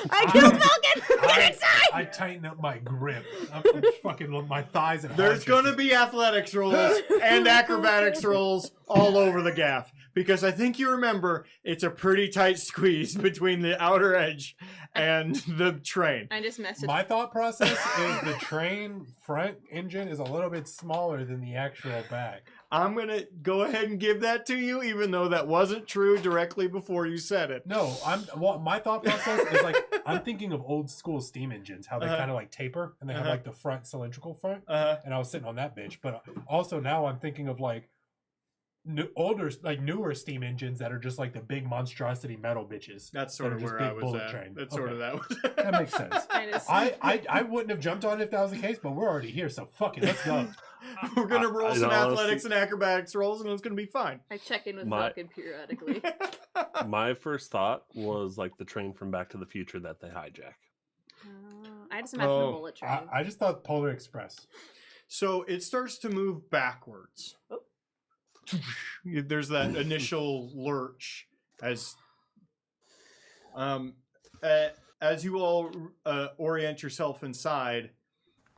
I killed Vulcan! Get inside! I tighten up my grip. I'm fucking my thighs and There's haunches. gonna be athletics rolls and acrobatics rolls all over the gaff. Because I think you remember, it's a pretty tight squeeze between the outer edge and the train. I just messaged. My thought process is the train front engine is a little bit smaller than the actual back. I'm gonna go ahead and give that to you, even though that wasn't true directly before you said it. No, my thought process is like I'm thinking of old school steam engines, how they kind of like taper and they have like the front cylindrical front, and I was sitting on that bitch. But also now I'm thinking of like newer steam engines that are just like the big monstrosity metal bitches. That's sort that of are just where big I was bullet at. train. That's sort of that was. That makes sense. I wouldn't have jumped on it if that was the case, but we're already here, so fuck it, let's go. We're gonna roll some honestly- athletics and acrobatics rolls, and it's gonna be fine. I check in with My- Vulcan periodically. My first thought was like the train from Back to the Future that they hijack. I just imagine Oh, a bullet train. I just thought Polar Express. So it starts to move backwards. Oh. There's that initial lurch as you all orient yourself inside,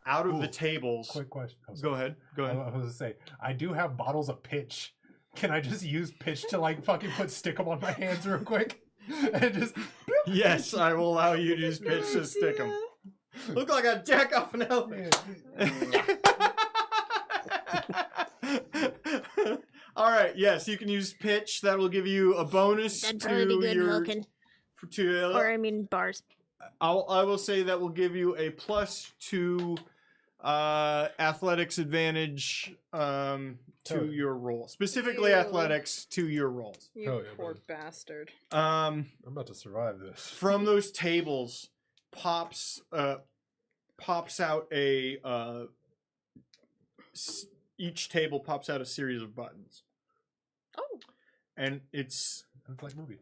out of the Ooh, tables. Quick question. Oh, Go ahead. Go I ahead. was gonna say, I do have bottles of pitch. Can I just use pitch to like fucking stick them on my hands real quick? And just Yes, I will allow you to use pitch to stick them. Look like a jack off an elephant. All right. Yes, you can use pitch. That will give you a bonus That'd to probably be good, your. Vulcan. To Or, I mean, bars. I will say that will give you a +2 athletics advantage to your roll. Specifically, Ew. athletics to your rolls. You Oh, yeah, poor buddy. bastard. I'm about to survive this. From those tables pops out a each table pops out a series of buttons. Oh. And it's It's like movie.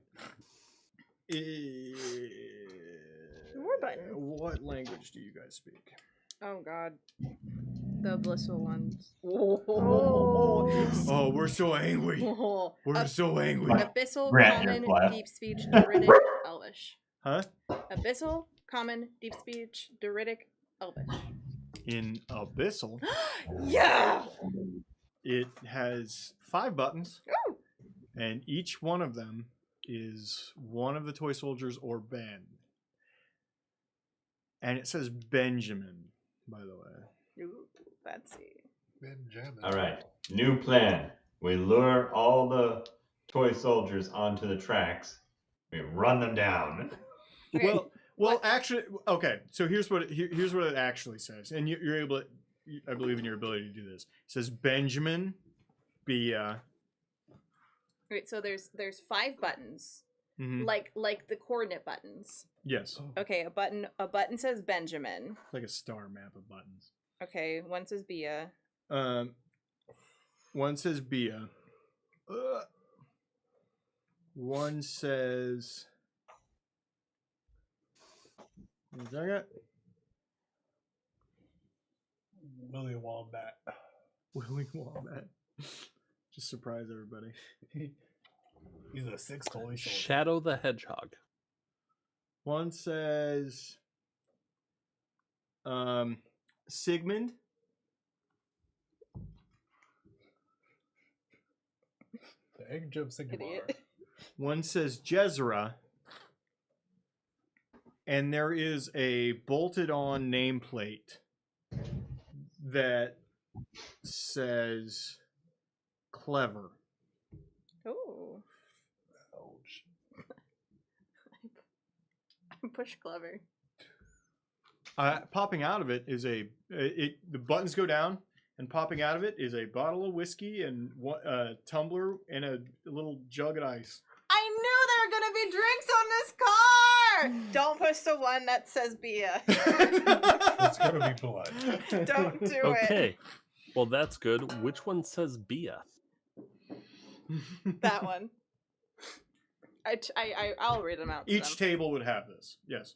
More buttons. What language do you guys speak? Oh god. The blissful ones. Oh, we're so angry. We're so angry. Abyssal, Grant your common, flag. deep speech, Doritic, Elvish. Huh? Abyssal, common, deep speech, Doritic, Elvish. In Abyssal, Yeah! it has 5 buttons, and each one of them is one of the toy soldiers or Ben. And it says Benjamin, by the way. Ooh, fancy. Benjamin. All right, new plan. We lure all the toy soldiers onto the tracks. We run them down. Okay. Well, What? actually, okay. So here's what it actually says, and you're able to. I believe in your ability to do this. It says Benjamin, Bia. Wait, so there's 5 buttons. Mhm. Like the coordinate buttons. Yes, Okay, a button says Benjamin. like a star map of buttons. Okay, one says Bia. One says Bia. One says. One second. Willy Wombat. Willy Wombat. Just surprise everybody. He's a 6 toy soldier. Shadow the Hedgehog. One says Sigmund. The egg jump Sigmar. Idiot. One says Jezra. and there is a bolted-on nameplate that says "Clever." Ooh. Ouch. Push clever. Popping out of it is the buttons go down, and popping out of it is a bottle of whiskey and a tumbler and a little jug of ice. I knew there were gonna be drinks on this car. Don't push the one that says beer. It's gonna be blood. Don't do it. Okay. Well, that's good. Which one says Bia? That one. I'll read them out. To Each them. table would have this. Yes.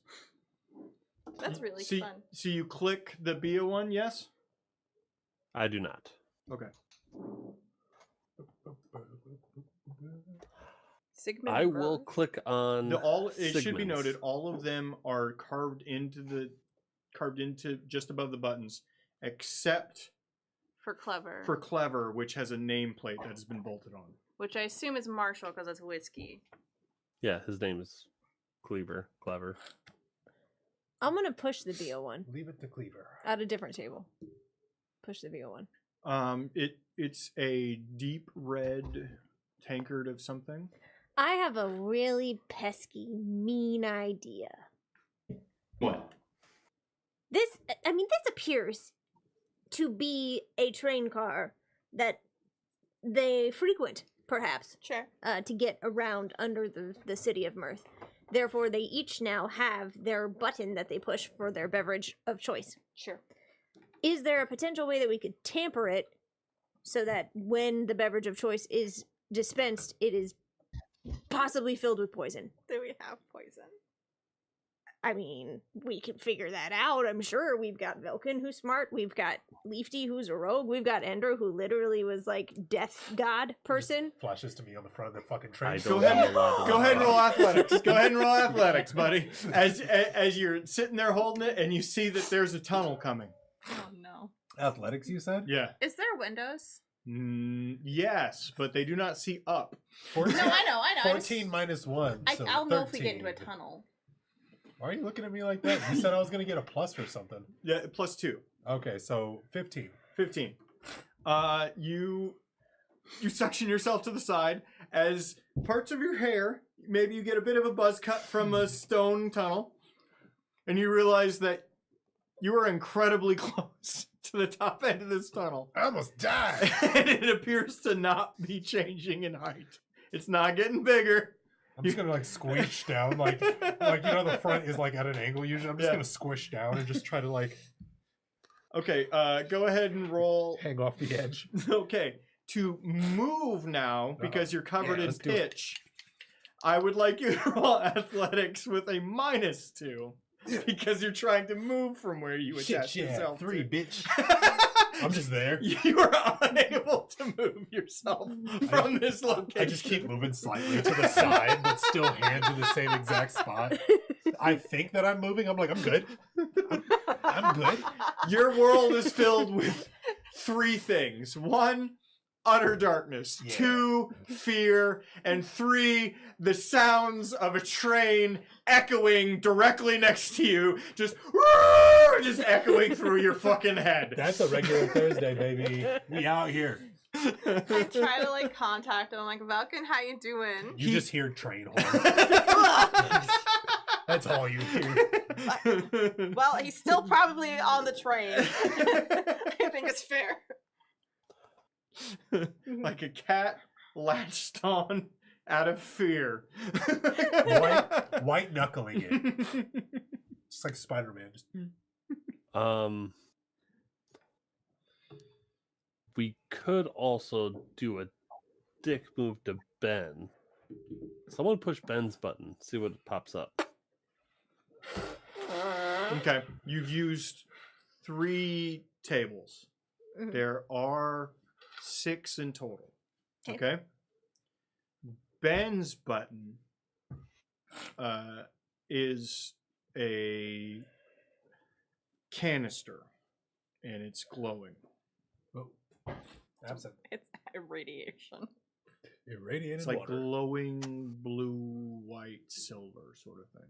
That's really See, fun. so you click the Bia one, yes? I do not. Okay. Sigmund I will Freud? click on It should be Sigmund's. noted, all of them are carved into just above the buttons, except For clever. for Clever, which has a nameplate that has been bolted on. Which I assume is Marshall because it's whiskey. Yeah, his name is Cleaver. Clever. I'm gonna push the BO one Leave it to Cleaver. at a different table. Push the BO one. It's a deep red tankard of something. I have a really pesky, mean idea. What? This appears to be a train car that they frequent, perhaps, Sure. to get around under the city of Mirth. Therefore, they each now have their button that they push for their beverage of choice. Sure. Is there a potential way that we could tamper it so that when the beverage of choice is dispensed, it is possibly filled with poison? Do we have poison? I mean, we can figure that out, I'm sure. We've got Vilken, who's smart. We've got Leafty, who's a rogue. We've got Ender, who literally was like death god person. Flashes to me on the front of the fucking I train. don't Go ahead, know go ahead and roll athletics. Go ahead and roll athletics, buddy. As you're sitting there holding it, and you see that there's a tunnel coming. Oh no. Athletics, you said? Yeah. Is there windows? Yes, but they do not see up. 14, No, I know. 14 minus 1. So I'll know if we get 13. into a tunnel. Why are you looking at me like that? You said I was going to get a plus for something. Yeah, +2. Okay, so 15. 15. You suction yourself to the side as parts of your hair, maybe you get a bit of a buzz cut from a stone tunnel, and you realize that you are incredibly close to the top end of this tunnel. I almost died. And it appears to not be changing in height. It's not getting bigger. I'm just gonna like squish down, like you know the front is like at an angle usually. I'm just Yeah. gonna squish down and just try to like Okay, go ahead and roll. hang off the edge. Okay, to move now, because you're covered Yeah, in let's do it. pitch, I would like you to roll athletics with a -2, because you're trying to move from where you attach yourself 3, to. bitch. I'm just there. You are unable to move yourself from this location. I just keep moving slightly to the side, but still hands in the same exact spot. I think that I'm moving. I'm like, I'm good. I'm good. Your world is filled with 3 things. 1, utter darkness. Yeah. 2, fear. And 3, the sounds of a train echoing directly next to you. Just echoing through your fucking head. That's a regular Thursday, baby. We out here. I try to like contact him. I'm like, Valken, how you doing? You just hear train horn. That's all you hear. Well, he's still probably on the train. I think it's fair. Like a cat latched on out of fear. White knuckling it. Just like Spider-Man. Just We could also do a dick move to Ben. Someone push Ben's button. See what pops up. Okay, you've used 3 tables. Mhm. There are 6 in total. Okay. Okay? Ben's button is a canister, and it's glowing. absent. It's radiation. Irradiated It's like water. glowing blue, white, silver sort of thing.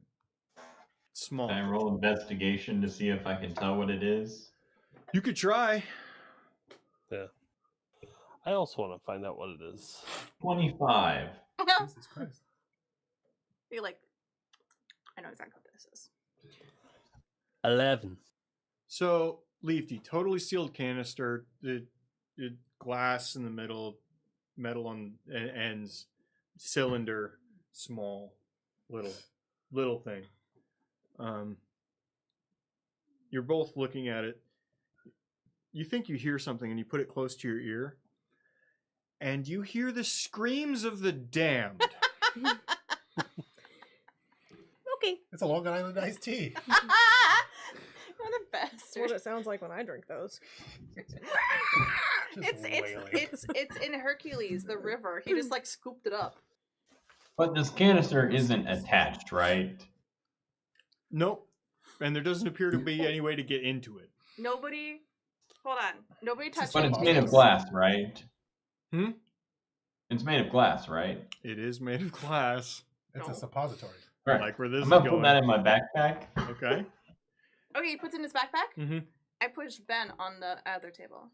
It small. Can I roll investigation to see if I can tell what it is? You could try. Yeah. I also want to find out what it is. 25. Jesus Christ. You're like, I know exactly what this is. 11. So, Leafy, totally sealed canister, the glass in the middle, metal on ends, cylinder, small, little thing. You're both looking at it. You think you hear something and you put it close to your ear, and you hear the screams of the damned. Okay. It's a Long Island iced tea. You're the best. That's what it sounds like when I drink those. Just wailing. It's in Hercules, the river. He just like scooped it up. But this canister isn't attached, right? Nope. And there doesn't appear to be any way to get into it. Nobody, hold on. Nobody touched But it. it's made of glass, right? Hmm? It's made of glass, right? It is made of glass. It's No. a suppository. Right. Like where this I'm is gonna put going. that in my backpack. Okay. Okay, he puts it in his backpack. Mm-hmm. I pushed Ben on the other table.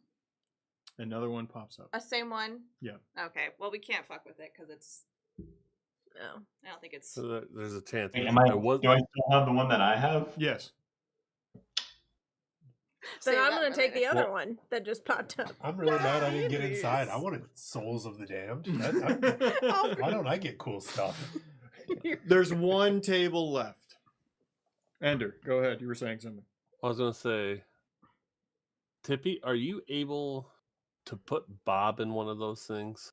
Another one pops up. A same one. Yeah. Okay. Well, we can't fuck with it because it's. No. I don't think it's. So there's a chance. Wait, I do I still have the one that I have? Yes. Then Save I'm that gonna for take the later. other one that just popped up. I'm really mad I didn't get Please. inside. I wanted Souls of the Damned. Why don't I get cool stuff? There's one table left. Ender, go ahead. You were saying something. I was gonna say, Tippy, are you able to put Bob in one of those things?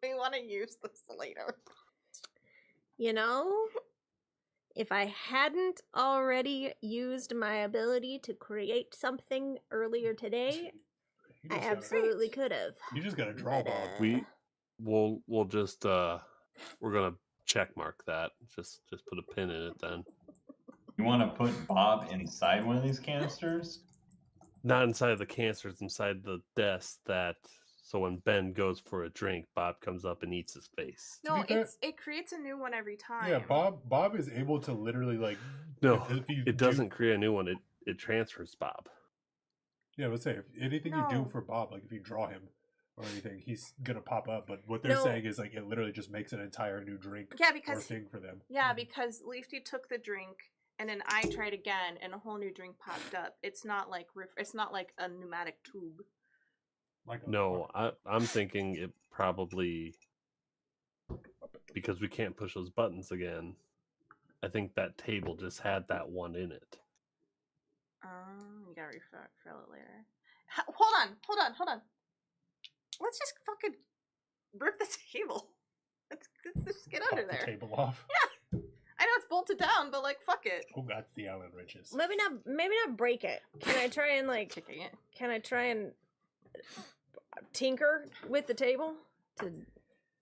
We want to use this later. You know, if I hadn't already used my ability to create something earlier today, You I just gotta- absolutely could have. You just got to draw But, Bob. We'll just we're gonna check mark that. Just put a pin in it then. You want to put Bob inside one of these canisters? Not inside the canisters, inside the desk that so when Ben goes for a drink, Bob comes up and eats his face. No, be fair- it creates a new one every time. Yeah, Bob is able to literally like. No, if you it doesn't create a new one. It transfers Bob. Yeah, let's say if anything you do No. for Bob, like if you draw him or anything, he's gonna pop up. But what they're No. saying is like it literally just makes an entire new drink Yeah, or because thing for them. yeah, because Leafy took the drink and then I tried again and a whole new drink popped up. It's not like it's not like a pneumatic tube. Like a- No, I'm thinking it probably because we can't push those buttons again. I think that table just had that one in it. You gotta refill it later. Hold on. Let's just fucking rip the table. Let's just get pop under the there. table off. I know it's bolted down, but like, fuck it. Oh, that's the Allen Riches. Maybe not break it. Can I try and like? Kicking it. Can I try and tinker with the table?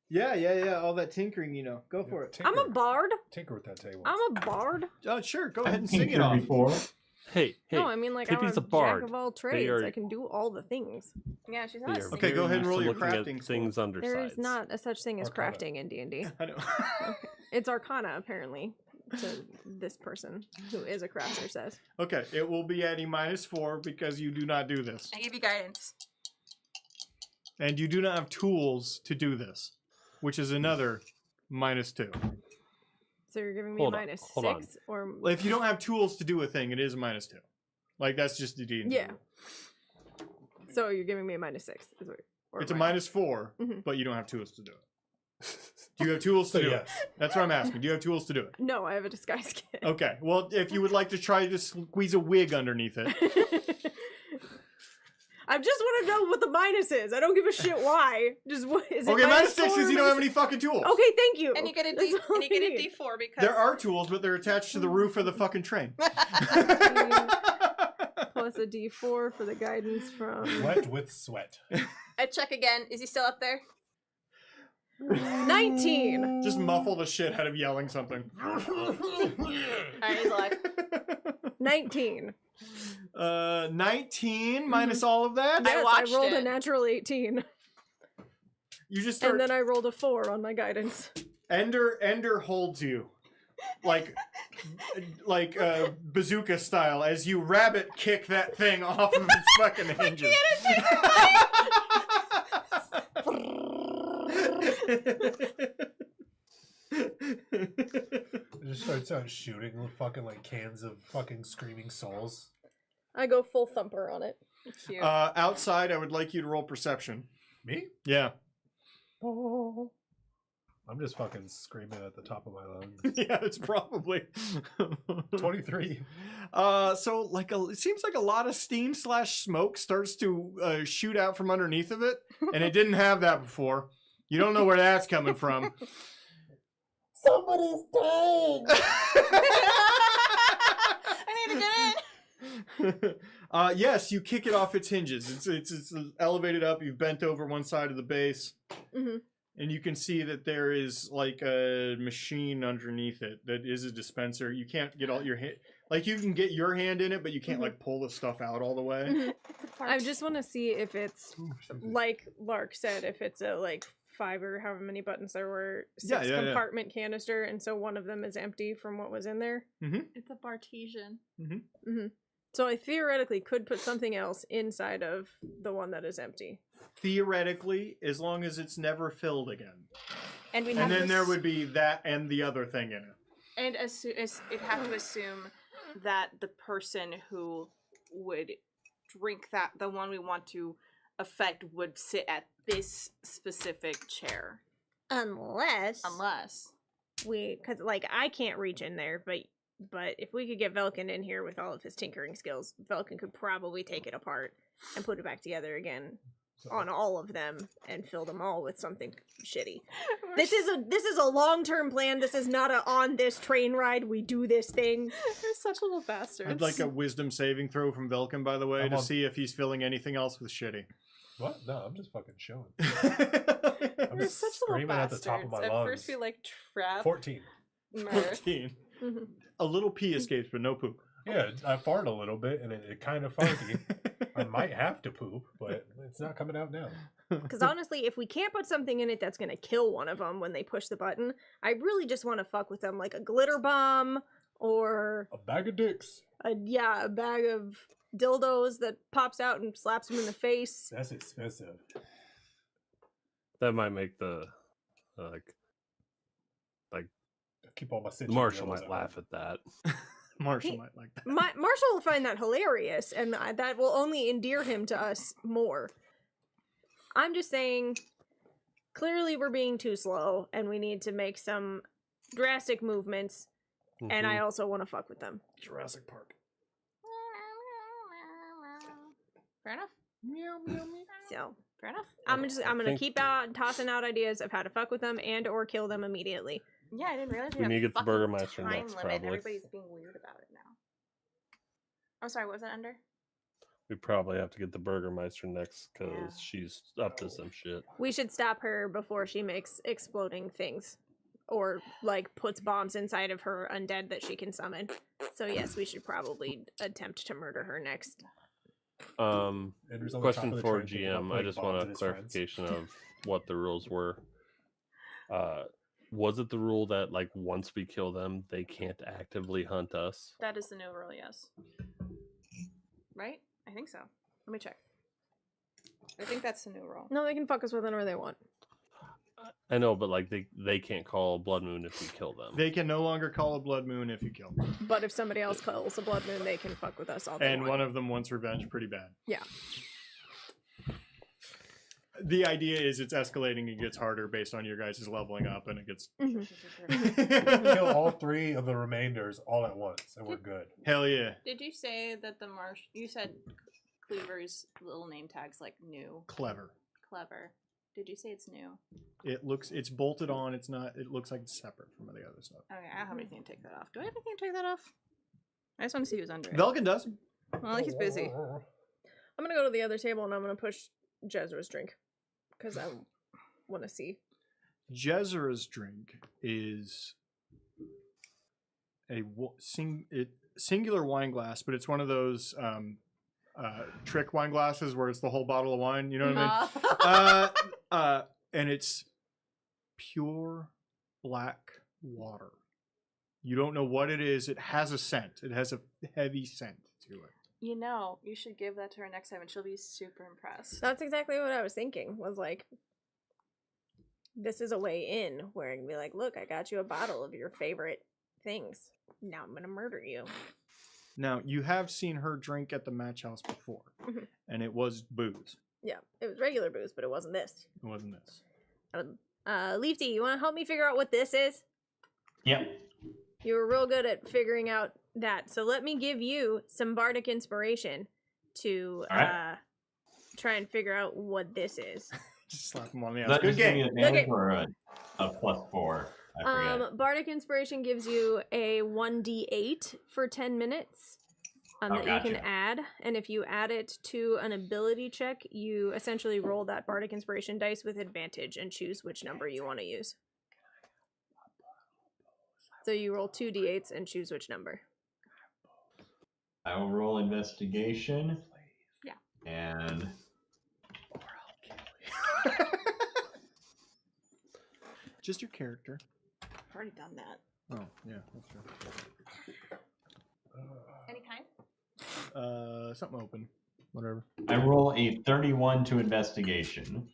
Yeah. All that tinkering, Go for it. I'm a bard. Tinker with that table. I'm a bard. Oh, sure. Go I've ahead and sing it tinkered off. before. Hey, No, I mean like Tippy's I'm a bard. jack of all They trades. are- I can do all the things. Yeah, she's They not. are Okay, go ahead and very roll your used to looking at crafting things undersides. There is not a such thing as Arcana. crafting in D&D. I know. It's Arcana, apparently, to this person who is a crafter says. Okay, it will be at a -4 because you do not do this. I give you guidance. And you do not have tools to do this, which is another -2. So you're giving me Hold a on, minus hold on. 6? Or Well, if you don't have tools to do a thing, it is a -2. Like, that's just the D&D Yeah. rule. So you're giving me a minus 6. Is what, or It's a minus- -4, Mhm. but you don't have tools to do it. Do you have tools to So do yes. it? That's what I'm asking. Do you have tools to do it? No, I have a disguise kit. Okay. Well, if you would like to try to squeeze a wig underneath it. I just want to know what the minus is. I don't give a shit why. Just what is it? Okay, -6 4 is or you don't have minus- any fucking tools. Okay, thank you. And you get a That's D. all And you I get a need. D4 because There are tools, but they're attached to the roof of the fucking train. Plus a D4 for the guidance from Wet with sweat. I check again. Is he still up there? 19. Just muffle the shit out of yelling something. Alright, he's alive. 19. 19 minus all of that. Yes, I watched rolled a it. natural 18. You just start. And then I rolled a 4 on my guidance. Ender holds you, like bazooka style, as you rabbit kick that thing off of its fucking hinges. It just starts out shooting with fucking like cans of fucking screaming souls. I go full thumper on it. Cute. Outside, I would like you to roll perception. Me? Yeah. I'm just fucking screaming at the top of my lungs. Yeah, it's probably 23. So like it seems like a lot of steam / smoke starts to shoot out from underneath of it, and it didn't have that before. You don't know where that's coming from. Somebody's dying. I need to get in. Yes, you kick it off its hinges. It's elevated up. You've bent over one side of the base, Mhm. and you can see that there is like a machine underneath it that is a dispenser. You can't get all your hand, like you can get your hand in it, but you can't like pull the stuff out all the way. Mhm. I just want to see if it's like Lark said, if it's a like 5 or however many buttons there were, 6 compartment canister, and so one of them is empty from what was in there. It's a Bartesian. So I theoretically could put something else inside of the one that is empty. Theoretically, as long as it's never filled again. And we And then there would be that and the other thing in it. And it'd have to assume that the person who would drink that, the one we want to affect, would sit at this specific chair. Unless because like I can't reach in there, but if we could get Velkin in here with all of his tinkering skills, Velkin could probably take it apart and put it back together again on all of them and fill them all with something shitty. This is a long-term plan. This is not a on this train ride we do this thing. They're such little bastards. I'd like a wisdom saving throw from Velkin, by the way, I'm to on- see if he's filling anything else with shitty. What? No, I'm just fucking showing. I'm We're such little screaming at the bastards. top of my At lungs. first we like trap 14. Mirth. 14. Mhm. A little pee escapes, but no poop. Yeah, I fart a little bit, and it kind of farty. I might have to poop, but it's not coming out now. Because honestly, if we can't put something in it that's going to kill one of them when they push the button, I really just want to fuck with them, like a glitter bomb or A bag of dicks. a bag of dildos that pops out and slaps them in the face. That's expensive. That might make the like Keep all my stitches. Marshall might laugh at that. Marshall might like that. Marshall will find that hilarious, and that will only endear him to us more. I'm just saying, clearly we're being too slow, and we need to make some drastic movements, and I also want to fuck with them. Jurassic Park. Fair enough. So Fair enough. I'm gonna think- keep tossing out ideas of how to fuck with them and or kill them immediately. Yeah, I didn't realize We had need to a get the fucking Burgermeister time next, limit. probably. Everybody's being weird about it now. Oh, sorry. What was that under? We probably have to get the Burgermeister next because Yeah. she's up to some shit. We should stop her before she makes exploding things, or like puts bombs inside of her undead that she can summon. So yes, we should probably attempt to murder her next. Andrew's on the top Question of the for train thinking about GM. I putting just bombs want in a his friends. clarification of what the rules were. Was it the rule that like once we kill them, they can't actively hunt us? That is the new rule, yes. Right? I think so. Let me check. I think that's the new rule. No, they can fuck us with whenever they want. I know, but like they can't call Blood Moon if we kill them. They can no longer call a blood moon if you kill them. But if somebody else calls a blood moon, they can fuck with us all they And want. one of them wants revenge pretty bad. Yeah. The idea is it's escalating and gets harder based on your guys' leveling up, and it gets... Kill all 3 of the remainders all at once, and we're good. Hell yeah. Did you say that the you said Cleaver's little name tag's like new? Clever. Clever. Did you say it's new? It's bolted on, it's not, it looks like it's separate from the other stuff. Okay, I don't have anything to take that off. Do I have anything to take that off? I just want to see who's under it. Velkin does. Well, he's busy. I'm gonna go to the other table and I'm gonna push Jezra's drink. Because I want to see. Jezra's drink is a singular wine glass, but it's one of those trick wine glasses where it's the whole bottle of wine. You know what I mean? And it's pure black water. You don't know what it is. It has a scent. It has a heavy scent to it. You know, you should give that to her next time and she'll be super impressed. That's exactly what I was thinking. Was like, this is a way in where I can be like, look, I got you a bottle of your favorite things. Now I'm gonna murder you. Now, you have seen her drink at the match house before, and it was booze. Yeah, it was regular booze, but it wasn't this. It wasn't this. Leafy, you want to help me figure out what this is? Yep. You were real good at figuring out that, so let me give you some bardic inspiration to try and figure out what this is. Just slap him on the Does that ass. Good just give me game. advantage Okay. or a +4? I forget. Bardic inspiration gives you a 1d8 for 10 minutes that you can gotcha. add, and if you add it to an ability check, you essentially roll that bardic inspiration dice with advantage and choose which number you want to use. So you roll 2d8s and choose which number. I will roll investigation. Yeah. And Just your character. I've already done that. Oh, yeah, that's true. Any kind? Something open. Whatever. I roll a 31 to investigation.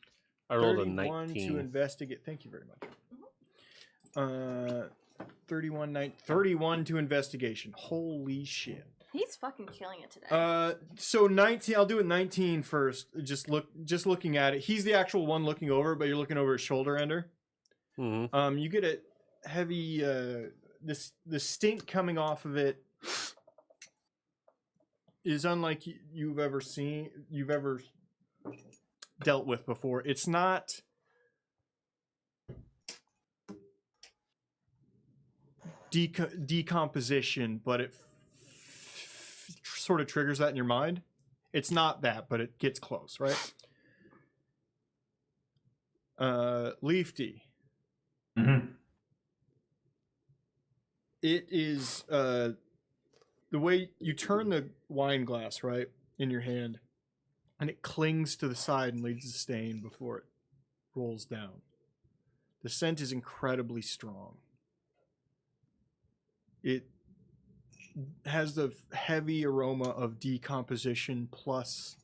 I rolled a 31 to 19. investigate. Thank you very much. 31 to investigation. Holy shit. He's fucking killing it today. So 19. I'll do it 19 first. Just looking at it. He's the actual one looking over, but you're looking over his shoulder, Ender. Mm-hmm. You get a heavy. The stink coming off of it is unlike you've ever dealt with before. It's not decomposition, but it sort of triggers that in your mind. It's not that, but it gets close, right? Leafy. Mm-hmm. It is the way you turn the wine glass, right, in your hand, and it clings to the side and leaves a stain before it rolls down. The scent is incredibly strong. It has the heavy aroma of decomposition plus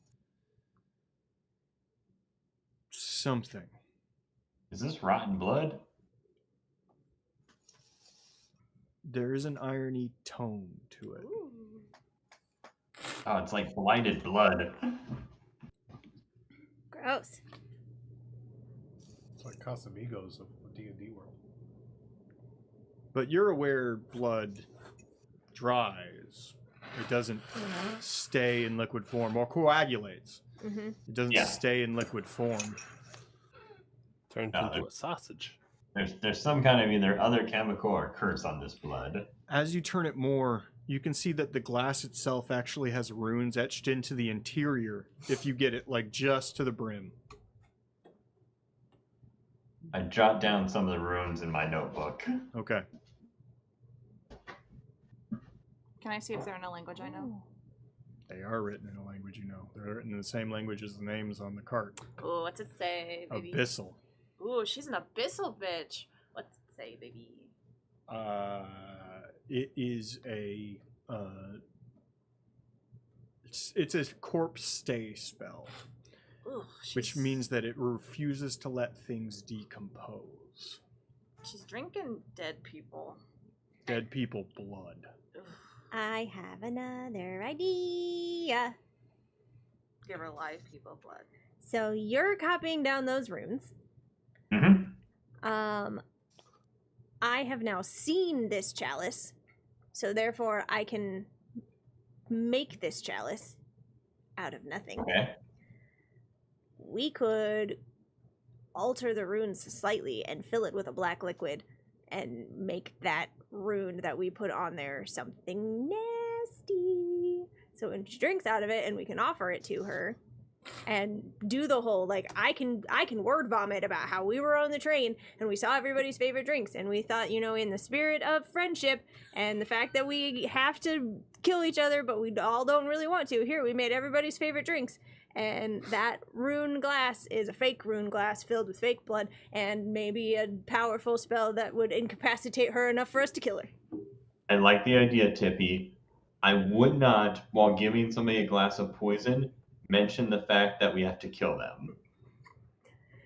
something. Is this rotten blood? There is an irony tone to it. Oh, it's like blighted blood. Gross. It's like Casamigos of D&D world. But you're aware blood dries. It doesn't stay in liquid form or coagulates. It doesn't stay in liquid form. Turned into a sausage. There's some kind of either other chemical or curse on this blood. As you turn it more, you can see that the glass itself actually has runes etched into the interior if you get it like just to the brim. I jot down some of the runes in my notebook. Okay. Can I see if they're in a language I know? They are written in a language you know. They're written in the same language as the names on the cart. Ooh, what's it say, baby? Abyssal. Ooh, she's an abyssal bitch. What's it say, baby? It is a it's a corpse stay spell, Ooh, which means that it refuses to let things decompose. she's drinking dead people. Dead people blood. Ugh. I have another idea. Give her live people blood. So you're copying down those runes. Mm-hmm. I have now seen this chalice, so therefore I can make this chalice out of nothing. Okay. We could alter the runes slightly and fill it with a black liquid and make that rune that we put on there something nasty. So when she drinks out of it and we can offer it to her and do the whole, like, I can word vomit about how we were on the train and we saw everybody's favorite drinks and we thought, you know, in the spirit of friendship and the fact that we have to kill each other but we all don't really want to, here we made everybody's favorite drinks and that rune glass is a fake rune glass filled with fake blood, and maybe a powerful spell that would incapacitate her enough for us to kill her. I like the idea, Tippy. I would not, while giving somebody a glass of poison, mention the fact that we have to kill them.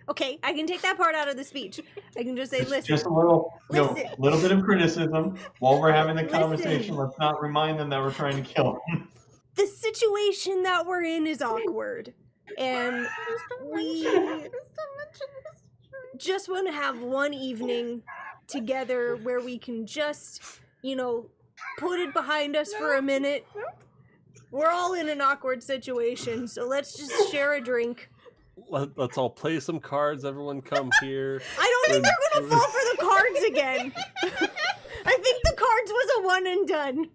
Okay, I can take that part out of the speech. I can just say, listen. Just a little, Listen. little bit of criticism while we're having the Listen. conversation. Let's not remind them that we're trying to kill them. The situation that we're in is awkward, and we just want to have one evening together where we can just, put it behind us for a minute. We're all in an awkward situation, so let's just share a drink. Let's all play some cards. Everyone come here. I don't think they're gonna fall for the cards again. I think the cards was a one and done.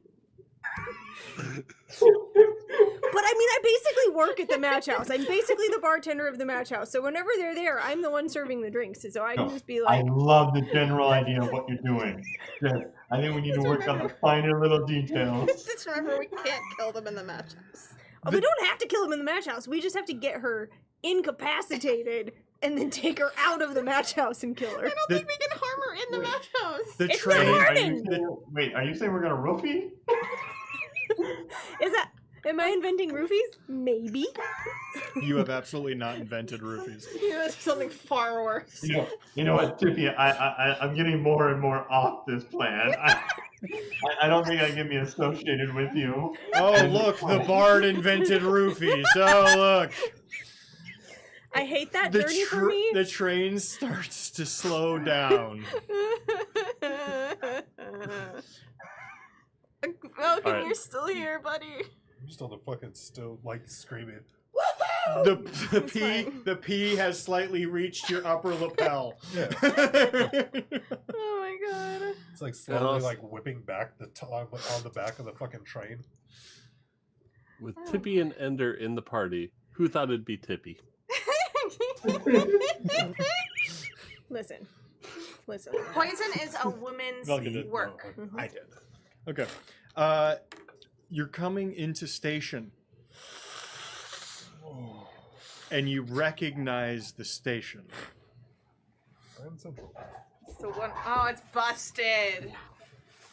But I mean, I basically work at the match house. I'm basically the bartender of the match house. So whenever they're there, I'm the one serving the drinks. So I can just be like, I love the general idea of what you're doing. Yes, I think we need to work on the finer little details. Just remember, we can't kill them in the match house. we don't have to kill him in the match house. We just have to get her incapacitated and then take her out of the match house and kill her. I don't think we can harm her in the match house. The It's train. not harming. Wait, are you saying we're gonna roofie? Am I inventing roofies? Maybe. You have absolutely not invented roofies. That's something far worse. You know what, Tippy? I'm getting more and more off this plan. I don't think I can be associated with you. Oh, look, the bard invented roofies. Oh, look. I hate that journey for me. The train starts to slow down. Falcon, Alright. you're still here, buddy. I'm still screaming. The P has slightly reached your upper lapel. Yeah. Oh my god. It's like slowly whipping back on the back of the fucking train. With Tippy and Ender in the party, who thought it'd be Tippy? Listen. Poison is a woman's Velka did. work. I did. Okay. You're coming into station. And you recognize the station. So it's busted.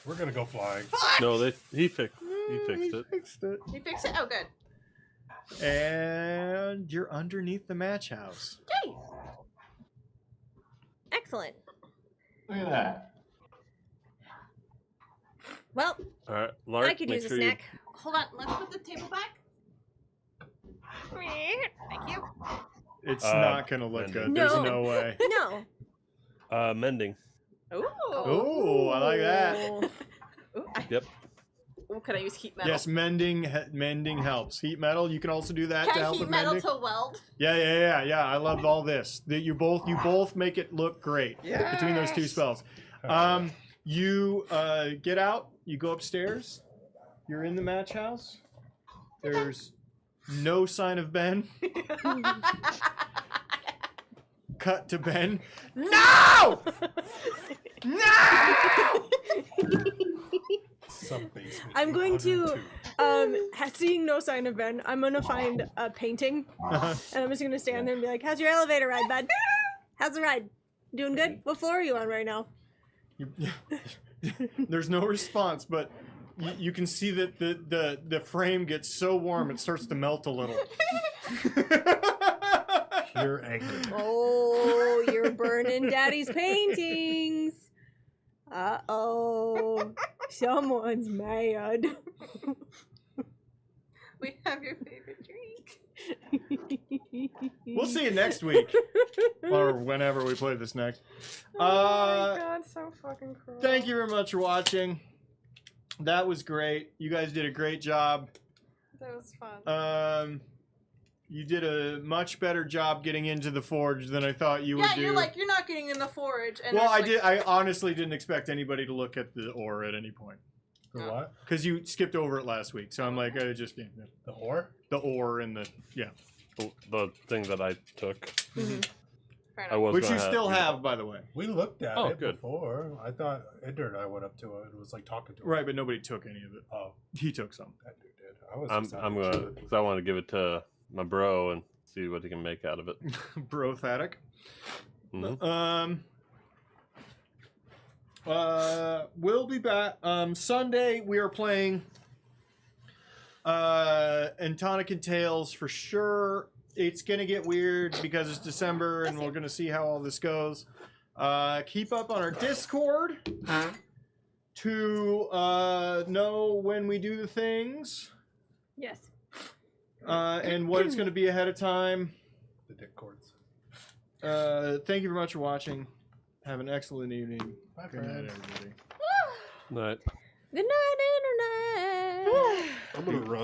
We're gonna go flying. No, he fixed it. You fixed it? Oh, good. And you're underneath the match house. Yay! Excellent. Look at that. Well, All right, Lark, I could make use a sure snack. Hold on, let's put the table back. Thank you. It's not going to look good. No. There's no way. No. you mending. Ooh. Oh, I like that. Ooh, Yep. Ooh, can I use heat metal? Yes, mending helps. Heat metal, you can also do that to Can I help heat with metal mending. to weld? Yeah. I love all this. You both make it look great between those two spells. You get out. You go upstairs. You're in the match house. There's no sign of Ben. Cut to Ben. No! No! Some basement. I'm going to, 102. seeing no sign of Ben, I'm gonna find a painting, and I'm just gonna stand there and be like, "How's your elevator ride, bud? How's the ride? Doing good? What floor are you on right now?" There's no response, but you can see that the frame gets so warm it starts to melt a little. Pure anger. Oh, you're burning Daddy's paintings. Uh-oh. Someone's mad. We have your favorite drink. We'll see you next week, or whenever we play this next. Oh my god, so fucking cool. Thank you very much for watching. That was great. You guys did a great job. That was fun. You did a much better job getting into the forge than I thought you would do. You're not getting in the forge. And Well, there's, I honestly didn't expect anybody to look at the ore at any point. The what? Because you skipped over it last week, so I'm like, I just The whore? the ore and the The thing that I took. Fair I enough. was which you gonna still have, by the way. We looked at Oh, it good. before. I thought Ender and I went up to it and was like talking to it. Right, but nobody took any of it. Oh, He took some. that dude did. I was. I'm excited gonna, too. because I want to give it to my bro and see what he can make out of it. Brothatic. Mhm. We'll be back. Sunday we are playing Antonic and Tales for sure. It's gonna get weird because it's December and we're gonna see how all this goes. Keep up on our Discord to know when we do the things. Yes. And what it's going to be ahead of time. The dick cords. Thank you very much for watching. Have an excellent evening. Bye, Good night, friend. everybody. Night. Good night, internet. I'm gonna run.